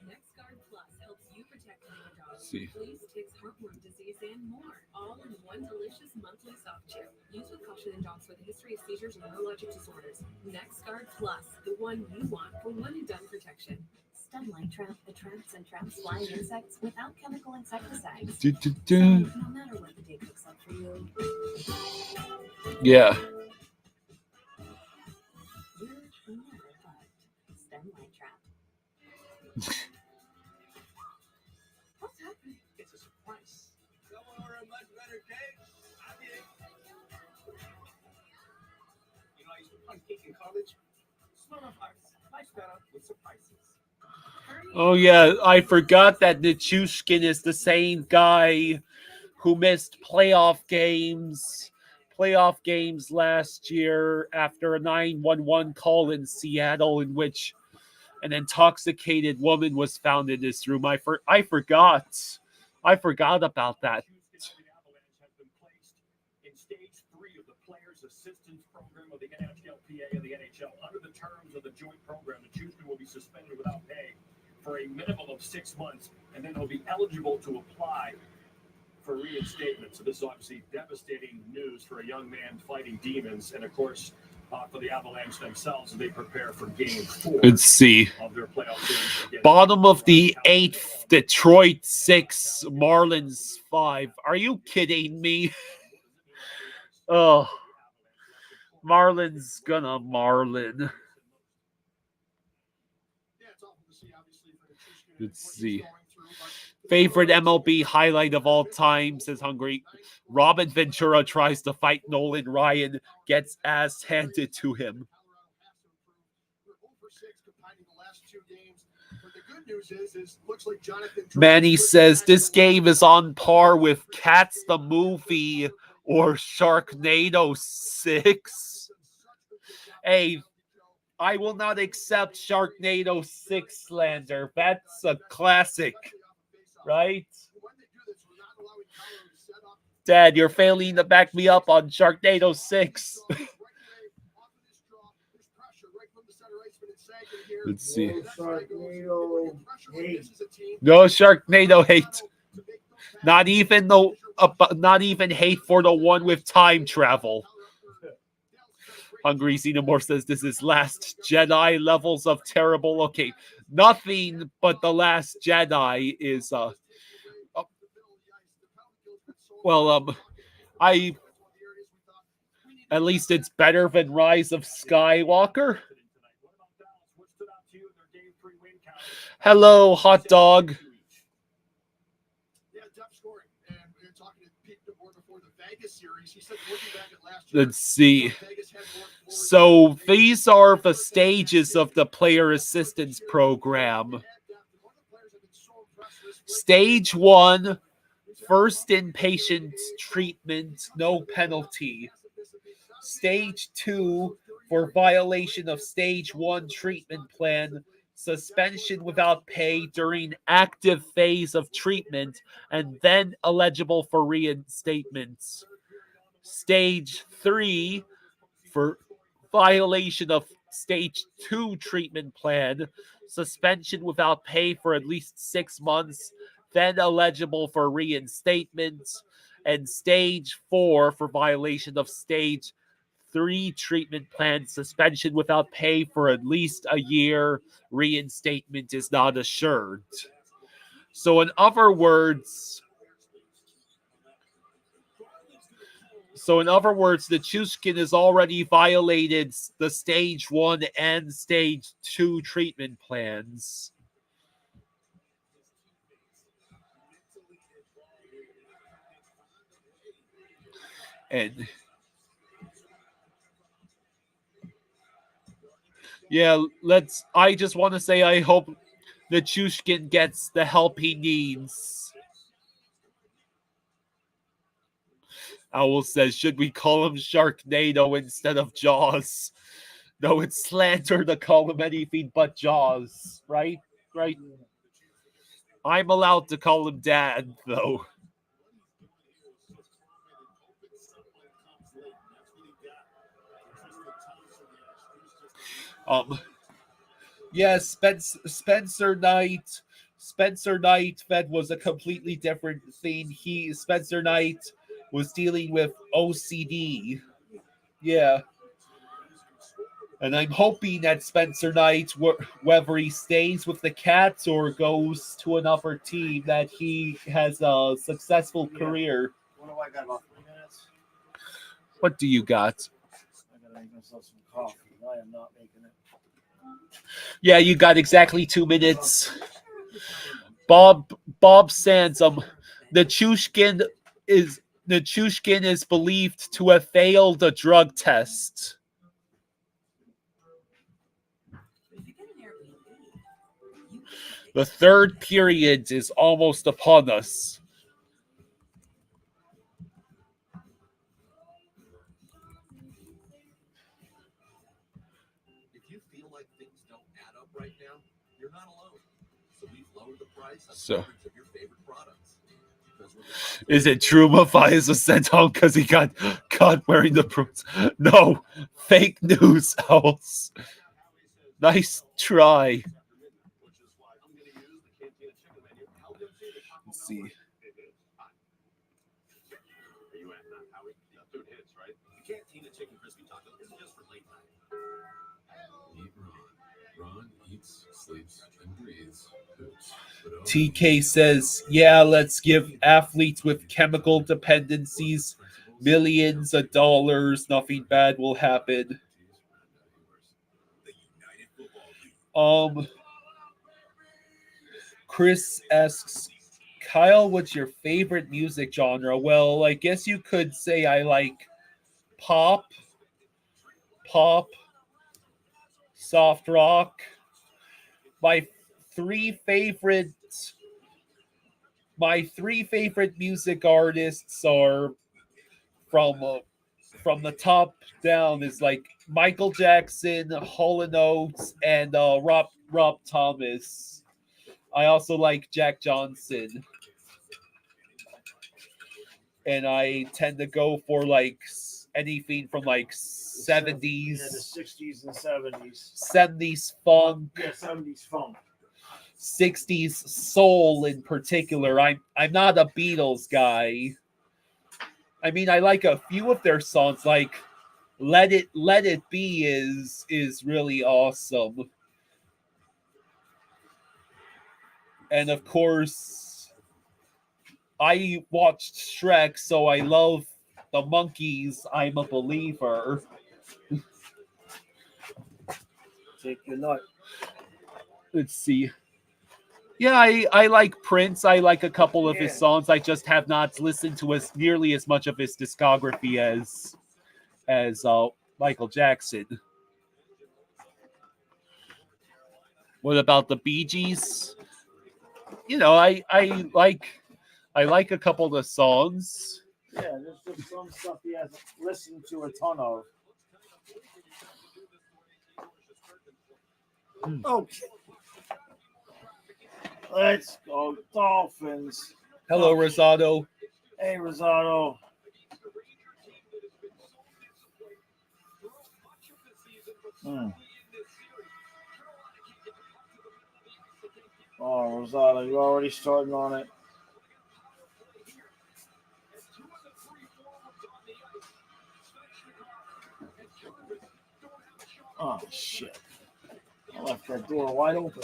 NextGuard Plus helps you protect your dog. See. Fleas, ticks, heartworm disease, and more. All in one delicious monthly soft chew. Use with caution in dogs with a history of seizures and neurologic disorders. NextGuard Plus, the one you want for one and done protection. Stunlight Trap attracts and traps flying insects without chemical insecticides. Do. So, no matter what the day looks like for you, Yeah. you're never bugged. Stunlight Trap. What's happening? It's a surprise. Someone order a much better cake? I did. You know, I used to play cake in college. Smell of ice. Life's better with surprises. Oh yeah, I forgot that Nichushkin is the same guy who missed playoff games last year after a 911 call in Seattle in which an intoxicated woman was found in his room. I forgot about that. In stage 3 of the Players Assistance Program of the NHLPA and the NHL. Under the terms of the joint program, the Nichushkin will be suspended without pay for a minimum of 6 months, and then he'll be eligible to apply for reinstatement. So this is obviously devastating news for a young man fighting demons, and of course for the Avalanche themselves as they prepare for Game 4 Let's see. of their playoff series. Against Bottom of the 8th, Detroit 6, Marlins 5. Are you kidding me? Oh, Marlins gonna Marlin. Let's see. Favorite MLB highlight of all time, says Hungry. Robin Ventura tries to fight Nolan Ryan, gets ass handed to him. Manny says this game is on par with Cats the movie or Sharknado 6. Hey, I will not accept Sharknado 6 slander. That's a classic, right? Dad, you're failing to back me up on Sharknado 6. Let's see. No Sharknado hate. Not even hate for the one with time travel. Hungry Xenomorph says this is Last Jedi levels of terrible. Okay, nothing but the Last Jedi is I at least it's better than Rise of Skywalker. Hello, hot dog. Let's see. So these are the stages of the player assistance program. Stage 1, first inpatient treatment, no penalty. Stage 2, for violation of stage 1 treatment plan, suspension without pay during active phase of treatment, and then eligible for reinstatement. Stage 3, for violation of stage 2 treatment plan, suspension without pay for at least 6 months, then eligible for reinstatement. And stage 4, for violation of stage 3 treatment plan, suspension without pay for at least a year, reinstatement is not assured. So in other words, the Chuskin has already violated the stage 1 and stage 2 treatment plans. And yeah, I just want to say I hope the Chuskin gets the help he needs. Owl says, should we call him Sharknado instead of Jaws? No, it's slander to call him anything but Jaws, right? Right? I'm allowed to call him Dad, though. Yes, Spencer Knight. Spencer Knight, that was a completely different thing. Spencer Knight was dealing with OCD. Yeah. And I'm hoping that Spencer Knight, whether he stays with the Cats or goes to another team, that he has a successful career. What do I got, about 3 minutes? What do you got? I gotta make myself some coffee. I am not making it. Yeah, you got exactly 2 minutes. Bob Sansom, the Chushkin is believed to have failed a drug test. The third period is almost upon us. If you feel like things don't add up right now, you're not alone. So we've lowered the price on hundreds of your favorite products. Is it true Matthias was sent home because he got caught wearing the boots? No, fake news, Owls. Nice try. Let's see. Dude, hits, right? You can't eat a chicken crispy taco. This is just for late night. Eat Ron. Ron eats, sleeps, and breathes hoops. But oh, TK says, yeah, let's give athletes with chemical dependencies millions of dollars. Nothing bad will happen. Chris asks, Kyle, what's your favorite music genre? Well, I guess you could say I like pop, soft rock. My three favorite music artists are from the top down is like Michael Jackson, Hall & Oates, and Rob Thomas. I also like Jack Johnson. And I tend to go for like anything from like 70s. Yeah, the 60s and 70s. 70s funk. Yeah, 70s funk. 60s soul in particular. I'm not a Beatles guy. I mean, I like a few of their songs, like Let It Be is really awesome. And of course, I watched Shrek, so I love the Monkees. I'm a Believer. Take your nut. Let's see. Yeah, I like Prince. I like a couple of his songs. I just have not listened to nearly as much of his discography as Michael Jackson. What about the Bee Gees? You know, I like a couple of the songs. Yeah, there's just some stuff he hasn't listened to a ton of. Okay. Let's go Dolphins. Hello, Rosado. Hey, Rosado. Oh, Rosado, you're already starting on it. Oh, shit. I left that door wide open.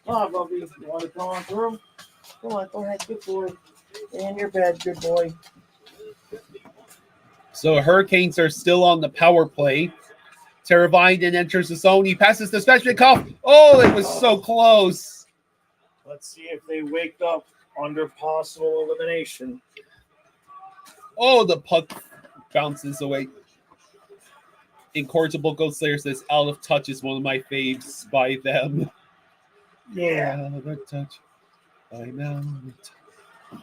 Oh, Bubby, you want to come on through? Come on, go ahead, good boy. Stay in your bed, good boy. So Hurricanes are still on the power play. Teravainen enters the zone. He passes to Svechnikov. Oh, it was so close. Let's see if they wake up under possible elimination. Oh, the puck bounces away. Incorrigible Ghost Slayer says Out of Touch is one of my faves by them. Yeah. Out of touch. I'm out of touch.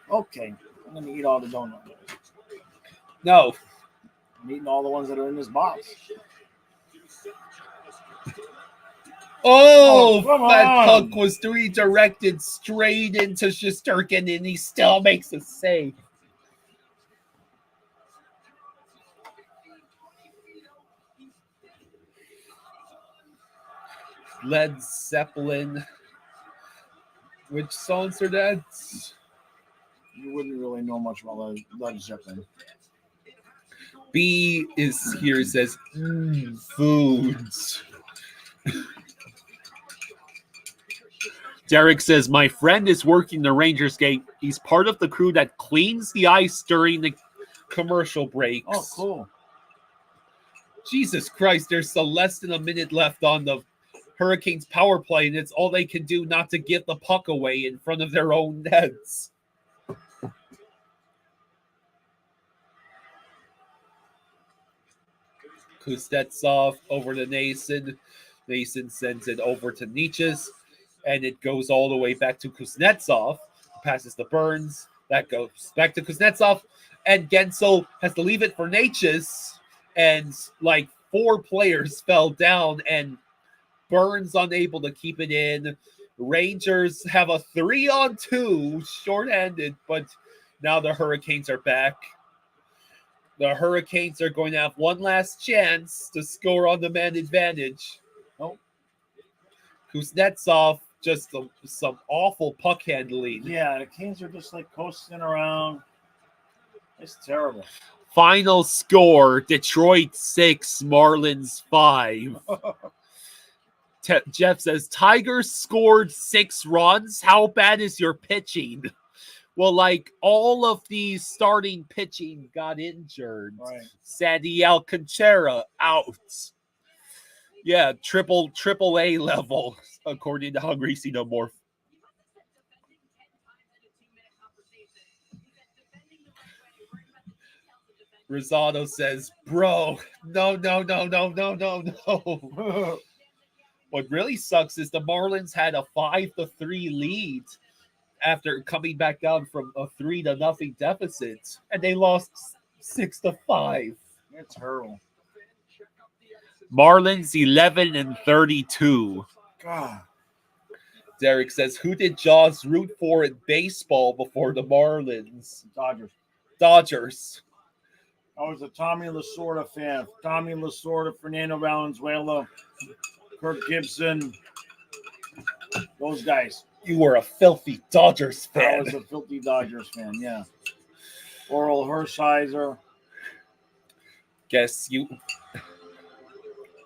Okay. I'm going to eat all the donuts. No. I'm eating all the ones that are in this box. Oh, come that on. puck was redirected straight into Shesterkin, and he still makes a save. Led Zeppelin. Which songs are that? You wouldn't really know much about Led Zeppelin. B is here, says, foods. Derek says, my friend is working the Rangers game. He's part of the crew that cleans the ice during the commercial breaks. Oh, cool. Jesus Christ, there's so less than a minute left on the Hurricanes power play, and it's all they can do not to get the puck away in front of their own nets. Kuznetsov over to Nason. Nason sends it over to Nietzsche's, and it goes all the way back to Kuznetsov. Passes to Burns. That goes back to Kuznetsov, and Gensel has to leave it for Nietzsche's, and like 4 players fell down, and Burns unable to keep it in. Rangers have a 3-on-2 shorthanded, but now the Hurricanes are back. The Hurricanes are going to have one last chance to score on the man advantage. Oh, Kuznetsov, just some awful puck handling. Yeah, the Canes are just like coasting around. It's terrible. Final score: Detroit 6, Marlins 5. Jeff says Tigers scored 6 runs. How bad is your pitching? Well, like all of the starting pitching got injured. Right. Sandy Alcantara out. Yeah, triple A level, according to Hungry Xenomorph. Rosado says, bro, no. What really sucks is the Marlins had a 5-3 lead after coming back down from a 3-0 deficit, and they lost 6-5. It's terrible. Marlins 11-32. God. Derek says, who did Jaws root for in baseball before the Marlins? Dodgers. I was a Tommy Lasorda fan. Tommy Lasorda, Fernando Valenzuela, Kirk Gibson, those guys. You were a filthy Dodgers fan. I was a filthy Dodgers fan, yeah. Oral Hershiser. Guess you...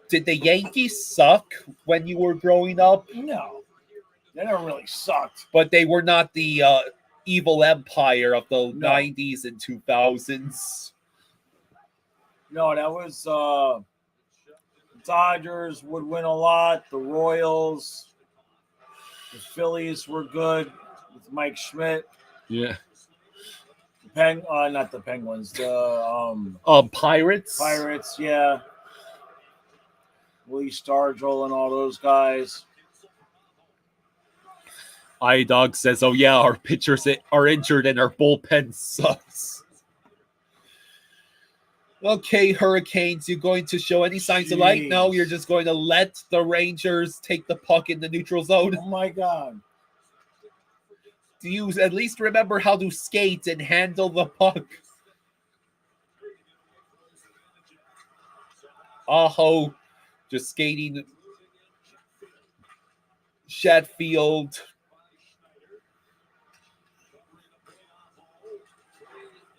Did the Yankees suck when you were growing up? No. They never really sucked. But they were not the evil empire of the 90s and 2000s. No, that was Dodgers would win a lot. The Royals, the Phillies were good with Mike Schmidt. Yeah. Not the Penguins. The Pirates. Pirates, yeah. Lee Stargell and all those guys. iDog says, oh yeah, our pitchers are injured and our bullpen sucks. Okay, Hurricanes, you going to show any signs of life? No, you're just going to let the Rangers take the puck in the neutral zone? Oh my God. Do you at least remember how to skate and handle the puck? Aho, just skating. Shatfield.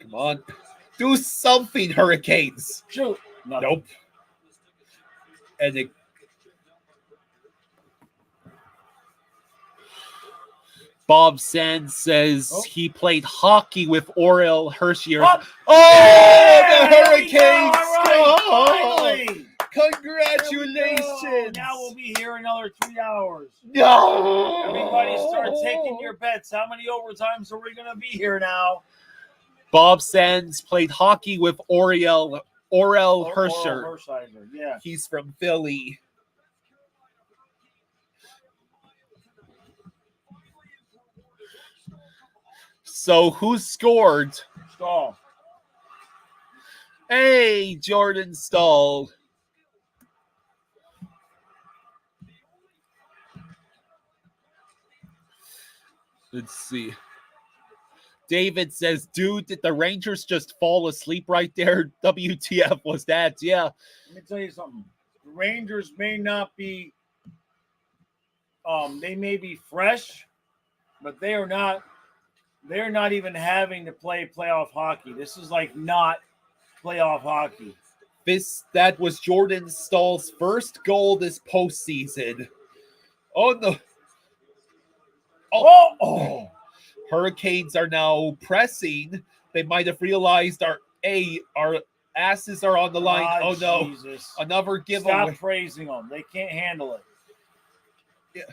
Come on. Do something, Hurricanes. Shoot. Nope. And it... Bob Sands says he played hockey with Oriel Hershier. Yeah, the Hurricanes! Finally. Congratulations! Now we'll be here another 3 hours. No! Everybody start taking your bets. How many overtimes are we going to be here now? Bob Sands played hockey with Orel Hershiser. Yeah. He's from Philly. So who scored? Stahl. Hey, Jordan Stahl. Let's see. David says, dude, did the Rangers just fall asleep right there? WTF was that? Yeah. Let me tell you something. The Rangers may not be, they may be fresh, but they're not even having to play playoff hockey. This is like not playoff hockey. That was Jordan Stahl's first goal this postseason. Oh, no. Oh. Hurricanes are now pressing. They might have realized our asses are on the line. Oh no. Jesus. Another giveaway. Stop praising them. They can't handle it.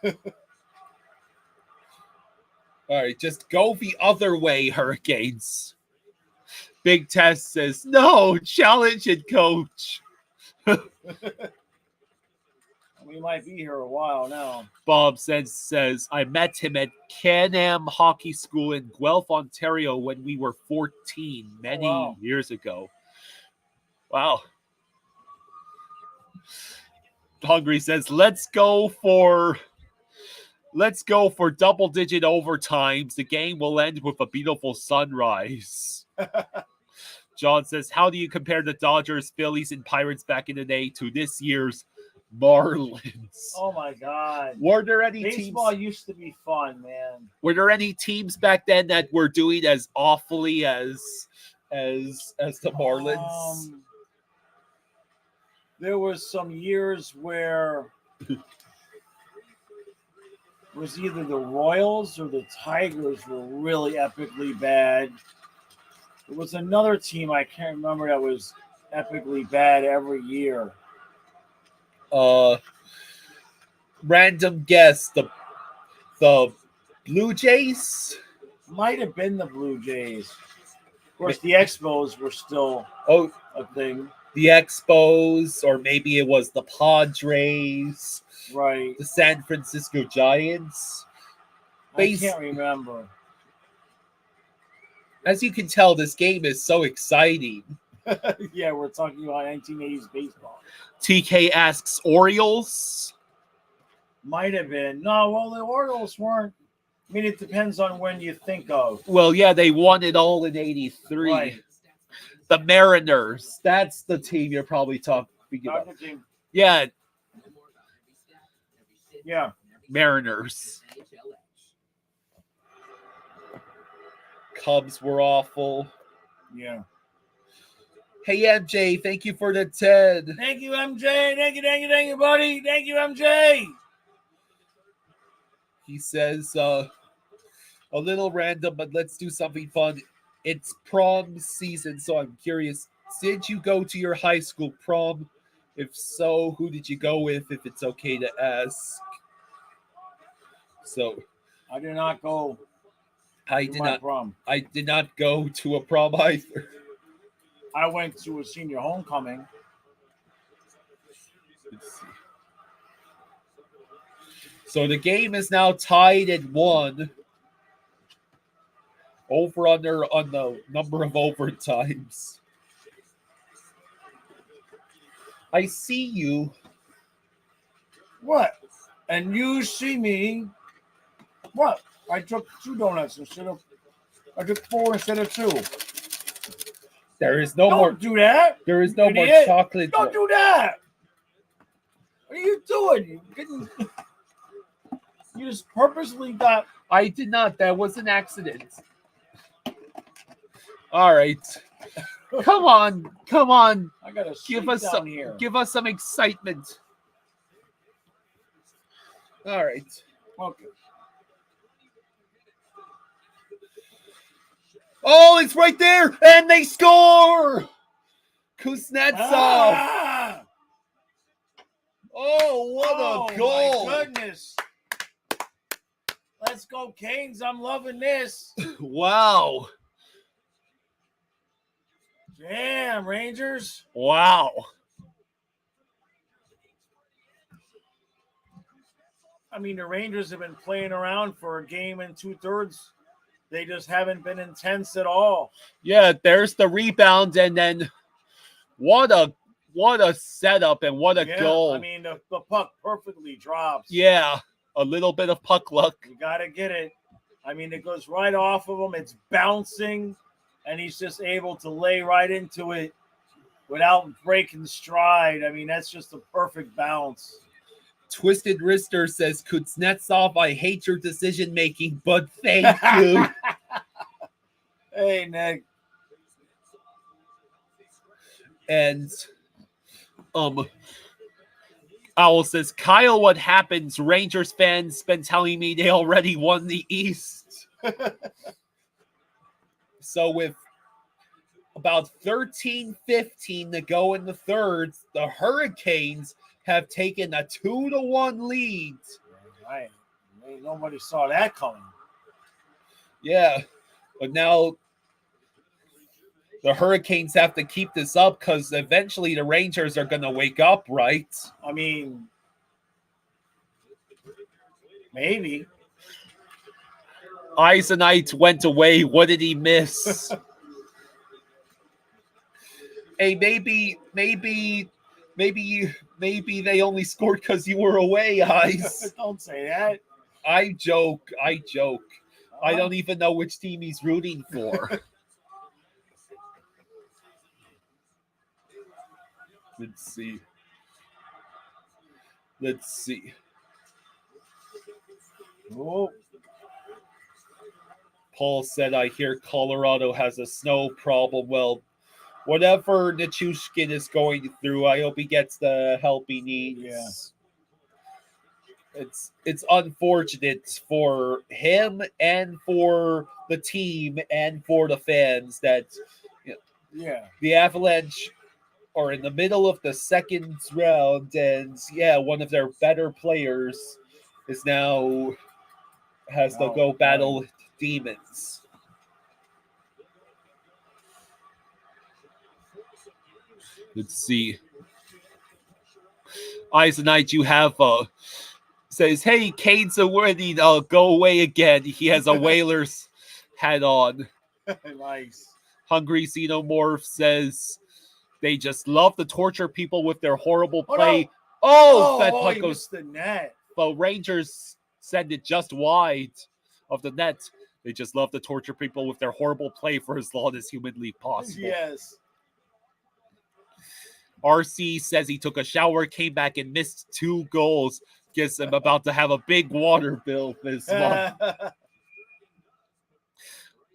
Yeah. All right, just go the other way, Hurricanes. Big Test says, no, challenge it, coach. We might be here a while now. Bob says, I met him at Can-Am Hockey School in Guelph, Ontario when we were 14, many years ago. Wow. Hungry says, let's go for double-digit overtimes. The game will end with a beautiful sunrise. John says, how do you compare the Dodgers, Phillies, and Pirates back in the day to this year's Marlins. Oh my God. Were there any Baseball teams? used to be fun, man. Were there any teams back then that were doing as awfully as the Marlins? There was some years where it was either the Royals or the Tigers were really epically bad. There was another team I can't remember that was epically bad every year. Random guess. The Blue Jays? Might have been the Blue Jays. Of course, the Expos were still Oh, a thing. the Expos, or maybe it was the Padres, Right. the San Francisco Giants. I can't remember. As you can tell, this game is so exciting. Yeah, we're talking about 1980s baseball. TK asks Orioles. Might have been. No, well, the Orioles weren't. I mean, it depends on when you think of. Well, yeah, they won it all in 83. Right. The Mariners. That's the team you're probably talking about. Yeah, Yeah. Mariners. Cubs were awful. Yeah. Hey, MJ, thank you for the 10. Thank you, MJ. Thank you, buddy. Thank you, MJ. He says, a little random, but let's do something fun. It's prom season, so I'm curious. Did you go to your high school prom? If so, who did you go with, if it's okay to ask? So, I did not go I to did my not prom. I did not go to a prom either. I went to a senior homecoming. Let's see. So the game is now tied at 1. Over under on the number of overtimes. I see you. What? And you see me. What? I took 2 donuts instead of. I took 4 instead of 2. There is no Don't more. do that. There is no more Idiot. chocolate. Don't do that. What are you doing? You just purposely got. I did not. That was an accident. All right. Come on. I got to Give us some here. Give us some excitement. All right. Okay. Oh, it's right there, and they score. Kuznetsov. Ah! Oh, what a goal! My goodness. Let's go, Canes. I'm loving this. Wow. Damn, Rangers. Wow. I mean, the Rangers have been playing around for a game and 2/3. They just haven't been intense at all. Yeah, there's the rebound, and then what a setup and what a goal. I mean, the puck perfectly drops. Yeah, a little bit of puck luck. You got to get it. I mean, it goes right off of him. It's bouncing, and he's just able to lay right into it without breaking stride. I mean, that's just a perfect bounce. Twisted Wrister says, Kuznetsov, I hate your decision making, but thank you. Hey, Nick. And Owl says, Kyle, what happens? Rangers fans been telling me they already won the East. So with about 13-15 to go in the third, the Hurricanes have taken a 2-1 lead. Right. Nobody saw that coming. Yeah, but now the Hurricanes have to keep this up because eventually the Rangers are going to wake up, right? I mean, maybe. Eisenite went away. What did he miss? Hey, maybe they only scored because you were away, Ice. Don't say that. I joke. I don't even know which team he's rooting for. Let's see. Let's see. Oh, Paul said, I hear Colorado has a snow problem. Well, whatever Nichushkin is going through, I hope he gets the help he needs. Yeah. It's unfortunate for him and for the team and for the fans that yeah. the Avalanche are in the middle of the second round, and one of their better players is now has to go battle demons. Let's see. Eisenite, you have says, hey, Cade's already go away again. He has a Whalers hat on. Nice. Hungry Xenomorph says they just love to torture people with their horrible play. That puck he goes missed the net. The Rangers send it just wide of the net. They just love to torture people with their horrible play for as long as humanly possible. Yes. RC says he took a shower, came back, and missed 2 goals. Guess I'm about to have a big water bill this month.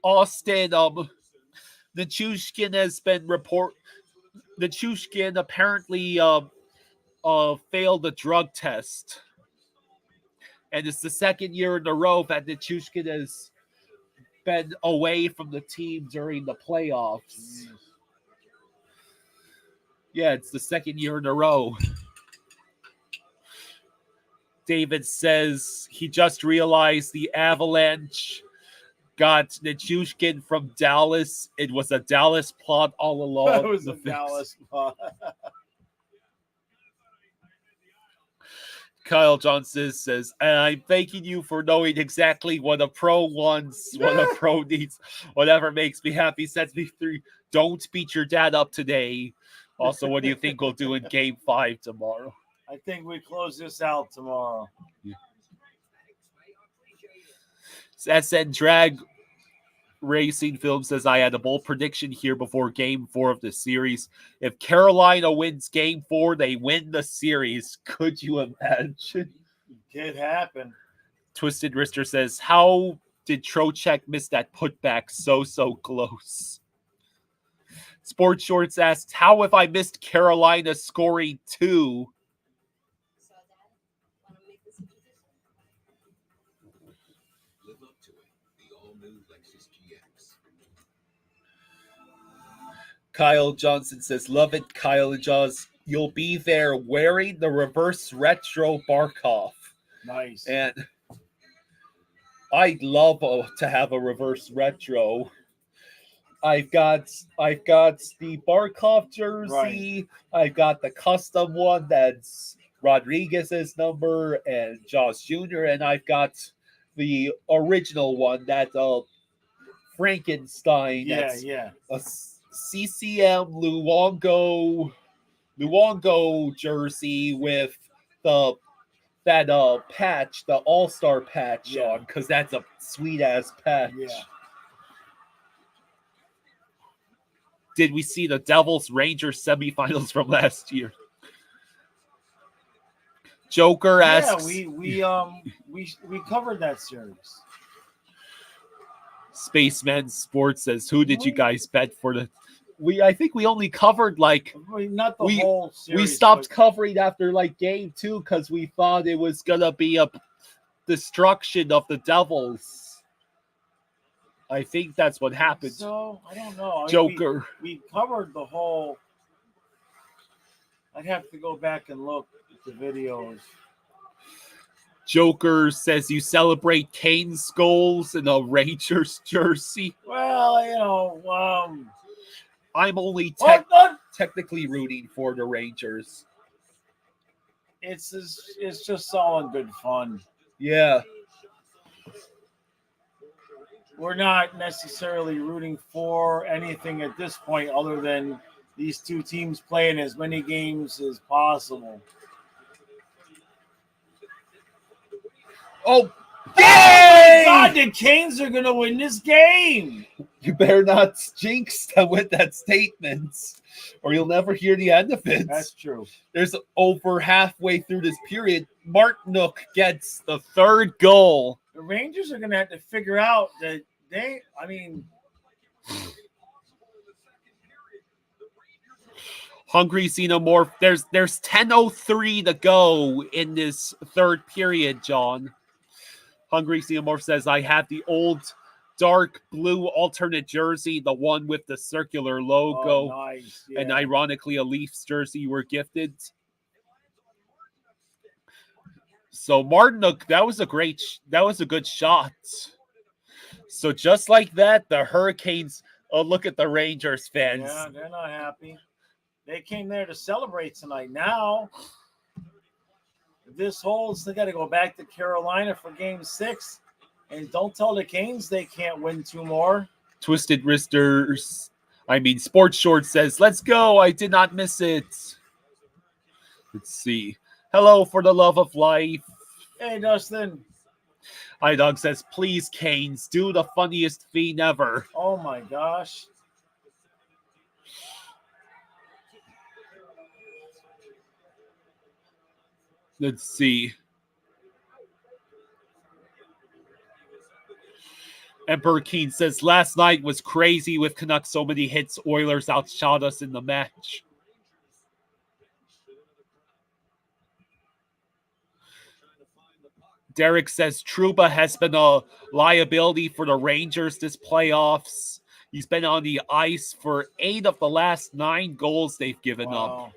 Austin, Nichushkin has been Nichushkin apparently failed a drug test. And it's the second year in a row that Nichushkin has been away from the team during the playoffs. Yeah, it's the second year in a row. David says he just realized the Avalanche got Nichushkin from Dallas. It was a Dallas plot all along. It was a Dallas plot. Kyle Johnson says, and I'm thanking you for knowing exactly what a pro wants, what a pro needs, whatever makes me happy, sets me through. Don't beat your dad up today. Also, what do you think we'll do in Game 5 tomorrow? I think we close this out tomorrow. Yeah. SN Drag Racing Film says, I had a bold prediction here before Game 4 of the series. If Carolina wins Game 4, they win the series. Could you imagine? It could happen. Twisted Wrister says, how did Trocheck miss that putback so close? Sports Shorts asks, how have I missed Carolina scoring 2? Live up to it. The all-new Lexus GX. Kyle Johnson says, love it, Kyle and Jaws. You'll be there wearing the reverse retro Barkov. Nice. And I'd love to have a reverse retro. I've got the Barkov jersey. Right. I've got the custom one that's Rodriguez's number and Jaws Jr. And I've got the original one that Frankenstein. Yeah. A CCM Luongo jersey with that patch, the All-Star patch on, because that's a sweet ass patch. Yeah. Did we see the Devils Rangers semifinals from last year? Joker asks. Yeah, we covered that series. Spaceman Sports says, "Who did you guys bet for the?" I think we only covered not the whole series. We stopped covering after Game 2 because we thought it was gonna be a destruction of the Devils. I think that's what happened. So I don't know. Joker. We covered the whole. I'd have to go back and look at the videos. Joker says you celebrate Kane's goals in a Rangers jersey. Well, I'm only technically rooting for the Rangers. It's just all in good fun. Yeah. We're not necessarily rooting for anything at this point other than these two teams playing as many games as possible. Oh, yay! God, the Canes are going to win this game. You better not jinx them with that statement, or you'll never hear the end of it. That's true. There's over halfway through this period. Martinook gets the third goal. The Rangers are going to have to figure out that Hungry Xenomorph. There's 10:03 to go in this third period, John. Hungry Xenomorph says, I have the old dark blue alternate jersey, the one with the circular logo. Oh, nice. Yeah. And ironically, a Leafs jersey you were gifted. So Martinook, that was a good shot. So just like that, the Hurricanes, look at the Rangers fans. Yeah, they're not happy. They came there to celebrate tonight. Now, if this holds, they got to go back to Carolina for Game 6. And don't tell the Canes they can't win 2 more. Twisted Wristers, Sports Short says, let's go. I did not miss it. Let's see. Hello for the love of life. Hey, Dustin. iDog says, please, Canes, do the funniest feat ever. Oh, my gosh. Let's see. Emperor Keen says, last night was crazy with Canucks so many hits. Oilers outshot us in the match. Derek says, Trouba has been a liability for the Rangers this playoffs. He's been on the ice for 8 of the last 9 goals they've given up.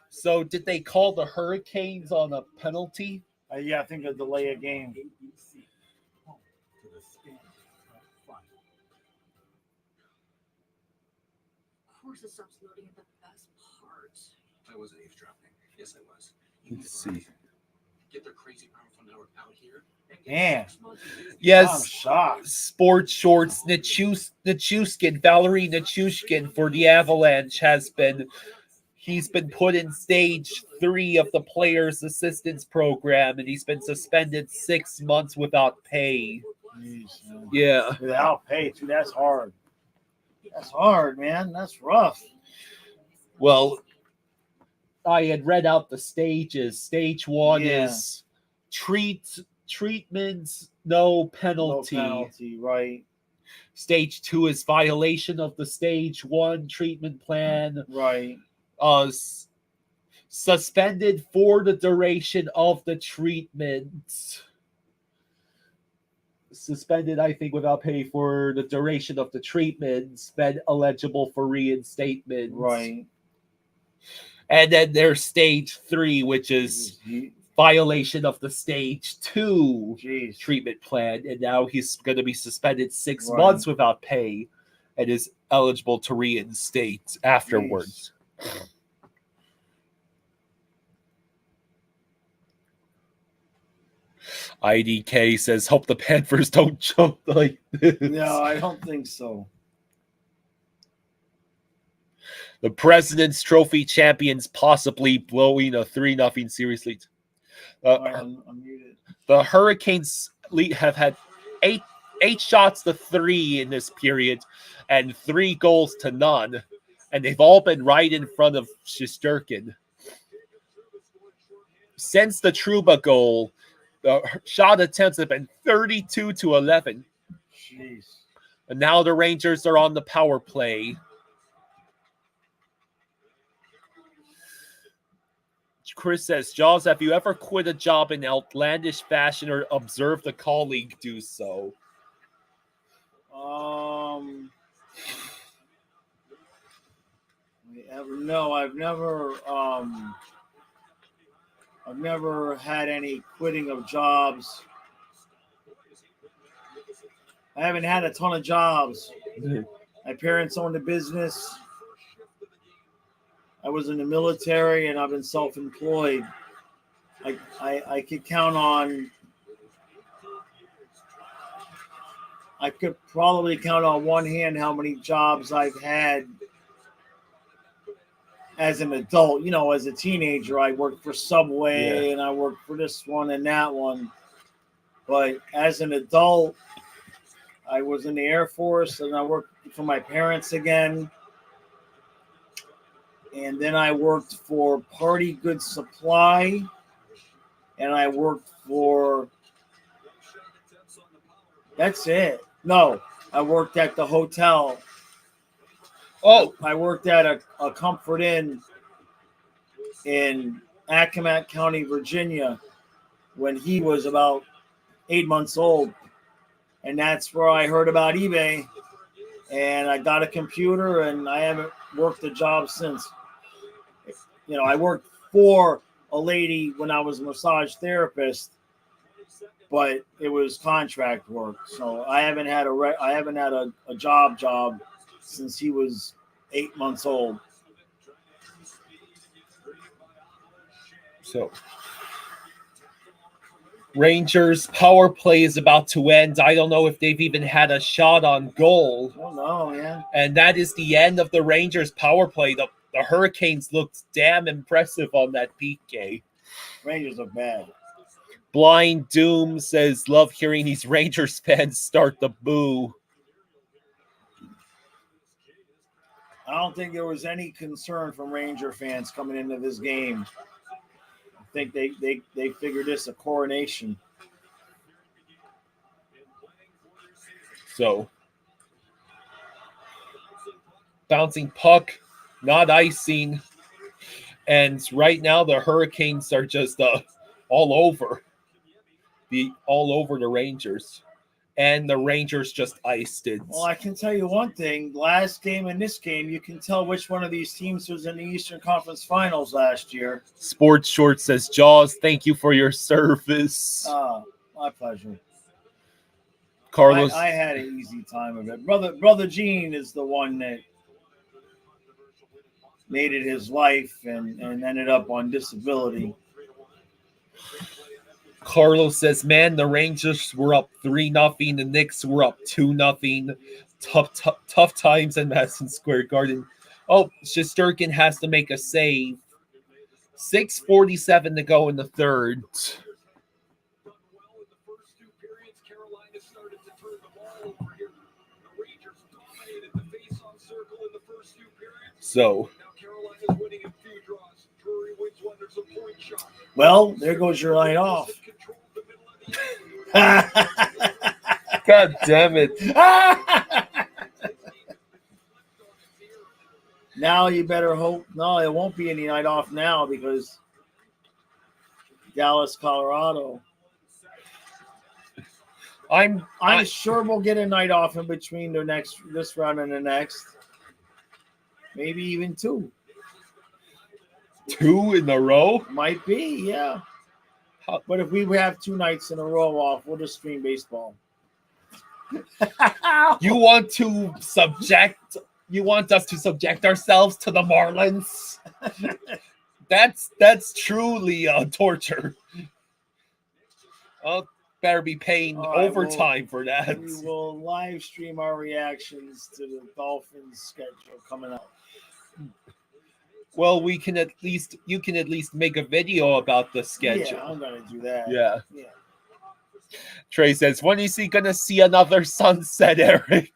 So did they call the Hurricanes on a penalty? Yeah, I think a delay a game. Of course it stops loading at the best part. I wasn't eavesdropping. Yes, I was. Let's see. Get their crazy powerful network out here. Man. Yes. I'm shocked. Sports Shorts, Nichushkin, Valerie Nichushkin for the Avalanche he's been put in stage 3 of the Players Assistance Program, and he's been suspended 6 months without pay. Jeez, yeah. Without pay, too. That's hard. That's hard, man. That's rough. Well, I had read out the stages. Stage 1 is treatments, no penalty. No penalty, right. Stage 2 is violation of the stage 1 treatment plan. Right. Suspended for the duration of the treatment. Suspended, I think, without pay for the duration of the treatment. Then eligible for reinstatement. Right. And then there's stage 3, which is violation of the stage 2 treatment plan. And now he's going to be suspended 6 months without pay and is eligible to reinstate afterwards. IDK says, hope the Panthers don't choke like this. No, I don't think so. The President's Trophy champions possibly blowing a 3-0 series lead. The Hurricanes have had eight shots to 3 in this period and 3 goals to none. And they've all been right in front of Shesterkin. Since the Trouba goal, the shot attempts have been 32-11. Jeez. And now the Rangers are on the power play. Chris says, Jaws, have you ever quit a job in outlandish fashion or observed a colleague do so? No, I've never had any quitting of jobs. I haven't had a ton of jobs. My parents owned a business. I was in the military and I've been self-employed. I could count on. I could probably count on one hand how many jobs I've had as an adult. You know, as a teenager, I worked for Subway and I worked for this one and that one. But as an adult, I was in the Air Force and I worked for my parents again. And then I worked for Party Goods Supply. And I worked for... That's it. No, I worked at the hotel. Oh, I worked at a Comfort Inn in Accomack County, Virginia, when he was about 8 months old. And that's where I heard about eBay. And I got a computer, and I haven't worked a job since. You know, I worked for a lady when I was a massage therapist, but it was contract work. So I haven't had a job since he was 8 months old. so Rangers power play is about to end. I don't know if they've even had a shot on goal. Oh no, yeah. And that is the end of the Rangers power play. The Hurricanes looked damn impressive on that PK. Rangers are bad. Blind Doom says, love hearing these Rangers fans start the boo. I don't think there was any concern from Ranger fans coming into this game. I think they figured this a coronation. So, bouncing puck, not icing. And right now the Hurricanes are just all over the Rangers. And the Rangers just iced it. Well, I can tell you one thing. Last game and this game, you can tell which one of these teams was in the Eastern Conference Finals last year. Sports Short says, Jaws, thank you for your service. My pleasure. Carlos, I had an easy time of it. Brother Gene is the one that made it his life and ended up on disability. Carlos says, man, the Rangers were up 3-0. The Knicks were up 2-0. Tough times in Madison Square Garden. Oh, Shesterkin has to make a save. 6:47 to go in the third. So, well, there goes your night off. God damn it. Now you better hope. No, it won't be any night off now because Dallas, Colorado. I'm sure we'll get a night off in between this round and the next. Maybe even two. 2 in a row? Might be, yeah. But if we have 2 nights in a row off, we'll just stream baseball. You want us to subject ourselves to the Marlins? That's truly torture. Oh, better be paying overtime for that. We will live stream our reactions to the Dolphins schedule coming up. Well, you can at least make a video about the schedule. Yeah, I'm gonna do that. Yeah. Trey says, when is he gonna see another sunset, Eric?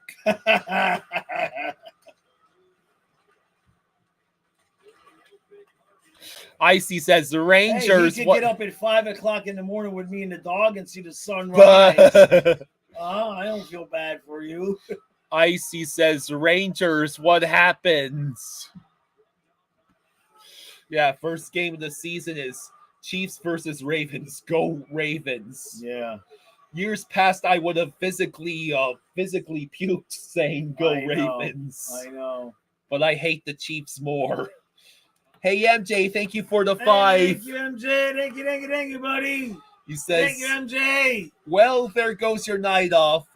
Icy says the Rangers. Hey, you could get up at 5:00 in the morning with me and the dog and see the sun rise. I don't feel bad for you. Icy says Rangers. What happens? Yeah, first game of the season is Chiefs versus Ravens. Go Ravens. Yeah. Years past, I would have physically puked saying "Go Ravens." I know. But I hate the Chiefs more. Hey MJ, thank you for the 5. Thank you, MJ. Thank you, buddy. He says, "Thank you, MJ." Well, there goes your night off.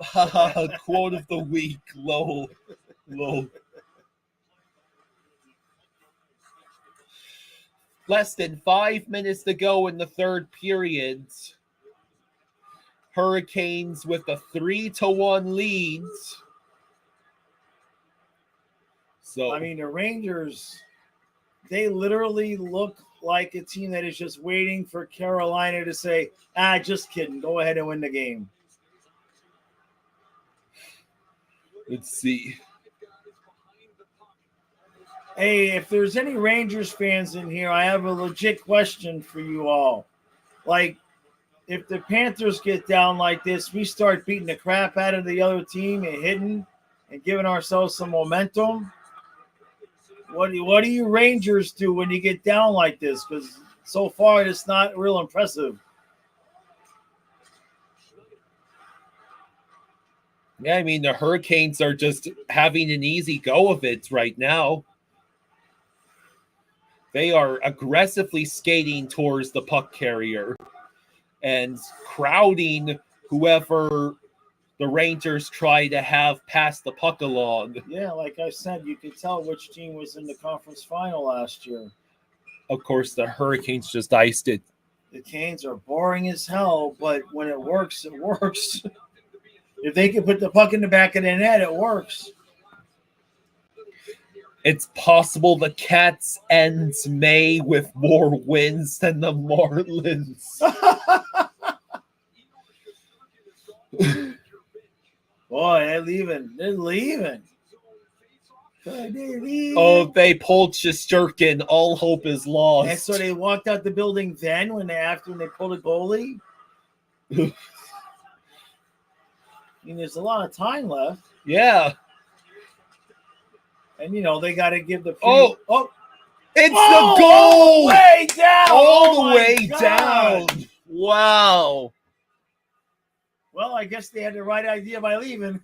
Quote of the week. Lol. Less than 5 minutes to go in the third period. Hurricanes with a 3-1 lead. So I mean, the Rangers they literally look like a team that is just waiting for Carolina to say, just kidding. Go ahead and win the game. Let's see. Hey, if there's any Rangers fans in here, I have a legit question for you all. Like, if the Panthers get down like this, we start beating the crap out of the other team and hitting and giving ourselves some momentum. What do you Rangers do when you get down like this? Because so far it's not real impressive. Yeah, I mean, the Hurricanes are just having an easy go of it right now. They are aggressively skating towards the puck carrier and crowding whoever the Rangers try to have pass the puck along. Yeah, like I said, you could tell which team was in the conference final last year. Of course, the Hurricanes just iced it. The Canes are boring as hell, but when it works, it works. If they can put the puck in the back of the net, it works. It's possible the Cats ends May with more wins than the Marlins. Boy, they're leaving. They're leaving. Oh, they pulled Shesterkin. All hope is lost. And so they walked out the building then when they pulled a goalie. I mean, there's a lot of time left. Yeah. And, they got to give the... It's the goal! All the way down! All the way down! Wow. Well, I guess they had the right idea by leaving.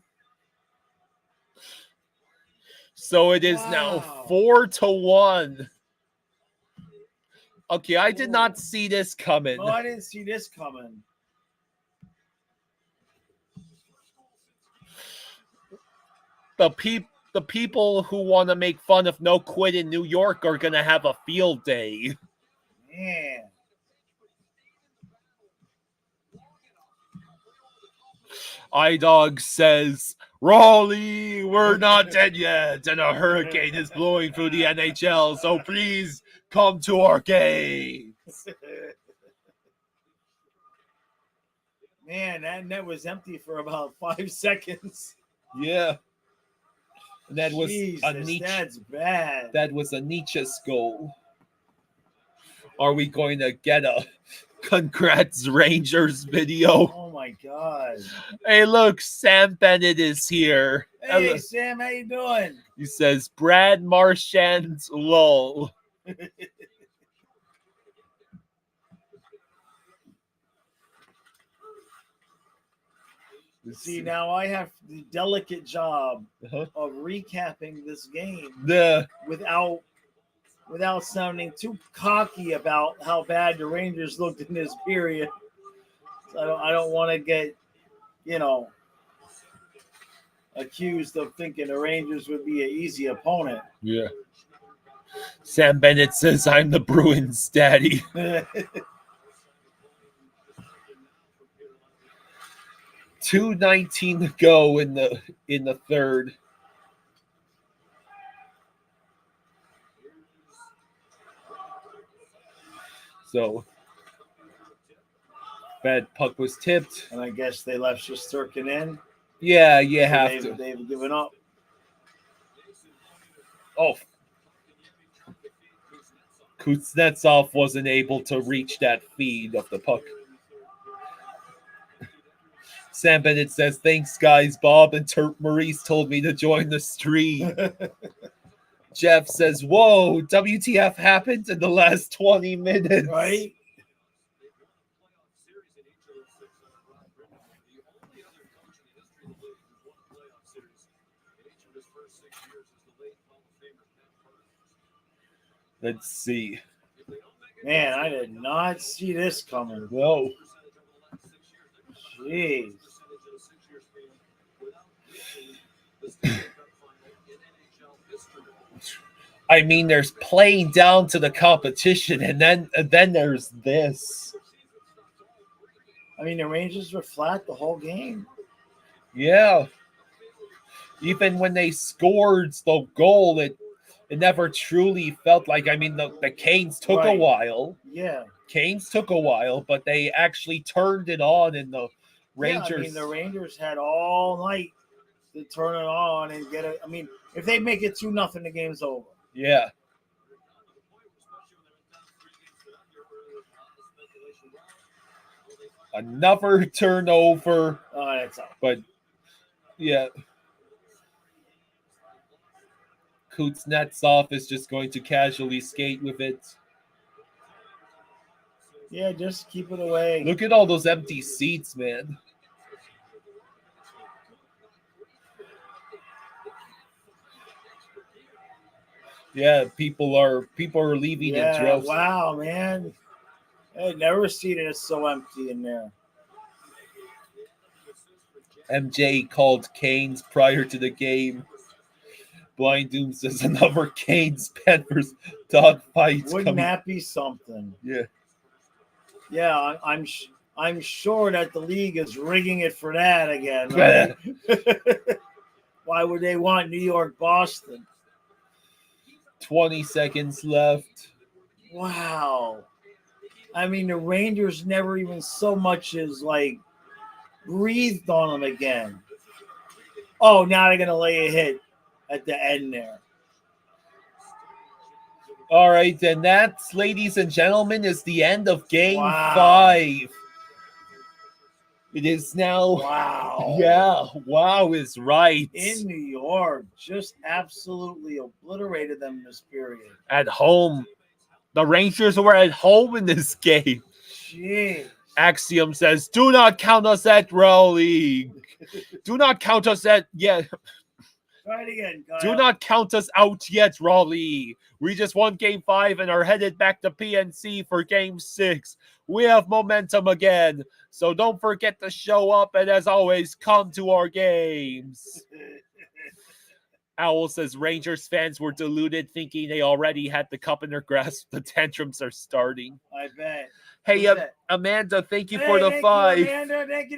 So it is now 4-1. Okay, I did not see this coming. No, I didn't see this coming. The people who want to make fun of no quit in New York are going to have a field day. Man. iDog says, Raleigh, we're not dead yet, and a hurricane is blowing through the NHL, so please come to our games. Man, that net was empty for about 5 seconds. Yeah. That was that's bad. That was a Nietzsche's goal. Are we going to get a congrats Rangers video? Oh my God. Hey, look, Sam Bennett is here. Hey, Sam, how you doing? He says, Brad Marchand's lol. See, now I have the delicate job of recapping this game without sounding too cocky about how bad the Rangers looked in this period. So I don't want to get, accused of thinking the Rangers would be an easy opponent. Yeah. Sam Bennett says, I'm the Bruins daddy. 2:19 to go in the third. So that puck was tipped. And I guess they left Shesterkin in. Yeah, you have to. They've given up. Oh. Kuznetsov wasn't able to reach that feed of the puck. Sam Bennett says, thanks, guys. Bob and Maurice told me to join the stream. Jeff says, whoa, WTF happened in the last 20 minutes. Right? Let's see. Man, I did not see this coming. No. Jeez. I mean, there's playing down to the competition, and then there's this. I mean, the Rangers were flat the whole game. Yeah. Even when they scored the goal, It never truly felt like, I mean, the Canes took a Right. while. Yeah. Canes took a while, but they actually turned it on, and the Rangers. Yeah, I mean, the Rangers had all night to turn it on and get it. I mean, if they make it 2-0, the game's over. Yeah. Another turnover. Oh, that's all. But, yeah. Kuznetsov is just going to casually skate with it. Yeah, just keep it away. Look at all those empty seats, man. Yeah, people are leaving in droves. Wow, man. I've never seen it so empty in there. MJ called Canes prior to the game. Blind Doom says another Canes Panthers dogfight. Wouldn't that be something? Yeah. Yeah, I'm sure that the league is rigging it for that again. Right? Why would they want New York, Boston? 20 seconds left. Wow. I mean, the Rangers never even so much as like breathed on them again. Oh, now they're going to lay a hit at the end there. All right, and that, ladies and gentlemen, is the end of Game 5. It is now. Wow. Yeah, wow is right. In New York, just absolutely obliterated them this period. At home. The Rangers were at home in this game. Jeez. Axiom says, do not count us at Raleigh. Do not count us at yet. Try it again, Kyle. Do not count us out yet, Raleigh. We just won Game 5 and are headed back to PNC for Game 6. We have momentum again. So don't forget to show up and, as always, come to our games. Owl says Rangers fans were deluded thinking they already had the cup in their grasp. The tantrums are starting. I bet. Hey, Amanda, thank you for the thank 5. You, Amanda. Thank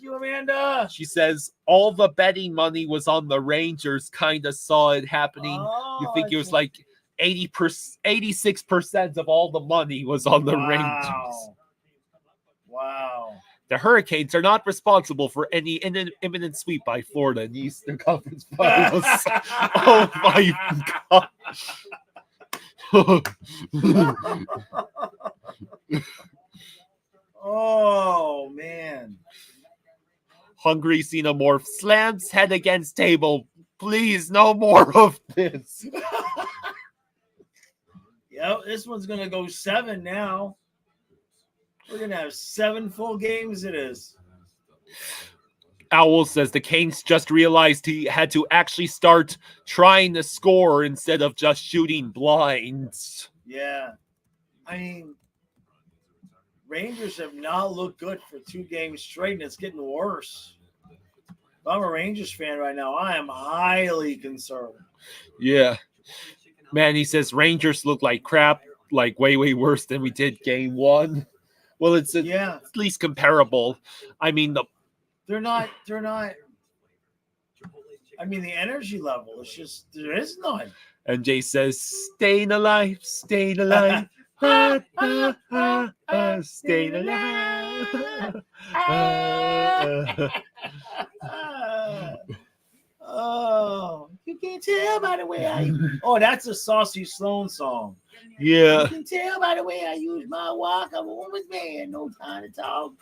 you, Amanda. She says all the betting money was on the Rangers. Kind of saw it happening. You think it was like 86% of all the money was on the Rangers. Wow. The Hurricanes are not responsible for any imminent sweep by Florida in the Eastern Conference Finals. Oh my God. Oh, man. Hungry Xenomorph slams head against table. Please, no more of this. Yep, this one's going to go 7 now. We're going to have 7 full games it is. Owl says the Canes just realized he had to actually start trying to score instead of just shooting blinds. Yeah. I mean, Rangers have not looked good for 2 games straight, and it's getting worse. If I'm a Rangers fan right now, I am highly concerned. Yeah. Man, he says Rangers look like crap, like way, way worse than we did Game 1. Well, it's at least comparable. I mean, they're not. I mean, the energy level is just, there is none. And Jay says, staying alive, staying alive. Staying alive. Oh, you can't tell by the way I. Oh, that's a Saucy Sloan song. Yeah. You can tell by the way I use my walk. I'm a woman's man. No time to talk.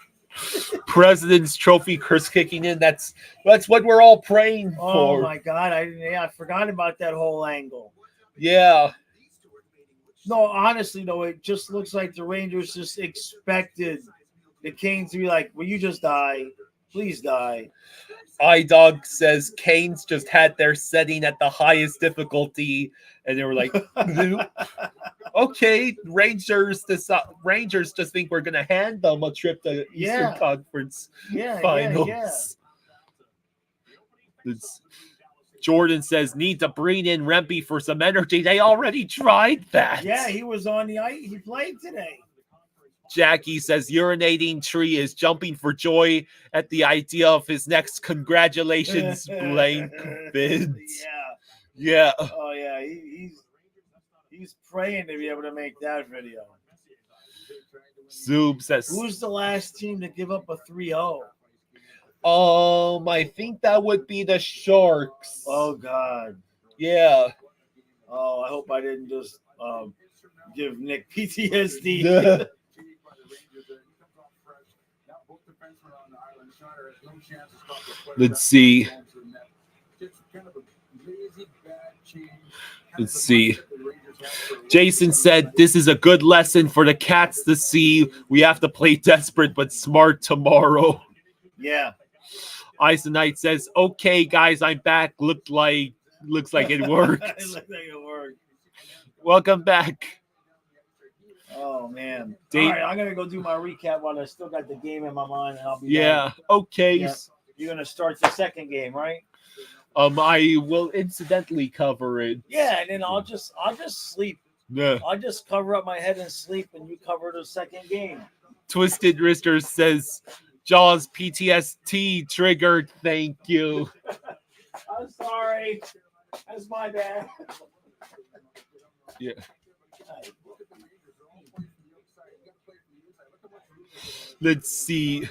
President's Trophy curse kicking in. That's what we're all praying for. Oh my God! I forgot about that whole angle. Yeah. No, honestly, though, it just looks like the Rangers just expected the Canes to be like, "Will you just die? Please die." iDog says Canes just had their setting at the highest difficulty, and they were like, "Okay, Rangers just think we're gonna hand them a trip to Eastern Conference Finals." Jordan says need to bring in Rempe for some energy. They already tried that. Yeah, he was on the ice. He played today. Jackie says urinating tree is jumping for joy at the idea of his next congratulations blank bids. Yeah. Oh yeah, he's praying to be able to make that video. Zoom says, Who's the last team to give up a 3-0? I think that would be the Sharks. Oh God. Yeah. Oh, I hope I didn't just give Nick PTSD. Let's see. Let's see. Jason said, this is a good lesson for the Cats to see. We have to play desperate but smart tomorrow. Yeah. Ice and Knight says, okay, guys, I'm back. Looks like it worked. It looked like it worked. Welcome back. Oh man. Dave- All right, I'm gonna go do my recap while I still got the game in my mind, and I'll be Yeah. back. Okay. Yeah. You're gonna start the second game, right? I will incidentally cover it. Yeah, and then I'll just sleep. Yeah. I'll just cover up my head and sleep, and you cover the second game. Twisted Wrister says, Jaws PTSD triggered. Thank you. I'm sorry. That's my bad. Yeah. Let's see.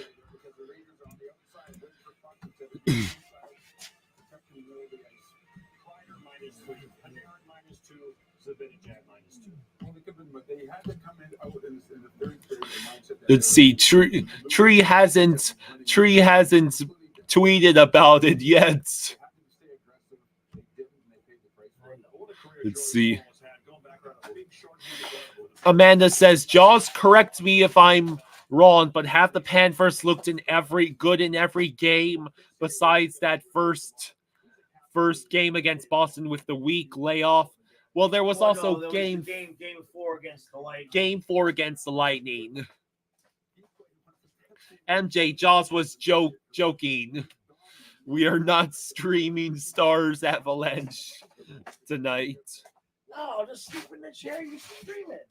Let's see. Tree hasn't tweeted about it yet. Let's see. Amanda says, Jaws, correct me if I'm wrong, but half the Panthers looked good in every game besides that first game against Boston with the week layoff. Well, there was also game 4 against the Lightning. Game 4 against the Lightning. MJ, Jaws was joking. We are not streaming Stars Avalanche tonight. No, I'll just sleep in the chair. You stream it.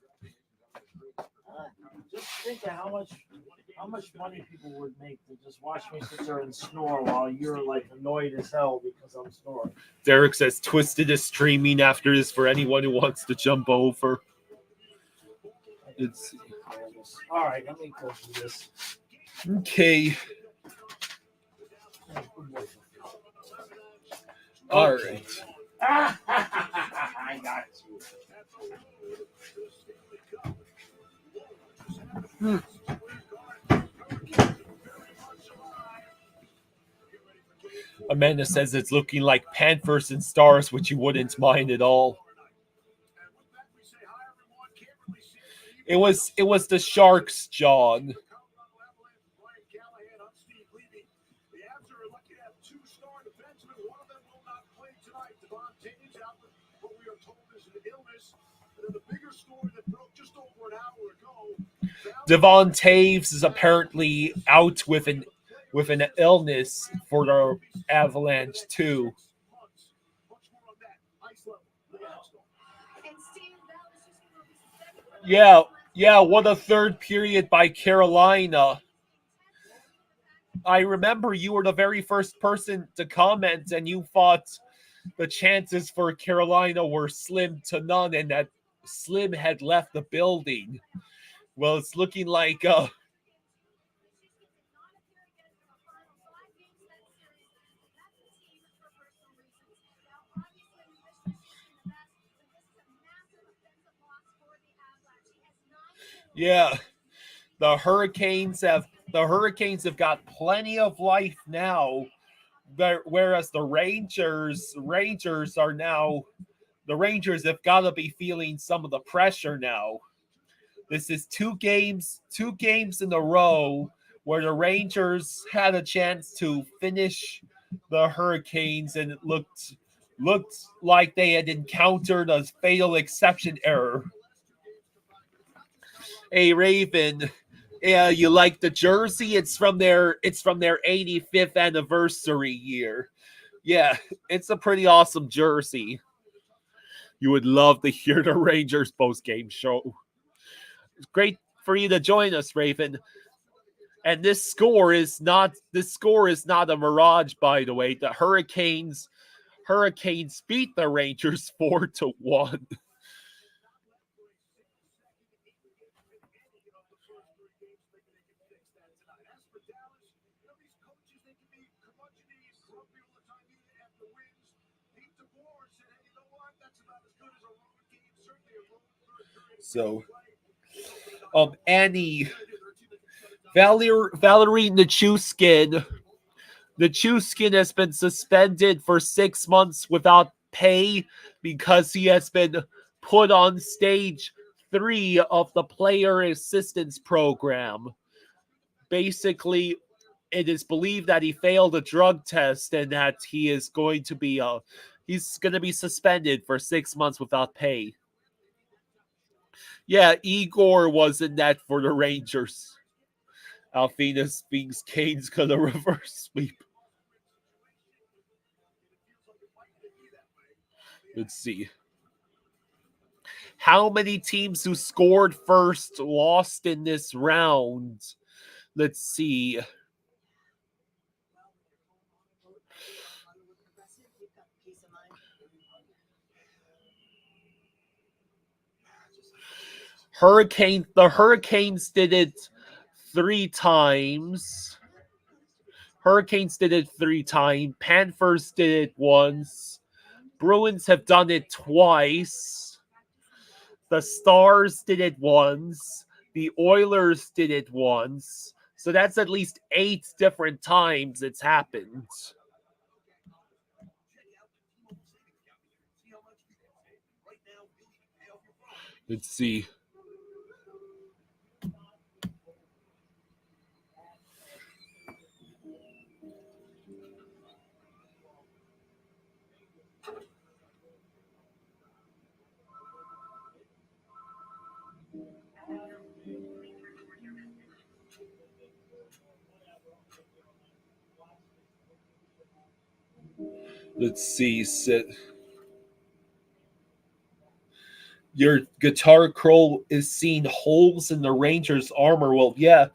Just think of how much money people would make to just watch me sit there and snore while you're like annoyed as hell because I'm snoring. Derek says Twisted is streaming after this for anyone who wants to jump over. It's all right. Let me go through this. Okay. All right. I got you. Amanda says it's looking like Panthers and Stars, which you wouldn't mind at all. It was the Sharks, John. Devon Taves is apparently out with an illness for the Avalanche too. Yeah, what a third period by Carolina. I remember you were the very first person to comment and you thought the chances for Carolina were slim to none and that Slim had left the building. Well, it's looking like yeah, the Hurricanes have got plenty of life now, whereas the Rangers have got to be feeling some of the pressure now. This is two games in a row where the Rangers had a chance to finish the Hurricanes, and it looked like they had encountered a fatal exception error. Hey Raven, yeah, you like the jersey? It's from their 85th anniversary year. Yeah, it's a pretty awesome jersey. You would love to hear the Rangers post-game show. It's great for you to join us, Raven. And this score is not a mirage, by the way. The Hurricanes Hurricanes beat the Rangers 4-1. So, Annie, Valerie Nichushkin has been suspended for 6 months without pay because he has been put on stage 3 of the player assistance program. Basically, it is believed that he failed a drug test and that he is going to be suspended for 6 months without pay. Yeah, Igor was in that for the Rangers. Alfina thinks Kane's gonna reverse sweep. Let's see. How many teams who scored first lost in this round? Let's see. The Hurricanes did it 3 times. Panthers did it once. Bruins have done it twice. The Stars did it once. The Oilers did it once. So that's at least 8 different times it's happened. Let's see. Let's see. Your guitar crow is seeing holes in the Rangers' armor. Well, yeah,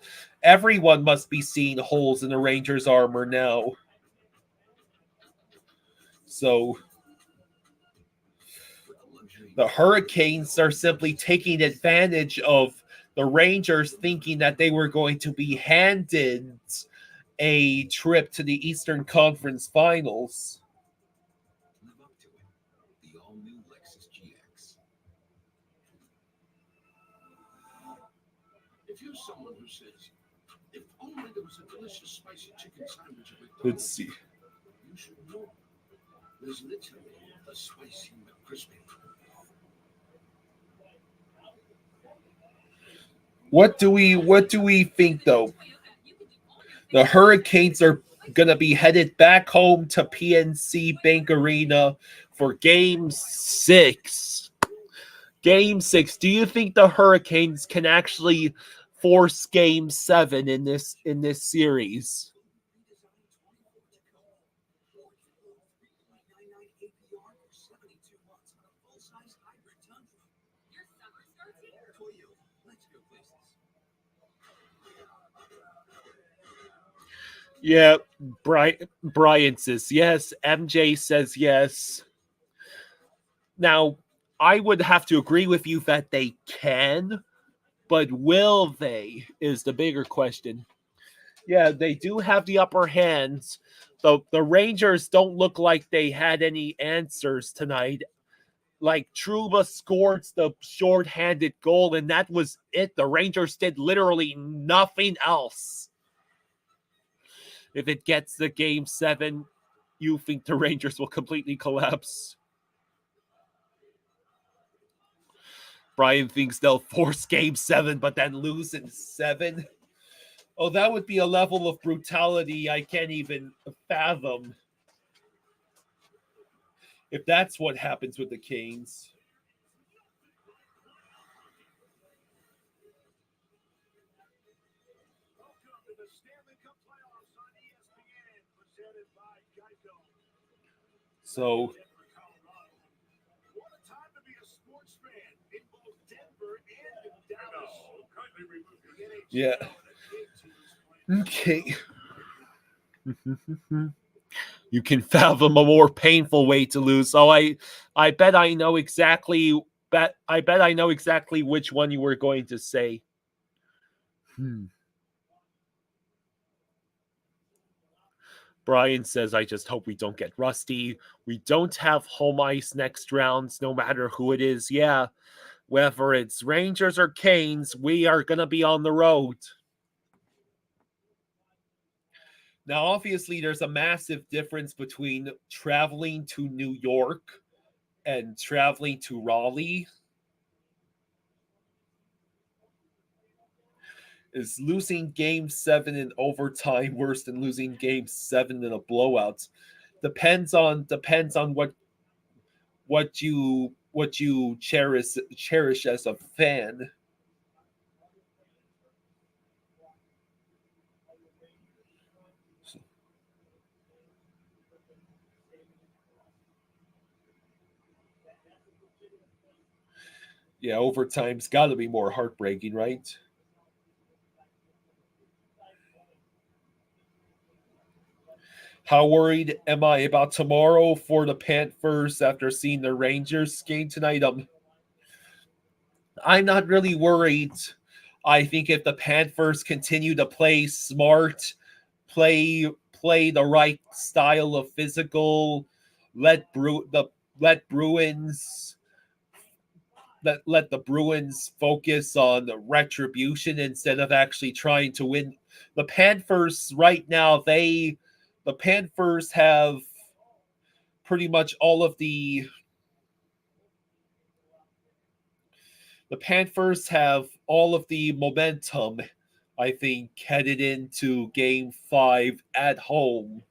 everyone must be seeing holes in the Rangers' armor now. So the Hurricanes are simply taking advantage of the Rangers thinking that they were going to be handed a trip to the Eastern Conference Finals. Live up to it. The all-new Lexus GX. If you're someone who says, if only there was a delicious spicy chicken sandwich at McDonald's, Let's see. you should know. There's literally a spicy McCrispy. What do we think though? The Hurricanes are gonna be headed back home to PNC Bank Arena for Game 6. Game 6. Do you think the Hurricanes can actually force Game 7 in this series? Yeah, Brian says yes. MJ says yes. Now, I would have to agree with you that they can, but will they is the bigger question. Yeah, they do have the upper hand. The Rangers don't look like they had any answers tonight. Like, Trouba scored the shorthanded goal, and that was it. The Rangers did literally nothing else. If it gets to Game 7, you think the Rangers will completely collapse? Brian thinks they'll force Game 7, but then lose in 7. Oh, that would be a level of brutality I can't even fathom. If that's what happens with the Canes. So, yeah. Okay. You can fathom a more painful way to lose. So I bet I know exactly which one you were going to say. Brian says, I just hope we don't get rusty. We don't have home ice next rounds, no matter who it is. Yeah, whether it's Rangers or Canes, we are going to be on the road. Now, obviously, there's a massive difference between traveling to New York and traveling to Raleigh. Is losing Game 7 in overtime worse than losing Game 7 in a blowout? Depends on what you cherish as a fan. Yeah, overtime's got to be more heartbreaking, right? How worried am I about tomorrow for the Panthers after seeing the Rangers game tonight? I'm not really worried. I think if the Panthers continue to play smart, play the right style of physical, let the Bruins focus on the retribution instead of actually trying to win. The Panthers right now, the Panthers have pretty much all of the Panthers have all of the momentum, I think, headed into Game 5 at home.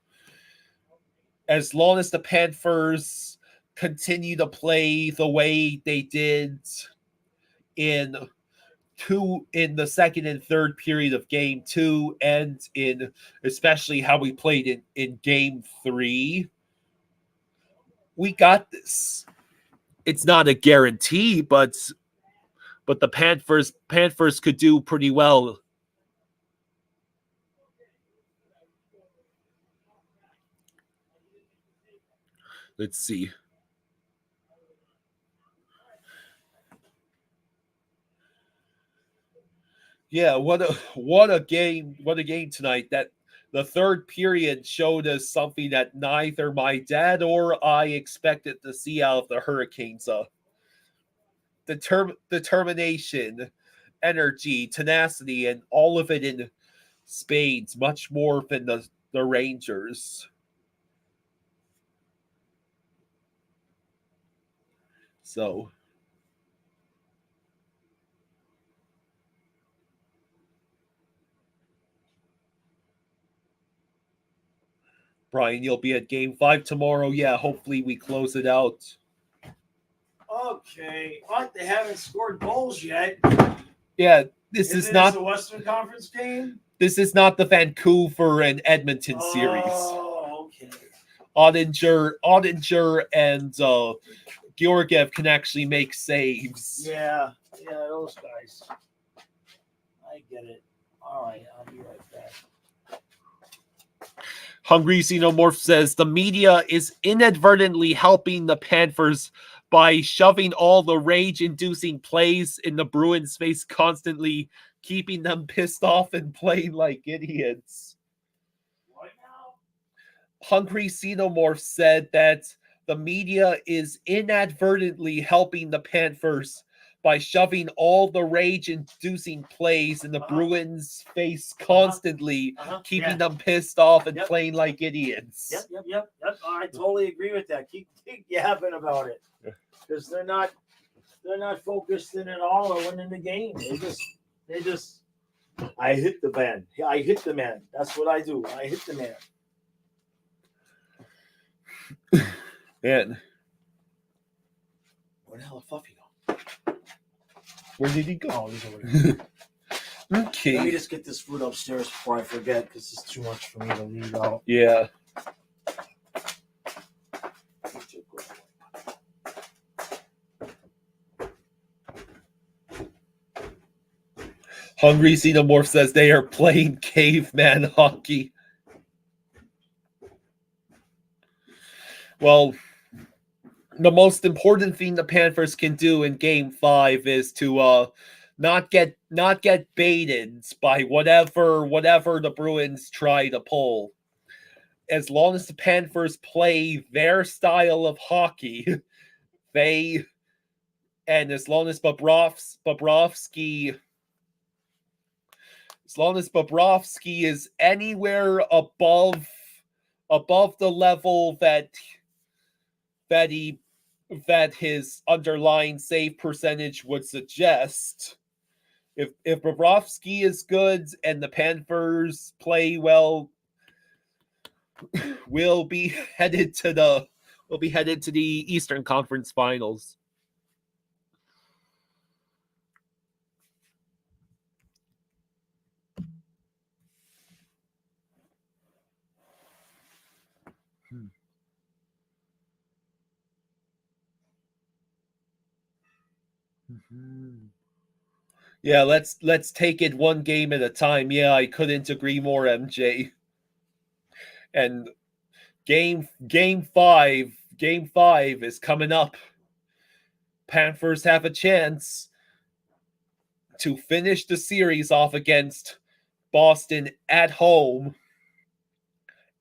As long as the Panthers continue to play the way they did in the second and third period of Game 2, and in especially how we played in Game 3, we got this. It's not a guarantee, but the Panthers could do pretty well. Let's see. Yeah, what a game tonight. That the third period showed us something that neither my dad or I expected to see out of the Hurricanes. Determination, energy, tenacity, and all of it in spades, much more than the Rangers. So, Brian, you'll be at Game 5 tomorrow. Yeah, hopefully we close it out. Okay, but they haven't scored goals yet. Yeah, this is not a Western Conference game. This is not the Vancouver and Edmonton series. Oh, okay. Ottinger and Georgiev can actually make saves. Yeah, those guys. I get it. All right, I'll be right back. Hungry Xenomorph says the media is inadvertently helping the Panthers by shoving all the rage-inducing plays in the Bruins' face constantly, keeping them pissed off and playing like idiots. What now? Hungry Xenomorph said that the media is inadvertently helping the Panthers by shoving all the rage-inducing plays in the Bruins' face constantly, keeping them pissed off and playing like idiots. Yep. I totally agree with that. Keep yapping about it, because they're not focused in at all on winning the game. They just. I hit the man. I hit the man. That's what I do. I hit the man. Man, where the hell did Fluffy go? Where did he go? Oh, he's over there. Okay. Let me just get this food upstairs before I forget, because it's too much for me to leave out. Yeah. Hungry Xenomorph says they are playing caveman hockey. Well, the most important thing the Panthers can do in Game 5 is to not get baited by whatever the Bruins try to pull. As long as the Panthers play their style of hockey, and as long as Bobrovsky is anywhere above the level that his underlying save percentage would suggest, if Bobrovsky is good and the Panthers play well, we'll be headed to the Eastern Conference Finals. Yeah, let's take it one game at a time. Yeah, I couldn't agree more, MJ. And game 5 is coming up. Panthers have a chance to finish the series off against Boston at home,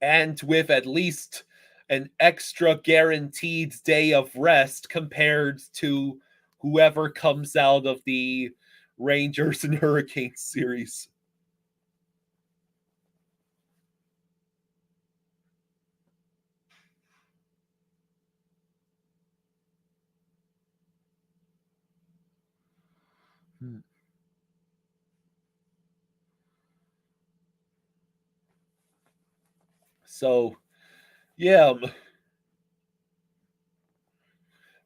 and with at least an extra guaranteed day of rest compared to whoever comes out of the Rangers and Hurricanes series. So, yeah,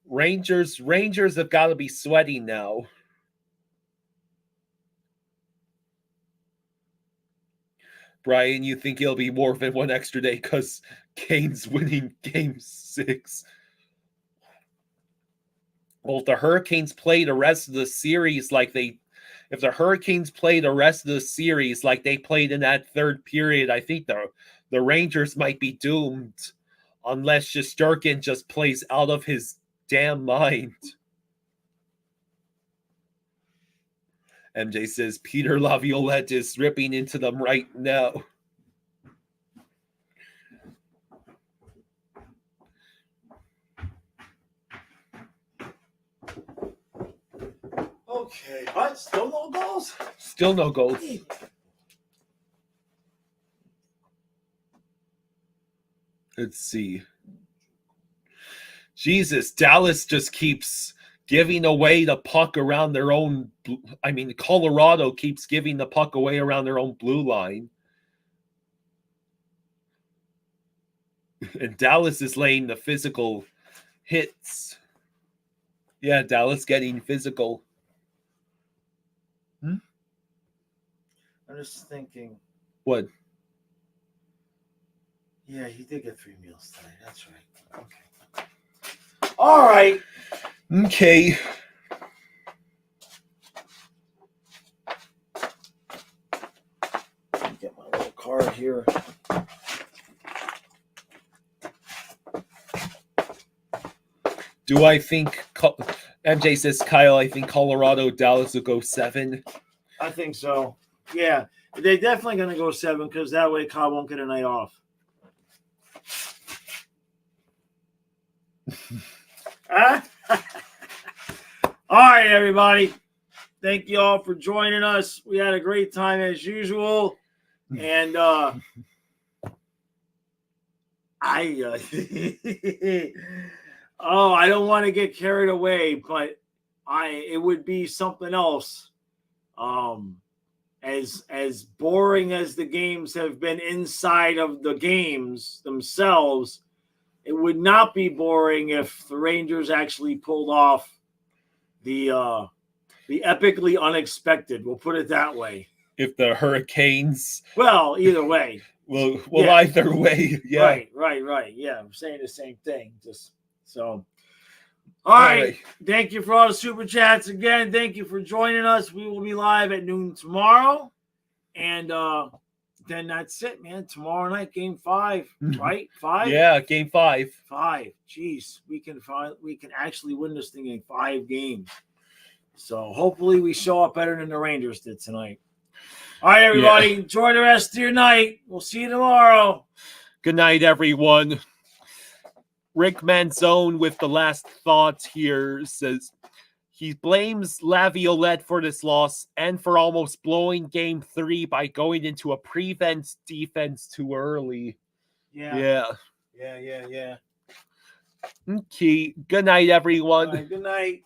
Rangers have got to be sweating now. Brian, you think it'll be more than one extra day because Kane's winning Game 6? Well, if the Hurricanes play the rest of the series like they played in that third period, I think the Rangers might be doomed unless Shesterkin just plays out of his damn mind. MJ says Peter Laviolette is ripping into them right now. Okay, what? Still no goals? Still no goals. Let's see. Jesus, Dallas just keeps giving away the puck around their own. Colorado keeps giving the puck away around their own blue line. And Dallas is laying the physical hits. Yeah, Dallas getting physical. I'm just thinking. What? Yeah, he did get 3 meals today. That's right. Okay. All right. Okay. Get my little card here. Do I think MJ says, Kyle, I think Colorado, Dallas will go 7? I think so. Yeah, they're definitely going to go 7 because that way Kyle won't get a night off. All right, everybody. Thank you all for joining us. We had a great time as usual. And I don't want to get carried away, but it would be something else. As boring as the games have been inside of the games themselves, it would not be boring if the Rangers actually pulled off the epically unexpected. We'll put it that way. If the Hurricanes, well, either way. Well, yeah. Either way, yeah. Right. Yeah, I'm saying the same thing. Just so. All right. Thank you for all the super chats again. Thank you for joining us. We will be live at noon tomorrow. And then that's it, man. Tomorrow night, game 5, right? 5? Yeah, game 5. 5. Jeez, we can actually win this thing in 5 games. So hopefully we show up better than the Rangers did tonight. All right, everybody, enjoy the rest of your night. We'll see you tomorrow. Good night, everyone. Rick Manzone with the last thoughts here says he blames Laviolette for this loss and for almost blowing game 3 by going into a prevent defense too early. Yeah. Okay. Good night, everyone. All right, good night.